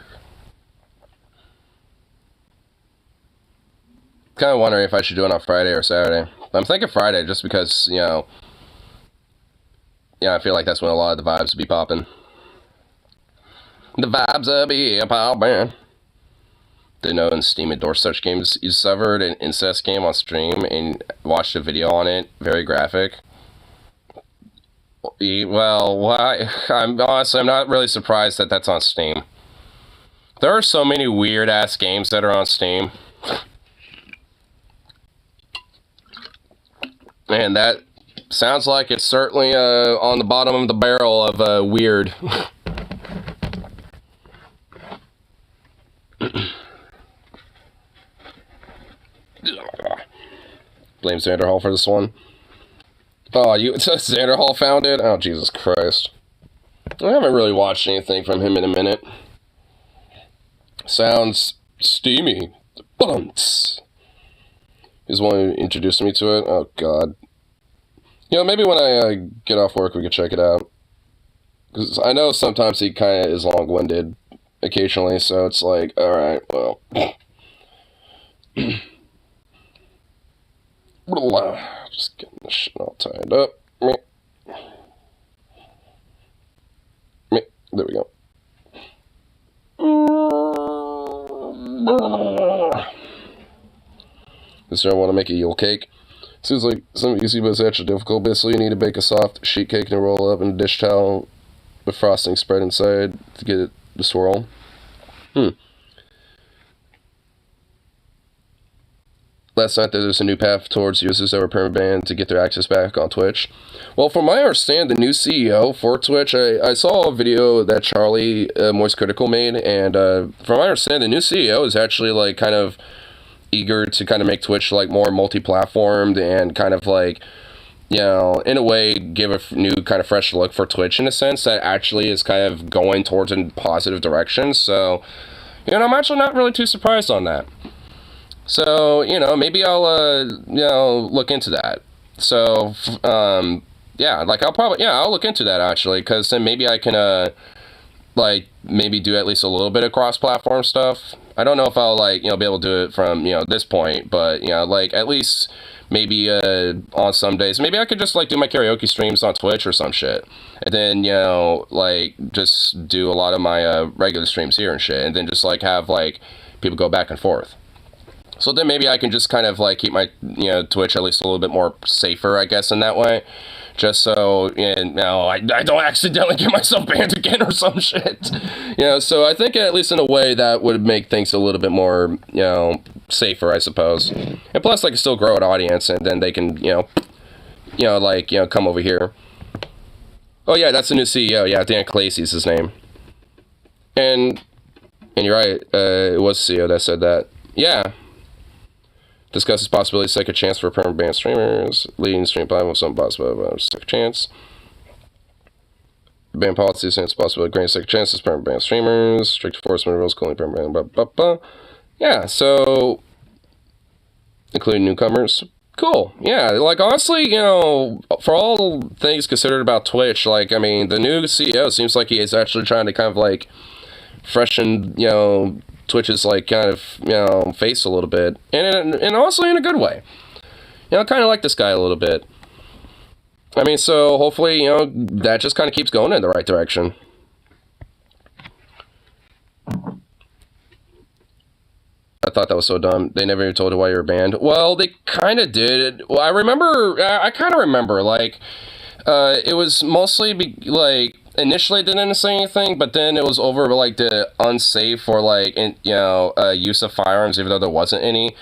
kind of wondering if I should do it on Friday or Saturday. I'm thinking Friday just because, you know, yeah, I feel like that's when a lot of the vibes be popping. The vibes will be popping. Didn't know in Steam endorsed such games. You severed an incest game on stream and watched a video on it. Very graphic. Well, why? I'm not really surprised that that's on Steam. There are so many weird-ass games that are on Steam. And that sounds like it's certainly on the bottom of the barrel of weird. Blame Xander Hall for this one. Oh, Xander Hall found it? Oh, Jesus Christ. I haven't really watched anything from him in a minute. Sounds steamy. Bunts. He's the one who introduced me to it. Oh, God. You know, maybe when I get off work, we could check it out. Because I know sometimes he kind of is long-winded occasionally, so it's like, alright, well. Just getting this shit all tied up. There we go. Does anyone want to make a Yule cake? Seems like something easy, but it's actually difficult. Basically, you need to bake a soft sheet cake and roll up in a dish towel with frosting spread inside to get it to swirl. Last night, there's a new path towards users that were permanent banned to get their access back on Twitch. Well, from my understanding, the new CEO for Twitch, I saw a video that Charlie Moist Critical made, and from my understanding, the new CEO is actually, like, kind of eager to kind of make Twitch, like, more multi-platformed and kind of, like, you know, in a way, give a new kind of fresh look for Twitch in a sense that actually is kind of going towards a positive direction. So, you know, I'm actually not really too surprised on that. So, you know, maybe I'll, you know, look into that. So, yeah, like, I'll look into that, actually, because then maybe I can, like, maybe do at least a little bit of cross-platform stuff. I don't know if I'll, like, you know, be able to do it from, you know, this point, but, you know, like, at least maybe, on some days, maybe I could just, like, do my karaoke streams on Twitch or some shit, and then, you know, like, just do a lot of my, regular streams here and shit, and then just, like, have, like, people go back and forth. So then maybe I can just kind of, like, keep my, you know, Twitch at least a little bit more safer, I guess, in that way. Just so, you know, I don't accidentally get myself banned again or some shit. You know, so I think at least in a way that would make things a little bit more, you know, safer, I suppose. And plus, I can still grow an audience, and then they can, you know, like, you know, come over here. Oh, yeah, that's the new CEO. Yeah, Dan Clacy's his name. And you're right, it was the CEO that said that. Yeah. Discusses possibility of second chance for permanent ban streamers. Leading stream platform with some possibility of second chance. Ban policy since possibility of granting second chances permanent ban streamers. Strict enforcement rules calling permanent ban, blah, blah, blah. Yeah, so including newcomers. Cool. Yeah, like, honestly, you know, for all things considered about Twitch, like, I mean, the new CEO seems like he is actually trying to kind of, like, freshen, you know, Twitch's, like, kind of, you know, face a little bit, and also in a good way. You know, I kind of like this guy a little bit. I mean, so hopefully, you know, that just kind of keeps going in the right direction. I thought that was so dumb. They never even told you why you were banned. Well, they kind of did. Well, I kind of remember, like, it was mostly, like, initially it didn't say anything, but then it was over, like, the unsafe or, like, you know, use of firearms, even though there wasn't any.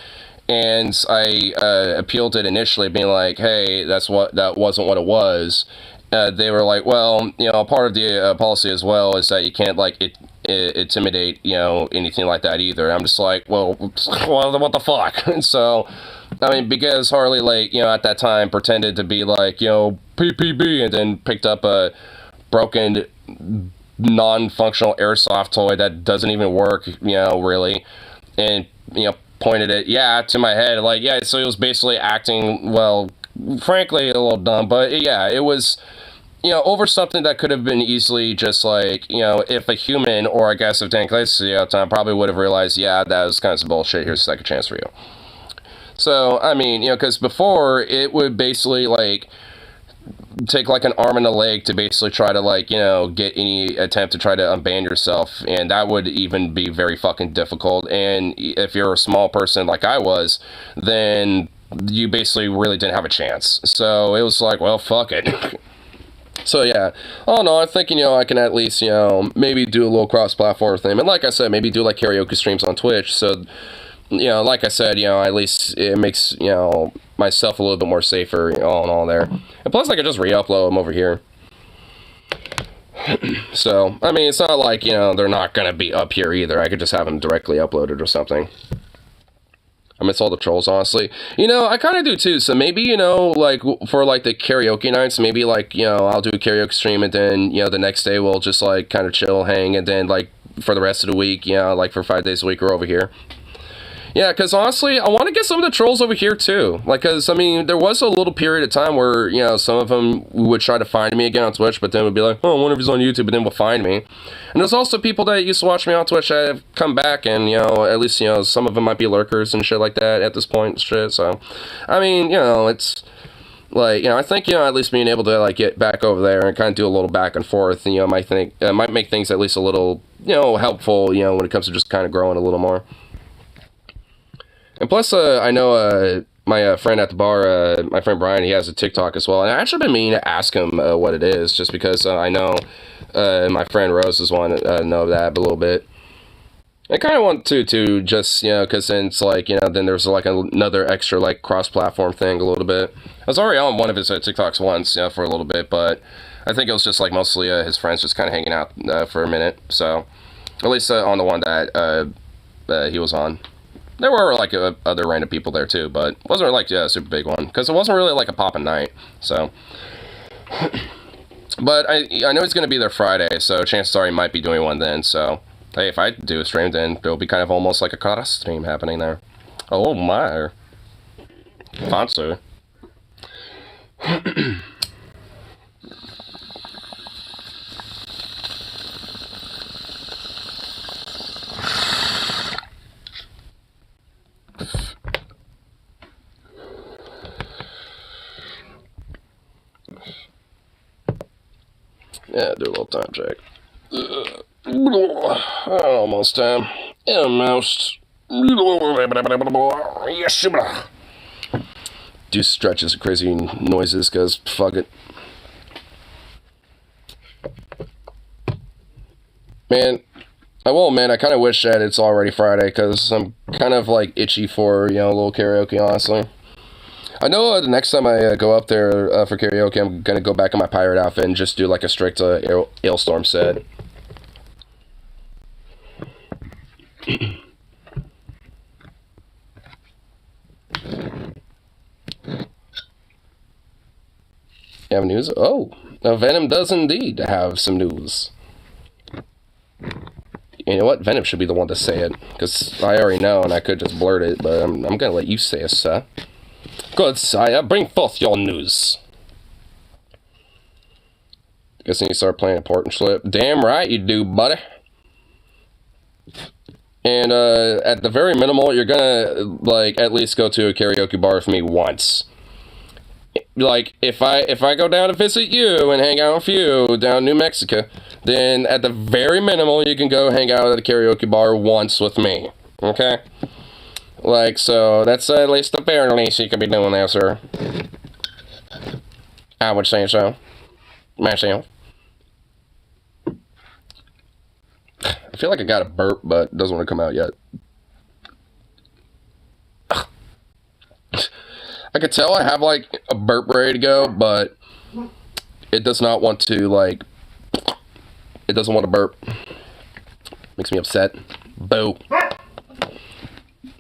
And I appealed it initially, being like, hey, that wasn't what it was. They were like, well, you know, part of the policy as well is that you can't, like, intimidate, you know, anything like that either. And I'm just like, well, what the fuck? And so, I mean, because Harley, like, you know, at that time pretended to be like, you know, PPB, and then picked up a broken, non-functional airsoft toy that doesn't even work, you know, really, and, you know, pointed it, yeah, to my head, like, yeah, so he was basically acting, well, frankly, a little dumb, but, yeah, it was, you know, over something that could have been easily just, like, you know, if a human, or I guess if Dan Clacy at the time, probably would have realized, yeah, that was kind of some bullshit, here's a second chance for you. So, I mean, because before, it would basically, like, take, like, an arm and a leg to basically try to, like, get any attempt to try to unban yourself, and that would even be very fucking difficult, and if you're a small person like I was, then you basically really didn't have a chance. So, it was like, well, fuck it. So, yeah. Oh, no, I'm thinking, I can at least, maybe do a little cross-platform thing, and like I said, maybe do, like, karaoke streams on Twitch, so... like I said, at least it makes, myself a little bit more safer, all in all there. And plus, I could just re-upload them over here. So, I mean, it's not like, they're not going to be up here either. I could just have them directly uploaded or something. I miss all the trolls, honestly. I kind of do too. So maybe, like, for, like, the karaoke nights, maybe, like, I'll do a karaoke stream and then, the next day we'll just, like, kind of chill, hang, and then, like, for the rest of the week, like, for 5 days a week, we're over here. Yeah, because honestly, I want to get some of the trolls over here too. Like, because, I mean, there was a little period of time where, some of them would try to find me again on Twitch, but then would be like, oh, I wonder if he's on YouTube, and then will find me. And there's also people that used to watch me on Twitch that have come back, and, at least, some of them might be lurkers and shit like that at this point and shit. So, I mean, it's... like, I think, at least being able to, like, get back over there and kind of do a little back and forth, might make things at least a little, helpful, when it comes to just kind of growing a little more. And plus, I know my friend at the bar, my friend Brian, he has a TikTok as well. And I actually been meaning to ask him what it is, just because I know my friend Rose is one know that a little bit. I kind of want to just, because then it's like, then there's like another extra, like, cross-platform thing a little bit. I was already on one of his TikToks once, for a little bit, but I think it was just, like, mostly his friends just kind of hanging out for a minute. So, at least on the one that he was on. There were, like, other random people there, too, but it wasn't, like, a super big one, because it wasn't really, like, a poppin' night, so. But I know he's going to be there Friday, so chances are he might be doing one then, so. Hey, if I do a stream, then it'll be kind of almost like a cross stream happening there. Oh, my. Fancy. Yeah, do a little time check. Almost time. Almost. Yes, do stretches of crazy noises, because fuck it. Man, I kind of wish that it's already Friday, because I'm kind of, like, itchy for, a little karaoke, honestly. I know the next time I go up there for karaoke, I'm going to go back in my pirate outfit and just do, like, a strict Ailstorm set. You have news? Oh, Venom does indeed have some news. You know what? Venom should be the one to say it, because I already know and I could just blurt it, but I'm going to let you say it, sir. Good, sire. Bring forth your news. Guessing you start playing important slip. Damn right you do, buddy. And at the very minimal, you're gonna, like, at least go to a karaoke bar with me once. Like, if I go down to visit you and hang out with you down in New Mexico, then at the very minimal, you can go hang out at a karaoke bar once with me. Okay? Like, so that's at least the bare least you could be doing there, sir. I would say so. Myself. I feel like I got a burp, but it doesn't want to come out yet. I could tell I have, like, a burp ready to go, but it does not want to, like, it doesn't want to burp. Makes me upset. Boo.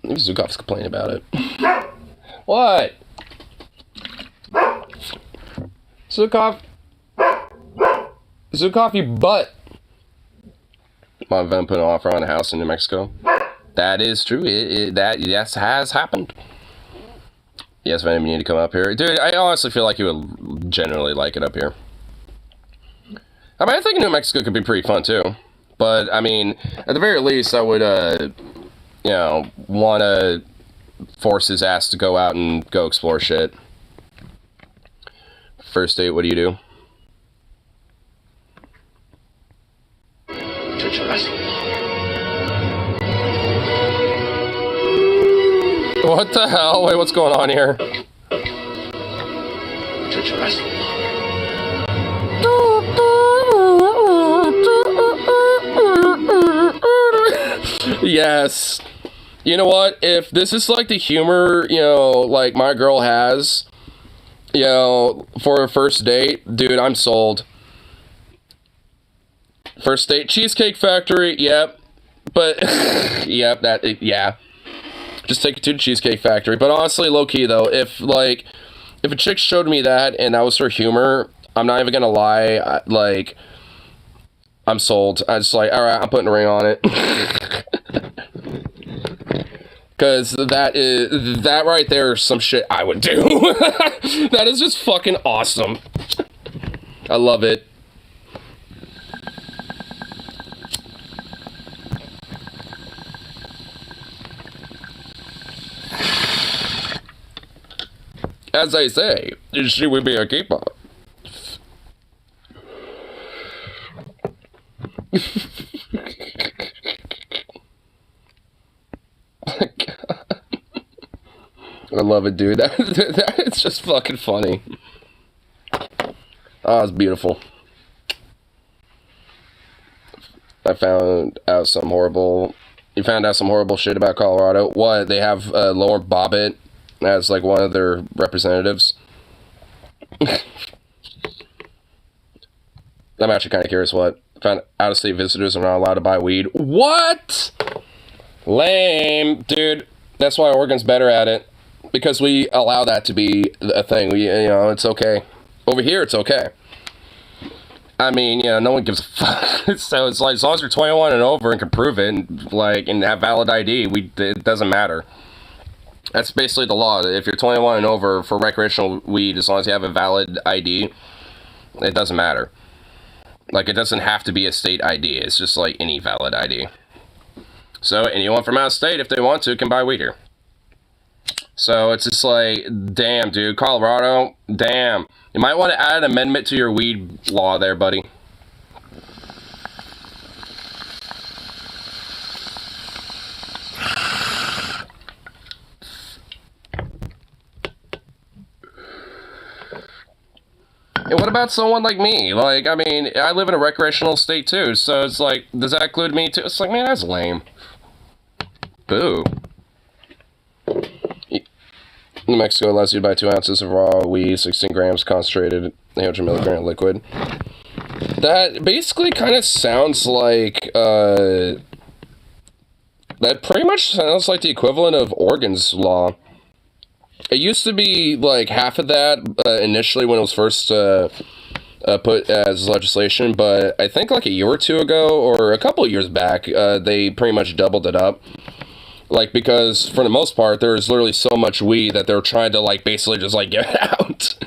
Maybe Zukov's complaining about it. What? Zukov, you butt. My Venom put an offer on a house in New Mexico. That is true. That has happened. Yes, Venom, you need to come up here. Dude, I honestly feel like you would generally like it up here. I mean, I think New Mexico could be pretty fun, too. But, I mean, at the very least, I would, you know, want to force his ass to go out and go explore shit. First date, what do you do? What the hell? Wait, what's going on here? Yes. You know what? If this is like the humor, you know, like my girl has, you know, for a first date, dude, I'm sold. First date, Cheesecake Factory, yep. But, yep, yeah. Just take it to the Cheesecake Factory. But honestly, low-key, though, if a chick showed me that and that was her humor, I'm not even gonna lie, I'm sold. I just like, alright, I'm putting a ring on it. Because that right there is some shit I would do. That is just fucking awesome. I love it. As I say, she would be a keeper. I love it, dude. That it's just fucking funny. Oh, it's beautiful. You found out some horrible shit about Colorado. What? They have Lauren Bobbitt as like one of their representatives. I'm actually kind of curious what. Found out-of-state visitors are not allowed to buy weed. What? Lame. Dude, that's why Oregon's better at it. Because we allow that to be a thing. You know, it's okay. Over here, it's okay. I mean, you know, no one gives a fuck. So it's like, as long as you're 21 and over and can prove it, and have valid ID, it doesn't matter. That's basically the law. If you're 21 and over for recreational weed, as long as you have a valid ID, it doesn't matter. Like, it doesn't have to be a state ID. It's just like any valid ID. So anyone from out of state, if they want to, can buy weed here. So it's just like, damn, dude, Colorado, damn. You might want to add an amendment to your weed law there, buddy. And what about someone like me? Like, I mean, I live in a recreational state too, so it's like, does that include me too? It's like, man, that's lame. Boo. New Mexico allows you to buy 2 ounces of raw weed, 16 grams concentrated, 800 milligram liquid. That basically kind of sounds like, that pretty much sounds like the equivalent of Oregon's law. It used to be like half of that initially when it was first put as legislation, but I think like a year or two ago, or a couple of years back, they pretty much doubled it up. Like, because for the most part, there's literally so much weed that they're trying to, like, basically just, like, get out.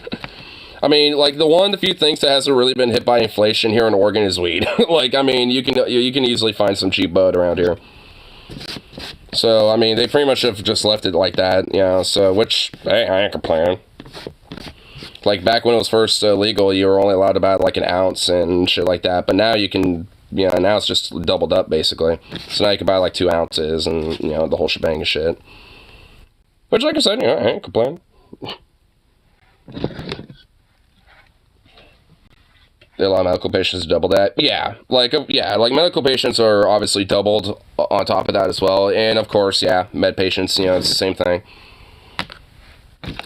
I mean, like, the few things that hasn't really been hit by inflation here in Oregon is weed. Like, I mean, you can easily find some cheap bud around here. So, I mean, they pretty much have just left it like that, you know, so, which, hey, I ain't complaining. Like, back when it was first legal, you were only allowed to buy, like, an ounce and shit like that, but now you can... Yeah, now it's just doubled up, basically. So now you can buy, like, 2 ounces and, you know, the whole shebang of shit. Which, like I said, you know, I ain't complaining. They allow medical patients to double that. Yeah, like medical patients are obviously doubled on top of that as well. And, of course, yeah, med patients, you know, it's the same thing.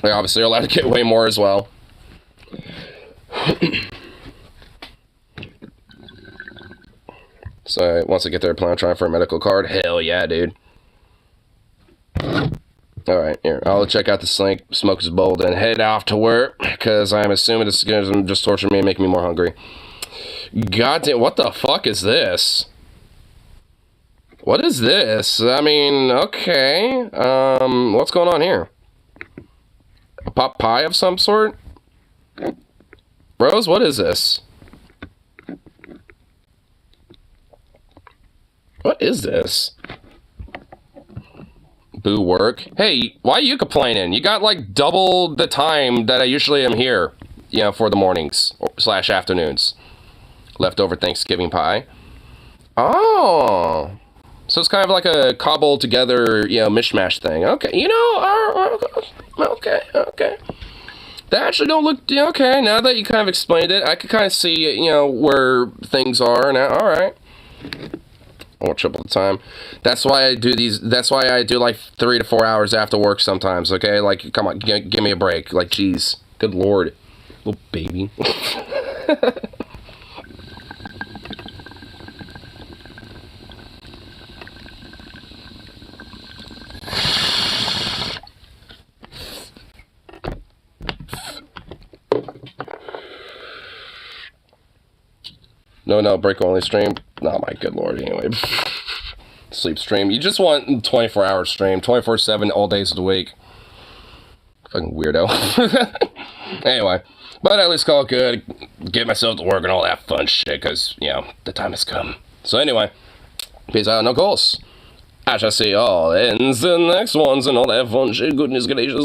They obviously are allowed to get way more as well. So once I get there, I plan on trying for a medical card. Hell yeah, dude. Alright, here. I'll check out the Slink, smoke his bowl, and head off to work, because I'm assuming this is going to just torture me and make me more hungry. Goddamn, what the fuck is this? What is this? I mean, okay. What's going on here? A pot pie of some sort? Bros, what is this? What is this? boo work. Hey, why are you complaining? You got like double the time that I usually am here, you know, for the mornings / afternoons. Leftover Thanksgiving pie. Oh. So it's kind of like a cobbled together, you know, mishmash thing. Okay, you know, okay. That actually don't look, okay, now that you kind of explained it, I could kind of see, you know, where things are now. All right. I won't triple the time. That's why I do these, that's why I do like 3 to 4 hours after work sometimes, okay? Like, come on, give me a break. Like, geez, good lord. Little baby. No, break only stream. Oh my good lord, anyway. Sleep stream. You just want 24-hour stream, 24/7, all days of the week. Fucking weirdo. Anyway, but at least call it good. Get myself to work and all that fun shit, because, you know, the time has come. So anyway, peace out, no goals. I shall see y'all in the next ones and all that fun shit. Goodness gracious.